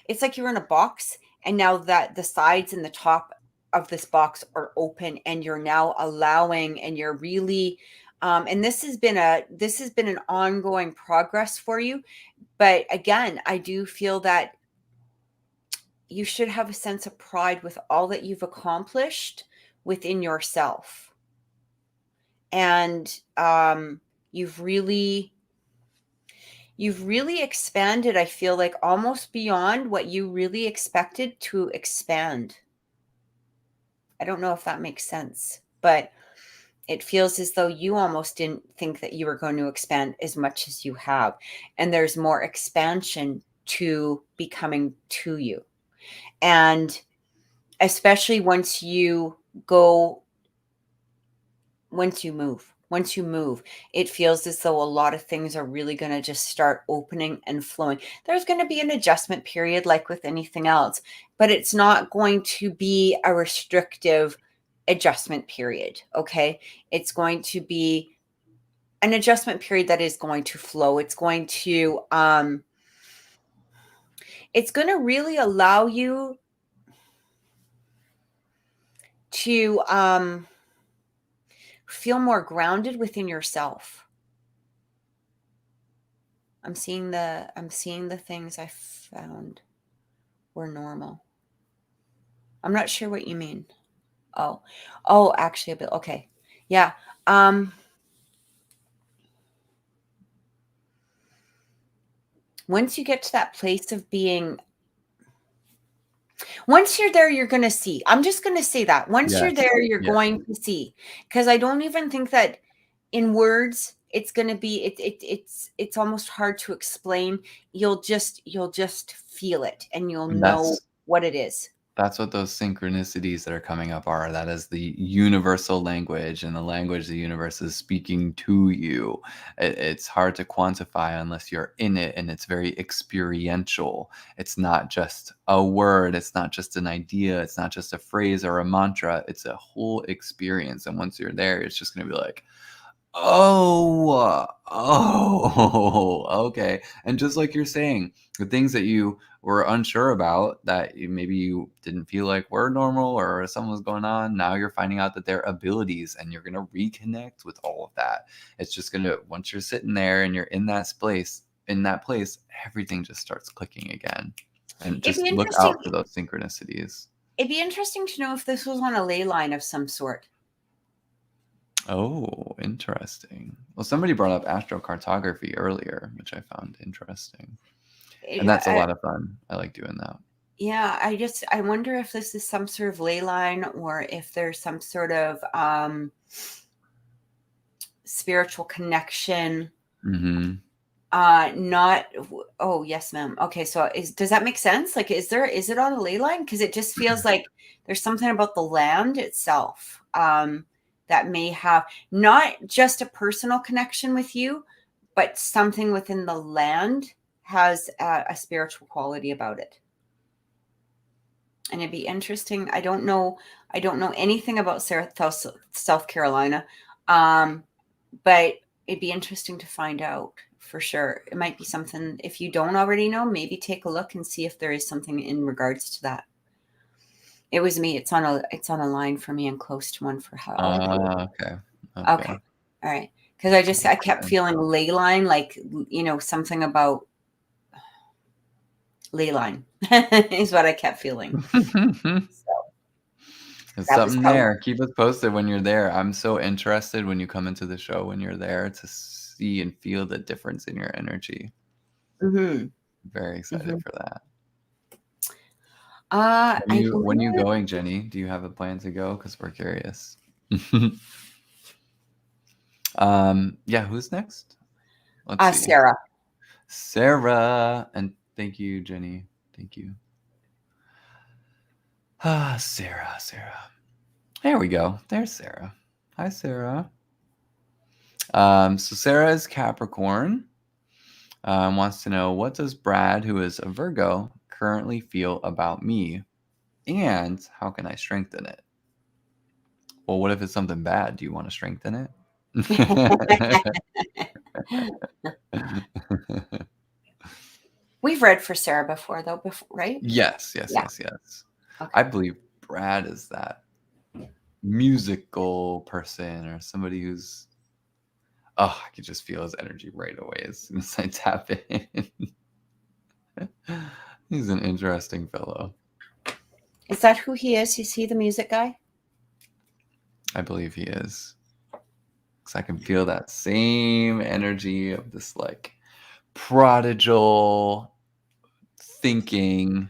Speaker 1: it's like you're in a box, and now that the sides and the top of this box are open, and you're now allowing, and you're really and this has been an ongoing progress for you. But again, I do feel that you should have a sense of pride with all that you've accomplished within yourself. And you've really expanded, I feel like, almost beyond what you really expected to expand. I don't know if that makes sense, but it feels as though you almost didn't think that you were going to expand as much as you have. And there's more expansion to be coming to you. And especially once you move, it feels as though a lot of things are really going to just start opening and flowing. There's going to be an adjustment period like with anything else, but it's not going to be a restrictive adjustment period. Okay. It's going to be an adjustment period that is going to flow. It's going to really allow you to feel more grounded within yourself. I'm seeing the things I found were normal. I'm not sure what you mean. Oh, actually a bit. Okay. Yeah. Once you get to that place of being, once you're there, you're going to see. I'm just going to say that. Once you're there, you're going to see. Because I don't even think that in words, it's going to be it's almost hard to explain. You'll just feel it, and you'll
Speaker 2: And
Speaker 1: know what it is.
Speaker 2: that's what those synchronicities that are coming up are. That is the universal language, and the language the universe is speaking to you. It's hard to quantify unless you're in it, and it's very experiential. It's not just a word, it's not just an idea, it's not just a phrase or a mantra. It's a whole experience. And once you're there, it's just going to be like, okay. And just like you're saying, the things that you were unsure about that maybe you didn't feel like were normal or something was going on, now you're finding out that they're abilities, and you're going to reconnect with all of that. It's just going to, once you're sitting there and you're in that place, everything just starts clicking again. And just look out for those synchronicities.
Speaker 1: It'd be interesting to know if this was on a ley line of some sort.
Speaker 2: Oh, interesting. Well, somebody brought up astrocartography earlier, which I found interesting. And that's a lot of fun. I like doing that.
Speaker 1: Yeah, I wonder if this is some sort of ley line, or if there's some sort of spiritual connection.
Speaker 2: Mm-hmm.
Speaker 1: Oh, yes, ma'am. Okay, so does that make sense? Like, is it on a ley line? Because it just feels like there's something about the land itself that may have not just a personal connection with you, but something within the land has a spiritual quality about it. And it'd be interesting. I don't know anything about South Carolina, but it'd be interesting to find out for sure. It might be something, if you don't already know, maybe take a look and see if there is something in regards to that. It was me. It's on a line for me and close to one for how.
Speaker 2: Okay.
Speaker 1: All right. Because I kept feeling ley line, like, something about ley line is what I kept feeling.
Speaker 2: There's something there. Keep us posted when you're there. I'm so interested when you come into the show, when you're there, to see and feel the difference in your energy.
Speaker 1: Mm-hmm.
Speaker 2: Very excited for that. When you going, Jenny? Do you have a plan to go? Because we're curious. Yeah, who's next? Let's see. Sarah. And thank you, Jenny. Thank you. Sarah. There we go. There's Sarah. Hi, Sarah. So Sarah is Capricorn. Wants to know, what does Brad, who is a Virgo, currently feel about me, and how can I strengthen it? Well, what if it's something bad? Do you want to strengthen it?
Speaker 1: We've read for Sarah before, though, right?
Speaker 2: Yes. Okay. I believe Brad is that musical person, or somebody who's, I could just feel his energy right away as soon as I tap in. He's an interesting fellow.
Speaker 1: Is that who he is? Is he the music guy?
Speaker 2: I believe he is. Because I can feel that same energy of this, like, prodigal thinking.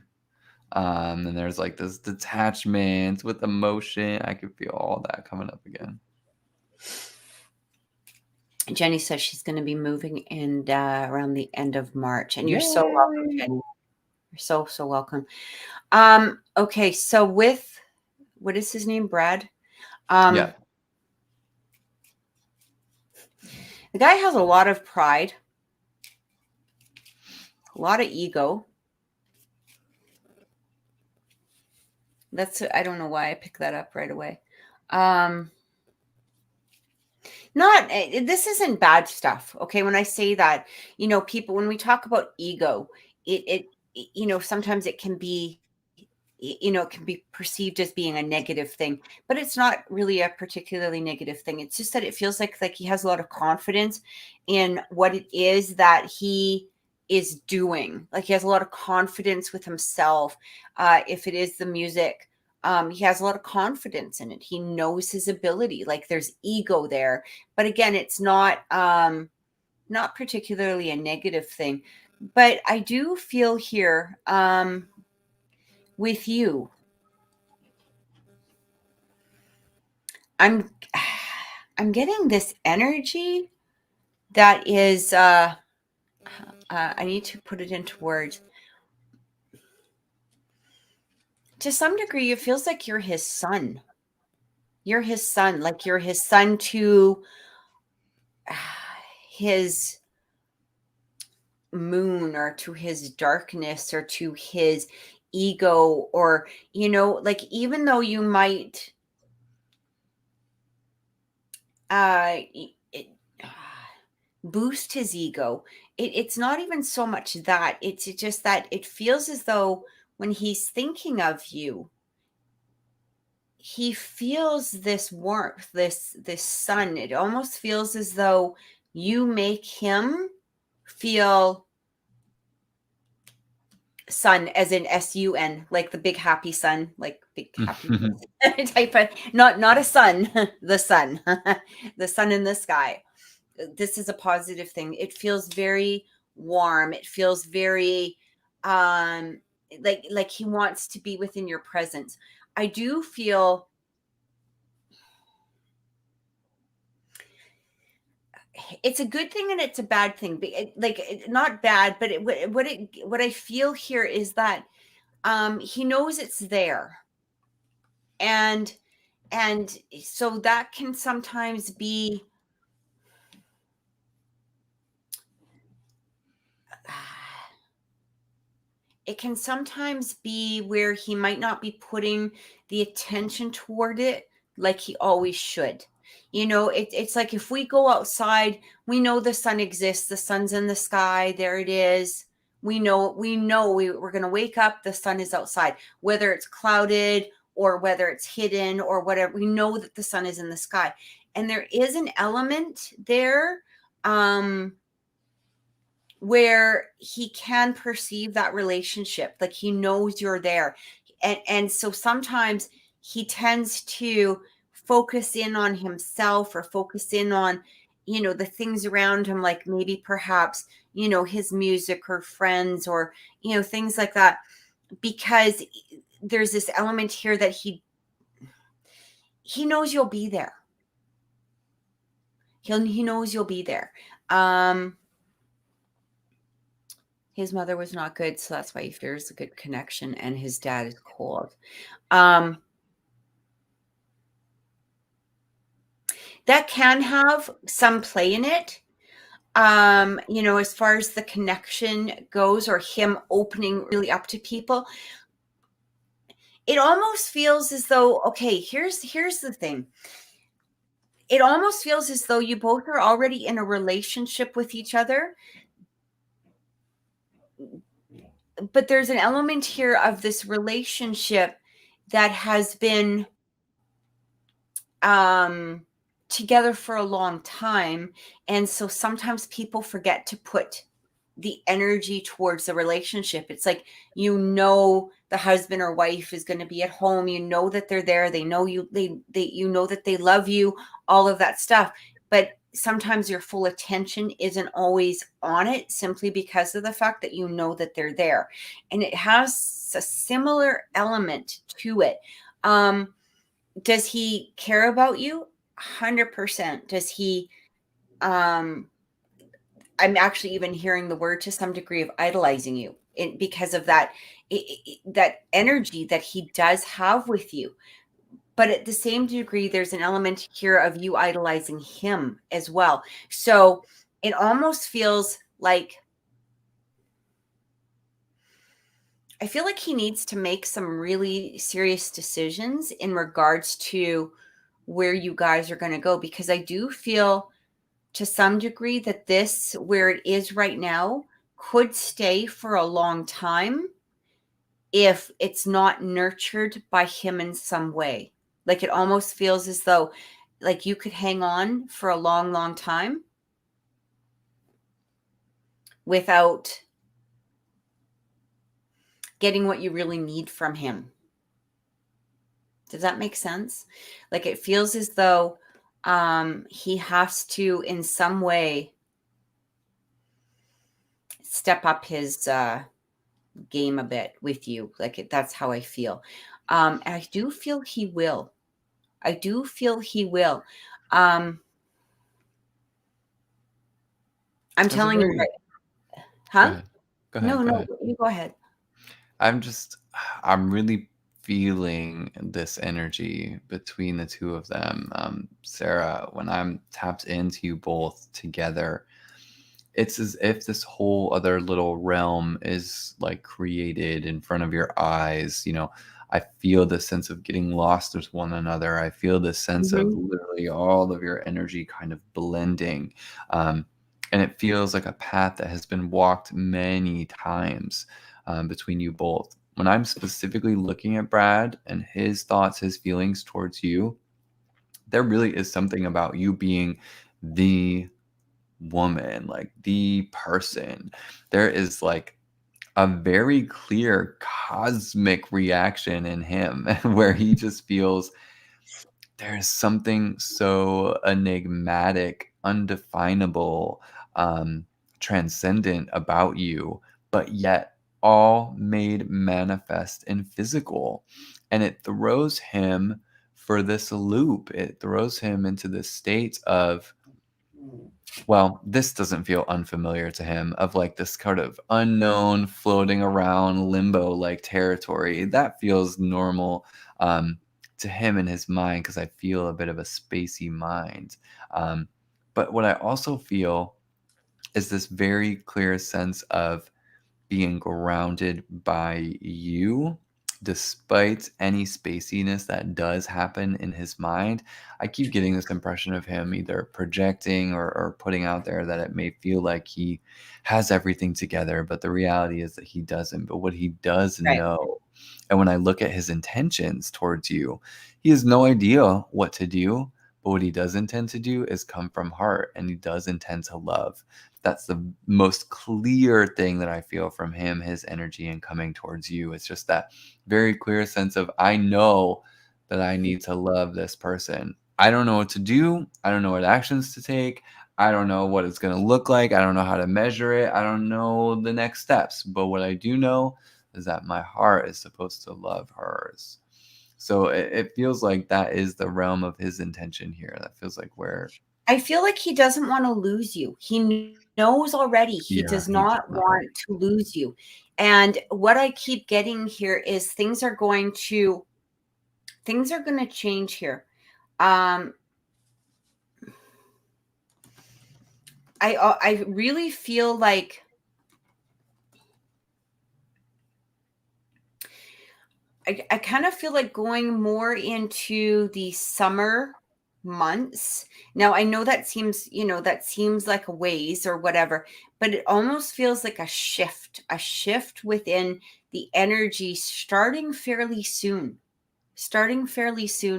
Speaker 2: And there's like this detachment with emotion. I could feel all that coming up again.
Speaker 1: Jenny says she's going to be moving in around the end of March, and you're so welcome, Jenny. You're so welcome. Okay, so with, what is his name, Brad?
Speaker 2: Yeah.
Speaker 1: The guy has a lot of pride, a lot of ego. I don't know why I picked that up right away. This isn't bad stuff. Okay. When I say that, people, when we talk about ego, it sometimes it can be, it can be perceived as being a negative thing, but it's not really a particularly negative thing. It's just that it feels like he has a lot of confidence in what it is that he is doing. Like, he has a lot of confidence with himself. If it is the music, he has a lot of confidence in it. He knows his ability. Like, there's ego there, but again, it's not particularly a negative thing. But I do feel here, with you, I'm getting this energy that is, I need to put it into words. To some degree, it feels like you're his son. You're his son, like you're his son to his moon, or to his darkness, or to his ego, or, like, even though you might it, boost his ego, it's not even so much that, it's just that it feels as though when he's thinking of you, he feels this warmth, this sun. It almost feels as though you make him feel sun, as in sun, like the big happy sun, like big happy type of, not a sun, the sun, the sun in the sky. This is a positive thing. It feels very warm. It feels very like he wants to be within your presence. I do feel it's a good thing and it's a bad thing. Not bad, but what I feel here is that he knows it's there. And so that can sometimes be it can sometimes be where he might not be putting the attention toward it like he always should. It's like if we go outside, we know the sun exists, the sun's in the sky, there it is. We know we're going to wake up, the sun is outside, whether it's clouded or whether it's hidden or whatever. We know that the sun is in the sky. And there is an element there where he can perceive that relationship, like he knows you're there. And so sometimes he tends to focus in on himself, or focus in on, the things around him, like maybe perhaps, his music or friends, or, things like that, because there's this element here that he knows you'll be there. He knows you'll be there. His mother was not good, so that's why he fears a good connection, and his dad is cold. That can have some play in it. As far as the connection goes, or him opening really up to people. It almost feels as though, okay, here's the thing. It almost feels as though you both are already in a relationship with each other. But there's an element here of this relationship that has been together for a long time. And so sometimes people forget to put the energy towards the relationship. It's like, the husband or wife is going to be at home. That they're there. They know you, you know that they love you, all of that stuff. But sometimes your full attention isn't always on it, simply because of the fact that that they're there. And it has a similar element to it. Does he care about you? 100%. Does he, I'm actually even hearing the word, to some degree, of idolizing you, because of that, that energy that he does have with you. But at the same degree, there's an element here of you idolizing him as well. So it almost feels like, I feel like he needs to make some really serious decisions in regards to where you guys are going to go, because I do feel to some degree that this, where it is right now, could stay for a long time if it's not nurtured by him in some way. Like, it almost feels as though, like, you could hang on for a long, long time without getting what you really need from him. Does that make sense? Like, it feels as though he has to, in some way, step up his game a bit with you. Like, that's how I feel. And I do feel he will. I'm
Speaker 2: That's a
Speaker 1: telling you,
Speaker 2: very,
Speaker 1: right?
Speaker 2: go
Speaker 1: Huh?
Speaker 2: ahead. Go ahead.
Speaker 1: No,
Speaker 2: Go
Speaker 1: no,
Speaker 2: ahead.
Speaker 1: you go ahead.
Speaker 2: I'm just, I'm really feeling this energy between the two of them. Sarah, when I'm tapped into you both together, it's as if this whole other little realm is like created in front of your eyes. I feel the sense of getting lost with one another. I feel this sense of
Speaker 1: Mhm.
Speaker 2: literally all of your energy kind of blending. Um, and it feels like a path that has been walked many times between you both. When I'm specifically looking at Brad and his thoughts, his feelings towards you, there really is something about you being the woman, like the person. There is like a very clear cosmic reaction in him where he just feels there's something so enigmatic, undefinable, transcendent about you, but yet all made manifest in physical. And it throws him for this loop. It throws him into this state of, well, this doesn't feel unfamiliar to him, of like this kind of unknown floating around limbo like territory. That feels normal to him in his mind because I feel a bit of a spacey mind. But what I also feel is this very clear sense of being grounded by you despite any spaciness that does happen in his mind. I keep getting this impression of him either projecting or putting out there that it may feel like he has everything together, but the reality is that he doesn't. But what he does
Speaker 1: Right.
Speaker 2: know, and when I look at his intentions towards you, he has no idea what to do. But what he does intend to do is come from heart, and he does intend to love. That's the most clear thing that I feel from him, his energy and coming towards you. It's just that very clear sense of, I know that I need to love this person. I don't know what to do. I don't know what actions to take. I don't know what it's going to look like. I don't know how to measure it. I don't know the next steps. But what I do know is that my heart is supposed to love hers. So it feels like that is the realm of his intention here. That feels like where,
Speaker 1: I feel like he doesn't want to lose you. He knows already he
Speaker 2: yeah,
Speaker 1: does
Speaker 2: he does
Speaker 1: not
Speaker 2: not.
Speaker 1: want to lose you. And what I keep getting here is things are going to change here. Um I really feel like I kind of feel like going more into the summer months. Now, I know that seems like a ways or whatever, but it almost feels like a shift within the energy starting fairly soon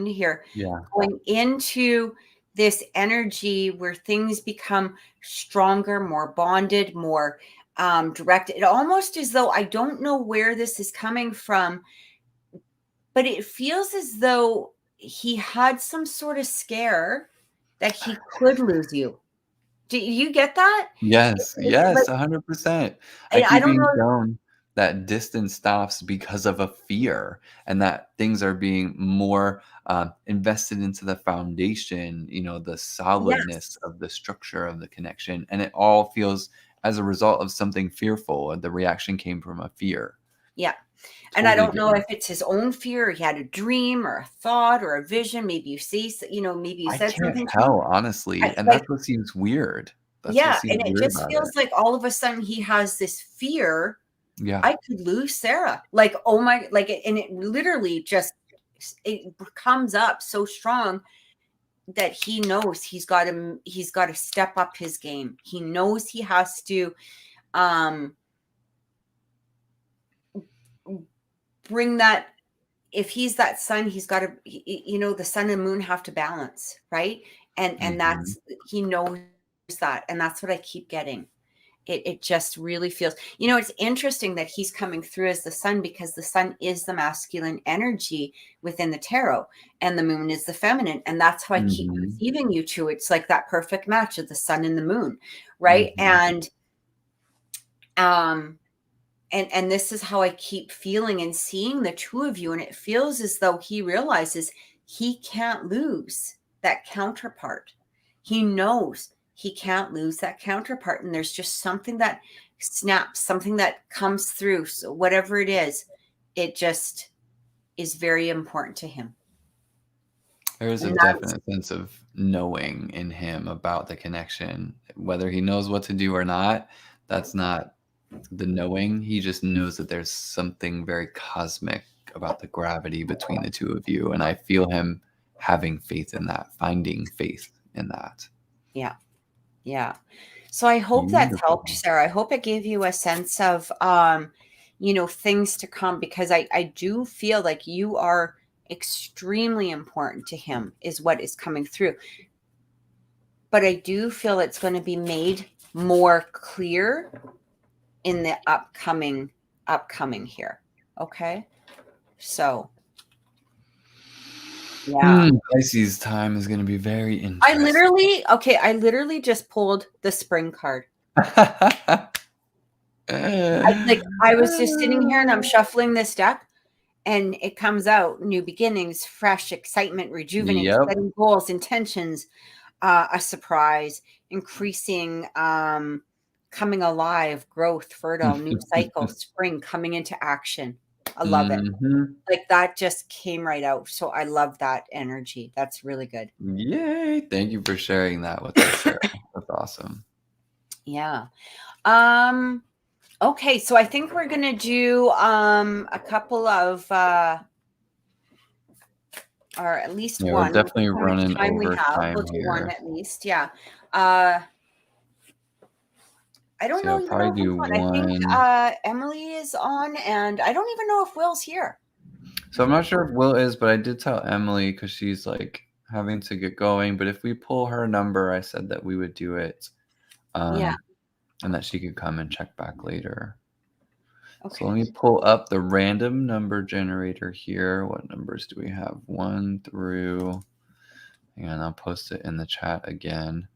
Speaker 1: here,
Speaker 2: Yeah.
Speaker 1: going into this energy where things become stronger, more bonded, more direct. It almost as though I don't know where this is coming from, but it feels as though he had some sort of scare that he could lose you. Do you get that?
Speaker 2: Yes,
Speaker 1: Like,
Speaker 2: yes, 100%. I
Speaker 1: I
Speaker 2: keep
Speaker 1: don't
Speaker 2: being
Speaker 1: know.
Speaker 2: shown that distance stops because of a fear, and that things are being more invested into the foundation, the solidness
Speaker 1: Yes.
Speaker 2: of the structure of the connection. And it all feels as a result of something fearful. And the reaction came from a fear.
Speaker 1: Yeah. And I
Speaker 2: Totally
Speaker 1: don't know
Speaker 2: getting
Speaker 1: if
Speaker 2: it.
Speaker 1: it's his own fear, or he had a dream or a thought or a vision. Maybe you see, maybe you
Speaker 2: I
Speaker 1: said
Speaker 2: can't
Speaker 1: something to him.
Speaker 2: tell, honestly. And
Speaker 1: Like,
Speaker 2: that's what seems weird. That's what
Speaker 1: yeah.
Speaker 2: seems
Speaker 1: And it
Speaker 2: weird
Speaker 1: just
Speaker 2: about it.
Speaker 1: feels like all of a sudden he has this fear
Speaker 2: Yeah.
Speaker 1: I could lose Sarah. Like, oh my, like, and it literally just, it comes up so strong that he knows he's got to step up his game. He knows he has to um bring that. If he's that sun, he's got to, the sun and moon have to balance, right? And
Speaker 2: Hmm.
Speaker 1: that's, he knows that, and that's what I keep getting. It just really feels, it's interesting that he's coming through as the sun, because the sun is the masculine energy within the tarot, and the moon is the feminine. And that's how I keep
Speaker 2: Hmm.
Speaker 1: perceiving you two. It's like that perfect match of the sun and the moon, right?
Speaker 2: Hmm.
Speaker 1: Um and this is how I keep feeling and seeing the two of you. And it feels as though he realizes he can't lose that counterpart. He knows he can't lose that counterpart. And there's just something that snaps, something that comes through. So whatever it is, it just is very important to him.
Speaker 2: There's a definite sense of knowing in him about the connection. Whether he knows what to do or not, that's not the knowing. He just knows that there's something very cosmic about the gravity between the two of you. And I feel him having faith in that, finding faith in that.
Speaker 1: Yeah. Yeah. So I hope that's helped, Sarah. I hope it gave you a sense of, things to come, because I do feel like you are extremely important to him is what is coming through. But I do feel it's going to be made more clear in the upcoming here. Okay. So yeah.
Speaker 2: Pisces time is going to be very interesting.
Speaker 1: I literally just pulled the spring card. I was just sitting here and I'm shuffling this deck, and it comes out: new beginnings, fresh excitement, rejuvenate, setting goals, intentions, a surprise, increasing, coming alive, growth, fertile, new cycle, spring, coming into action. I love it. Like that just came right out. So I love that energy. That's really good.
Speaker 2: Yay. Thank you for sharing that with us, Sarah. That's awesome.
Speaker 1: Yeah. Okay, so I think we're gonna do a couple of or at least one.
Speaker 2: We're definitely running over time.
Speaker 1: We'll do one at least. Yeah. I don't know.
Speaker 2: Probably do one.
Speaker 1: I think Emily is on, and I don't even know if Will's here.
Speaker 2: So I'm not sure if Will is, but I did tell Emily, because she's like having to get going. But if we pull her number, I said that we would do it. And that she could come and check back later. Okay. So let me pull up the random number generator here. What numbers do we have? 1 through, and I'll post it in the chat again.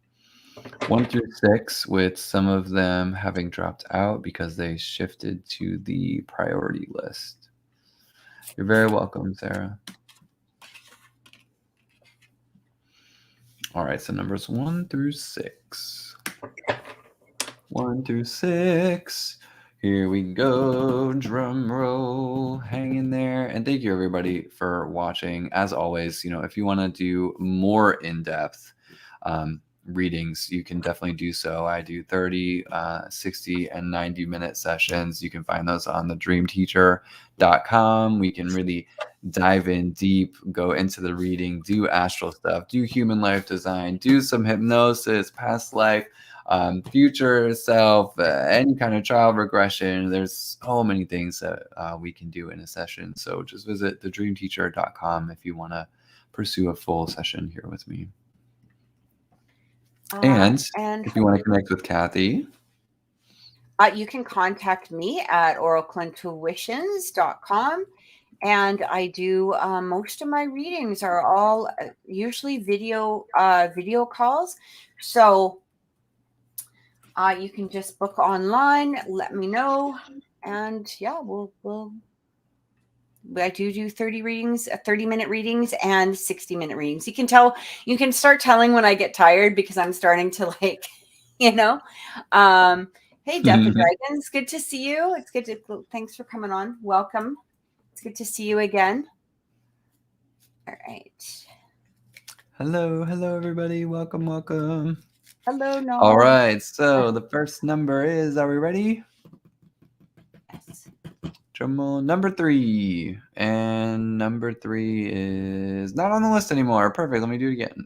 Speaker 2: 1 through 6, with some of them having dropped out because they shifted to the priority list. You're very welcome, Sarah. All right, so numbers 1 through 6. 1 through 6. Here we go. Drum roll. Hang in there. And thank you, everybody, for watching. As always, if you want to do more in-depth readings, you can definitely do so. I do 30, 60, and 90-minute sessions. You can find those on thedreamteacher.com. We can really dive in deep, go into the reading, do astral stuff, do human life design, do some hypnosis, past life, future self, any kind of child regression. There's so many things that we can do in a session. So just visit thedreamteacher.com if you want to pursue a full session here with me. And if you want to connect with Kathy,
Speaker 1: you can contact me at oracleintuitions.com. And I do most of my readings are all usually video calls. So you can just book online, let me know, and yeah, I do 30 readings, 30-minute readings and 60-minute readings. You can start telling when I get tired, because I'm starting to hey, Death of Dragons, good to see you. It's good to, thanks for coming on. Welcome. It's good to see you again. All right.
Speaker 2: Hello, everybody. Welcome.
Speaker 1: Hello, no.
Speaker 2: All right, so the first number is, are we ready?
Speaker 1: Yes.
Speaker 2: Drum roll, number 3. And number 3 is not on the list anymore. Perfect, let me do it again.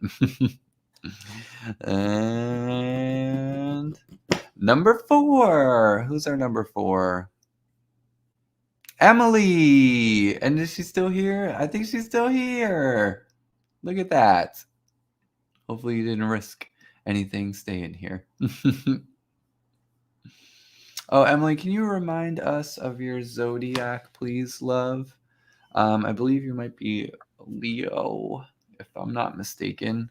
Speaker 2: And number 4. Who's our number 4? Emily. And is she still here? I think she's still here. Look at that. Hopefully you didn't risk anything staying here. Oh, Emily, can you remind us of your zodiac, please, love? I believe you might be Leo, if I'm not mistaken.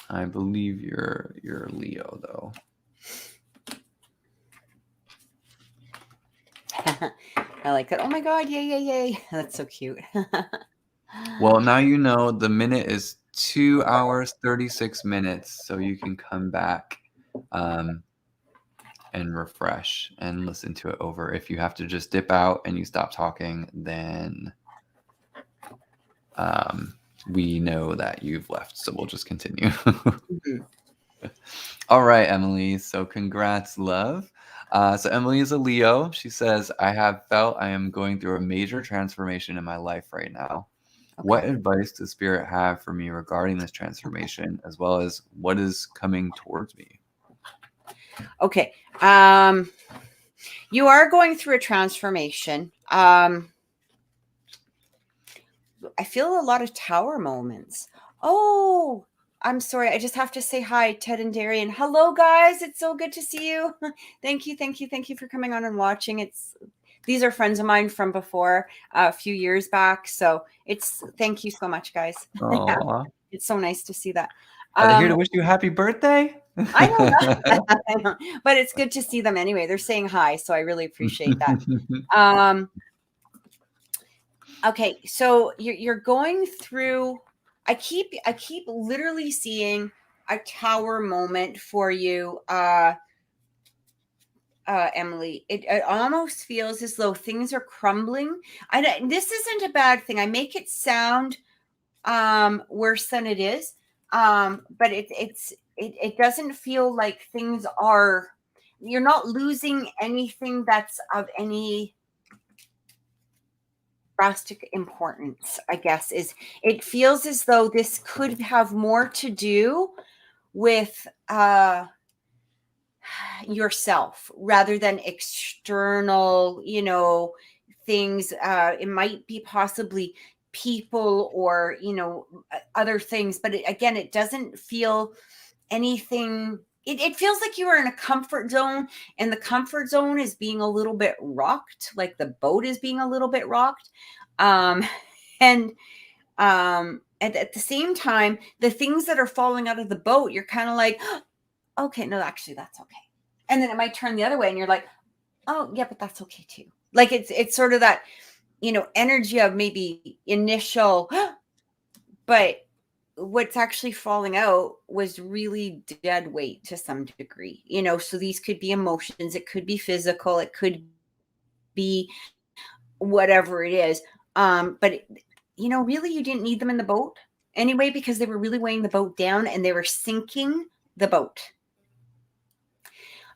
Speaker 2: I believe you're Leo, though.
Speaker 1: I like that. Oh my God! Yay! That's so cute.
Speaker 2: Well, now you know the minute is 2 hours, 36 minutes. So you can come back and refresh and listen to it over. If you have to just dip out and you stop talking, then we know that you've left. So we'll just continue. All right, Emily. So congrats, love. So Emily is a Leo. She says, I have felt I am going through a major transformation in my life right now. Okay. What advice does Spirit have for me regarding this transformation, as well as what is coming towards me?
Speaker 1: Okay. You are going through a transformation. I feel a lot of tower moments. Oh, I'm sorry. I just have to say hi, Ted and Darian. Hello, guys. It's so good to see you. Thank you for coming on and watching. These are friends of mine from before, a few years back. So thank you so much, guys. Yeah, it's so nice to see that.
Speaker 2: Are they here to wish you a happy birthday?
Speaker 1: I don't know. I know. But it's good to see them anyway. They're saying hi, so I really appreciate that. Okay, so you're going through. I keep literally seeing a tower moment for you, Emily. It almost feels as though things are crumbling. This isn't a bad thing. I make it sound worse than it is, but it doesn't feel like things are. You're not losing anything that's of any drastic importance, I guess. It feels as though this could have more to do with yourself rather than external, things. It might be possibly people or, other things, but again, it doesn't feel anything. It feels like you are in a comfort zone, and the comfort zone is being a little bit rocked, like the boat is being a little bit rocked. And at the same time, the things that are falling out of the boat, you're kind of like, okay, no, actually, that's okay. And then it might turn the other way, and you're like, oh, yeah, but that's okay too. Like it's sort of that, energy of maybe initial, but what's actually falling out was really dead weight to some degree, so these could be emotions, it could be physical, it could be whatever it is. But really you didn't need them in the boat anyway, because they were really weighing the boat down and they were sinking the boat.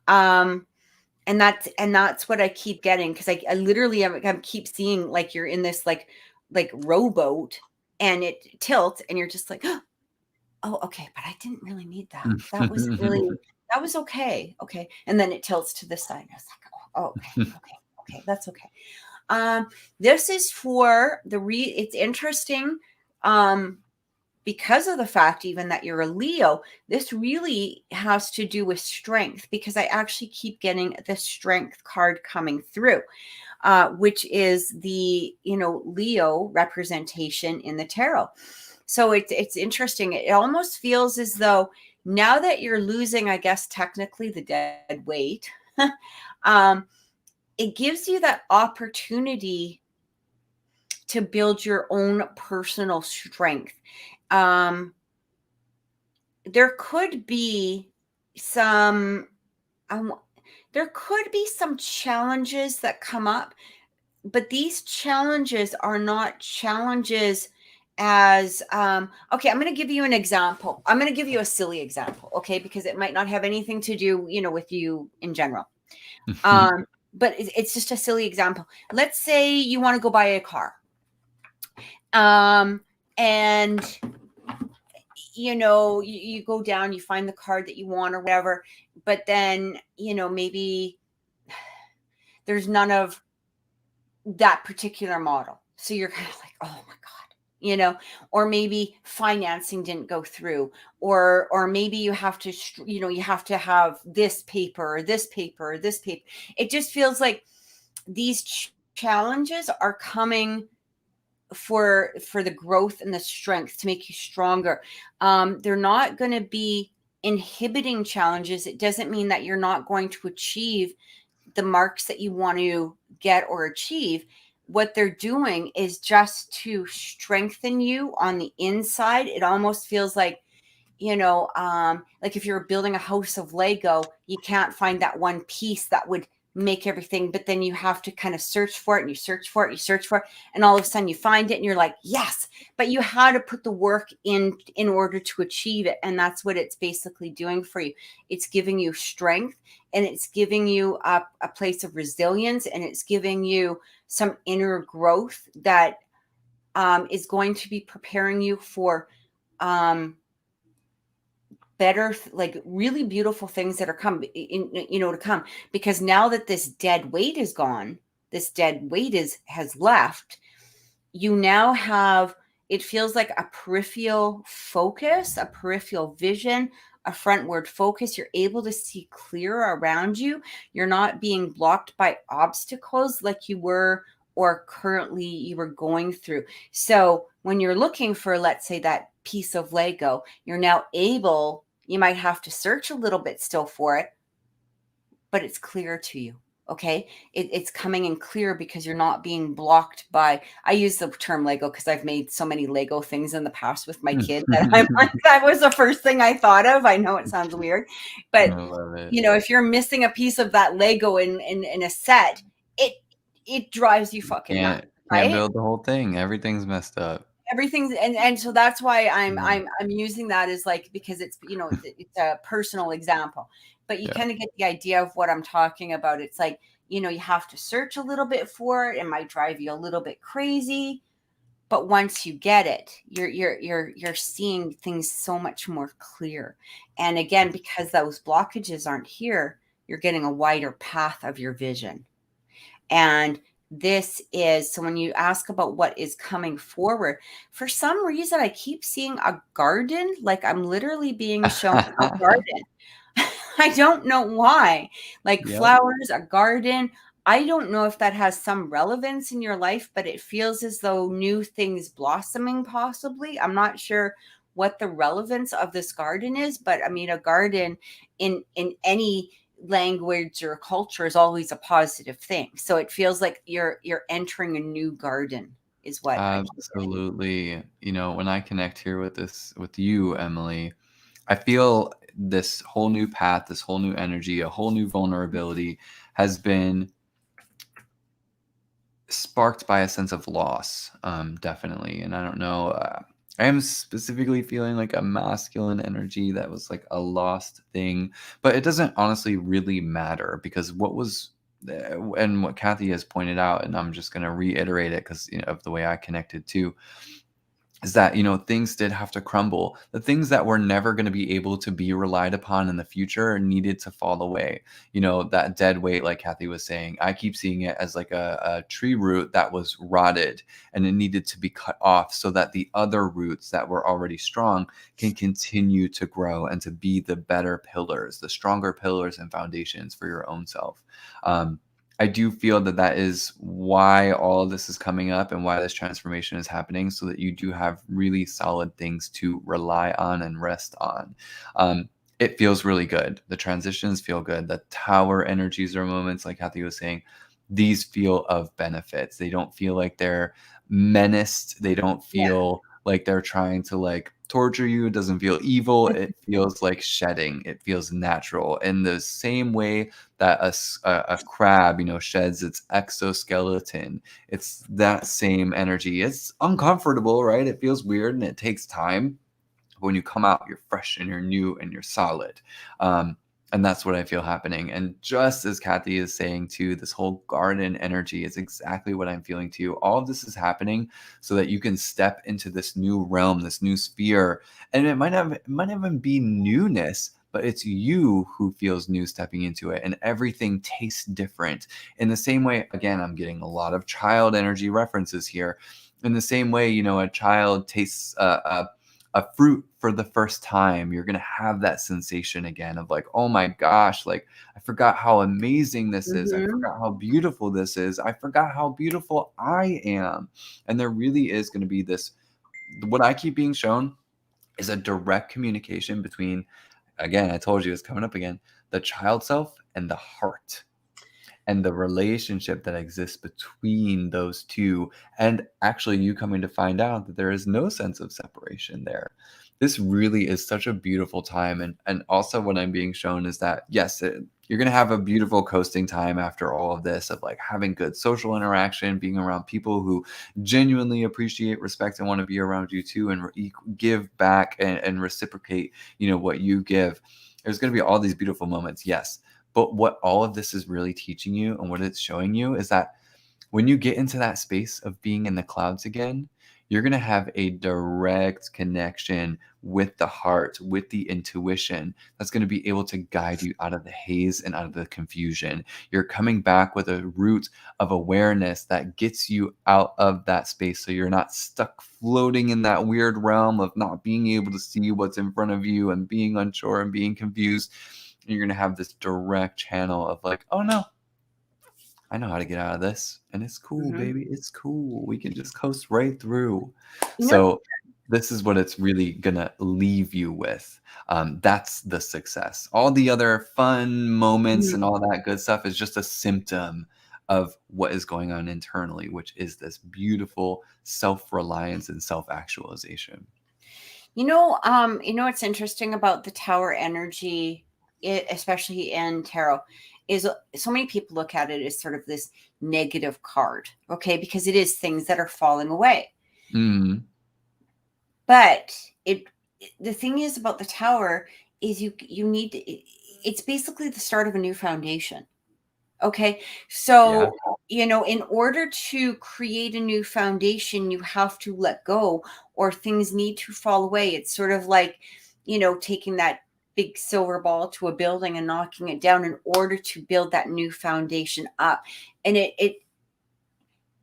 Speaker 1: And that's what I keep getting, because I literally I keep seeing like you're in this like rowboat, and it tilts, and you're just like, oh, okay, but I didn't really need that. That was okay. Okay. And then it tilts to the side. I was like, oh, okay, that's okay. This is for it's interesting. Because of the fact even that you're a Leo, this really has to do with strength, because I actually keep getting the strength card coming through, which is the, Leo representation in the tarot. So it's interesting. It almost feels as though now that you're losing, I guess, technically the dead weight, it gives you that opportunity to build your own personal strength. There could be some challenges that come up, but these challenges are not challenges as okay, I'm going to give you an example. I'm going to give you a silly example, okay, because it might not have anything to do, with you in general. But it's just a silly example. Let's say you want to go buy a car. And you go down, you find the car that you want or whatever, but then, maybe there's none of that particular model. So you're kind of like, oh my God, or maybe financing didn't go through, or maybe you have to, you have to have this paper, or this paper, or this paper. It just feels like these challenges are coming for the growth and the strength to make you stronger. They're not going to be inhibiting challenges. It doesn't mean that you're not going to achieve the marks that you want to get or achieve, what they're doing is just to strengthen you on the inside. It almost feels like, like if you're building a house of Lego, you can't find that one piece that would make everything, but then you have to kind of search for it, and you search for it, you search for it, and all of a sudden you find it and you're like, yes, but you had to put the work in order to achieve it. And that's what it's basically doing for you. It's giving you strength, and it's giving you a place of resilience, and it's giving you some inner growth that is going to be preparing you for better, like really beautiful things that are to come, because now that this dead weight is gone, this dead weight has left, you now have, it feels like a peripheral focus, a peripheral vision, a frontward focus. You're able to see clear around you. You're not being blocked by obstacles like you were, or currently you were going through. So when you're looking for, let's say, that piece of Lego, you're now able, you might have to search a little bit still for it, but it's clear to you. Okay. It's coming in clear because you're not being blocked by, I use the term Lego because I've made so many Lego things in the past with my kid that I'm like, that was the first thing I thought of. I know it sounds weird, but
Speaker 2: I love it.
Speaker 1: if you're missing a piece of that Lego in a set, it drives you fucking nuts, right?
Speaker 2: Can't build the whole thing. Everything's messed up.
Speaker 1: Everything's, and so that's why I'm using that as like, because it's it's a personal example, but you kind of get the idea of what I'm talking about. It's like, you have to search a little bit for it. It might drive you a little bit crazy, but once you get it, you're seeing things so much more clear. And again, because those blockages aren't here, you're getting a wider path of your vision. And this is, so when you ask about what is coming forward, for some reason, I keep seeing a garden, like I'm literally being shown a garden. I don't know why, like flowers, a garden. I don't know if that has some relevance in your life, but it feels as though new things blossoming, possibly. I'm not sure what the relevance of this garden is, but I mean, a garden in any language or culture is always a positive thing. So it feels like you're entering a new garden is what
Speaker 2: Absolutely. When I connect here with you, Emily, I feel this whole new path, this whole new energy, a whole new vulnerability has been sparked by a sense of loss, definitely. And I don't know, I am specifically feeling like a masculine energy that was like a lost thing, but it doesn't honestly really matter, because what was and what Kathy has pointed out, and I'm just going to reiterate it because of the way I connected too, is that things did have to crumble. The things that were never going to be able to be relied upon in the future needed to fall away. That dead weight, like Kathy was saying, I keep seeing it as like a tree root that was rotted, and it needed to be cut off so that the other roots that were already strong can continue to grow and to be the better pillars, the stronger pillars and foundations for your own self. I do feel that is why all of this is coming up and why this transformation is happening, so that you do have really solid things to rely on and rest on. It feels really good. The transitions feel good. The tower energies or moments, like Kathy was saying, these feel of benefits. They don't feel like they're menaced. They don't feel like they're trying to like torture you. It doesn't feel evil. It feels like shedding. It feels natural, in the same way that a crab sheds its exoskeleton. It's that same energy. It's uncomfortable, right? It feels weird and it takes time. When you come out, you're fresh and you're new and you're solid. And that's what I feel happening. And just as Kathy is saying too, this whole garden energy is exactly what I'm feeling too. All of this is happening so that you can step into this new realm, this new sphere. And it might not even be newness, but it's you who feels new stepping into it, and everything tastes different. In the same way, again, I'm getting a lot of child energy references here. In the same way, a child tastes a fruit for the first time, you're going to have that sensation again of like, oh my gosh, like I forgot how amazing this is. I forgot how beautiful this is. I forgot how beautiful I am. And there really is going to be this, what I keep being shown is a direct communication between, again, I told you it's coming up again, the child self and the heart. and the relationship that exists between those two, and actually you coming to find out that there is no sense of separation there. This really is such a beautiful time. And also what I'm being shown is that, yes, you're going to have a beautiful coasting time after all of this, of like having good social interaction, being around people who genuinely appreciate, respect, and want to be around you too, and give back and reciprocate, what you give. There's going to be all these beautiful moments. Yes. But what all of this is really teaching you, and what it's showing you, is that when you get into that space of being in the clouds again, you're going to have a direct connection with the heart, with the intuition that's going to be able to guide you out of the haze and out of the confusion. You're coming back with a root of awareness that gets you out of that space, so you're not stuck floating in that weird realm of not being able to see what's in front of you and being unsure and being confused. You're going to have this direct channel of like, oh no, I know how to get out of this, and it's cool, baby. It's cool. We can just coast right through. So this is what it's really gonna leave you with. That's the success. All the other fun moments and all that good stuff is just a symptom of what is going on internally, which is this beautiful self-reliance and self-actualization.
Speaker 1: What's interesting about the Tower energy, especially in tarot, is so many people look at it as sort of this negative card, okay, because it is things that are falling away. But the thing is about the Tower is you need it's basically the start of a new foundation. Okay. So, in order to create a new foundation, you have to let go, or things need to fall away. It's sort of like, taking that big silver ball to a building and knocking it down in order to build that new foundation up. And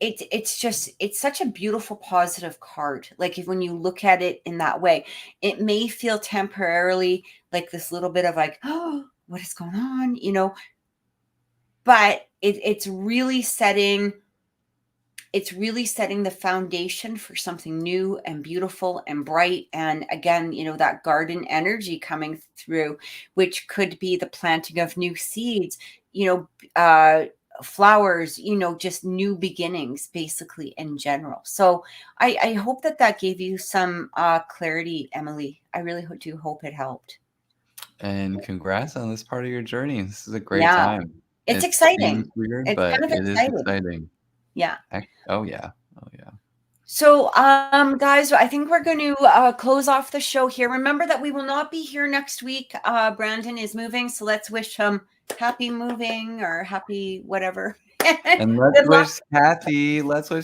Speaker 1: it's such a beautiful, positive card. Like, when you look at it in that way, it may feel temporarily like this little bit of like, oh, what is going on? But it's really setting the foundation for something new and beautiful and bright. And again, that garden energy coming through, which could be the planting of new seeds, flowers, just new beginnings, basically, in general. So I hope that gave you some clarity, Emily. I really do hope it helped.
Speaker 2: And congrats on this part of your journey. This is a great time.
Speaker 1: It's exciting.
Speaker 2: Seems weird,
Speaker 1: It's
Speaker 2: but
Speaker 1: kind of
Speaker 2: it is exciting.
Speaker 1: Yeah.
Speaker 2: Oh yeah.
Speaker 1: So, guys, I think we're going to close off the show here. Remember that we will not be here next week. Brandon is moving, so let's wish him happy moving, or happy whatever.
Speaker 2: And let's wish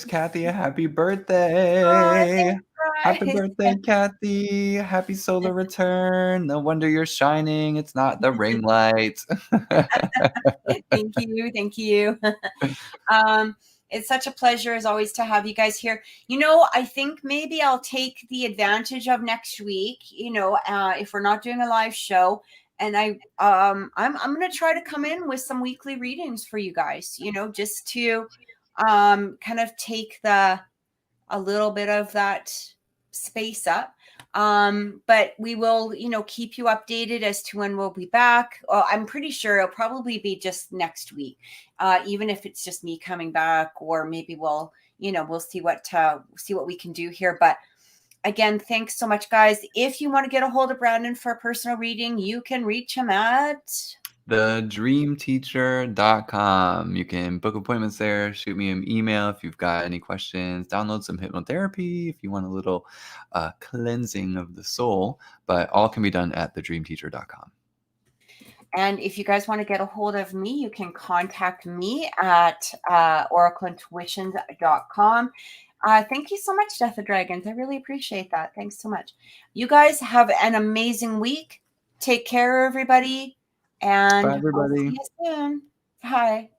Speaker 2: Kathy a happy birthday. Happy birthday, Kathy. Happy solar return. No wonder you're shining. It's not the ring light.
Speaker 1: Thank you. It's such a pleasure, as always, to have you guys here. I think maybe I'll take the advantage of next week, if we're not doing a live show. And I'm going to try to come in with some weekly readings for you guys, just to kind of take a little bit of that space up. But we will, keep you updated as to when we'll be back. I'm pretty sure it'll probably be just next week, even if it's just me coming back, or maybe we'll see what we can do here. But again, thanks so much, guys. If you want to get a hold of Brandon for a personal reading, you can reach him at
Speaker 2: thedreamteacher.com. You can book appointments there, shoot me an email if you've got any questions, download some hypnotherapy if you want a little cleansing of the soul, but all can be done at thedreamteacher.com.
Speaker 1: And if you guys want to get a hold of me, you can contact me at oracleintuitions.com. Thank you so much, Death of Dragons. I really appreciate that. Thanks so much. You guys have an amazing week. Take care, everybody. And
Speaker 2: bye, everybody.
Speaker 1: I'll see you soon. Bye.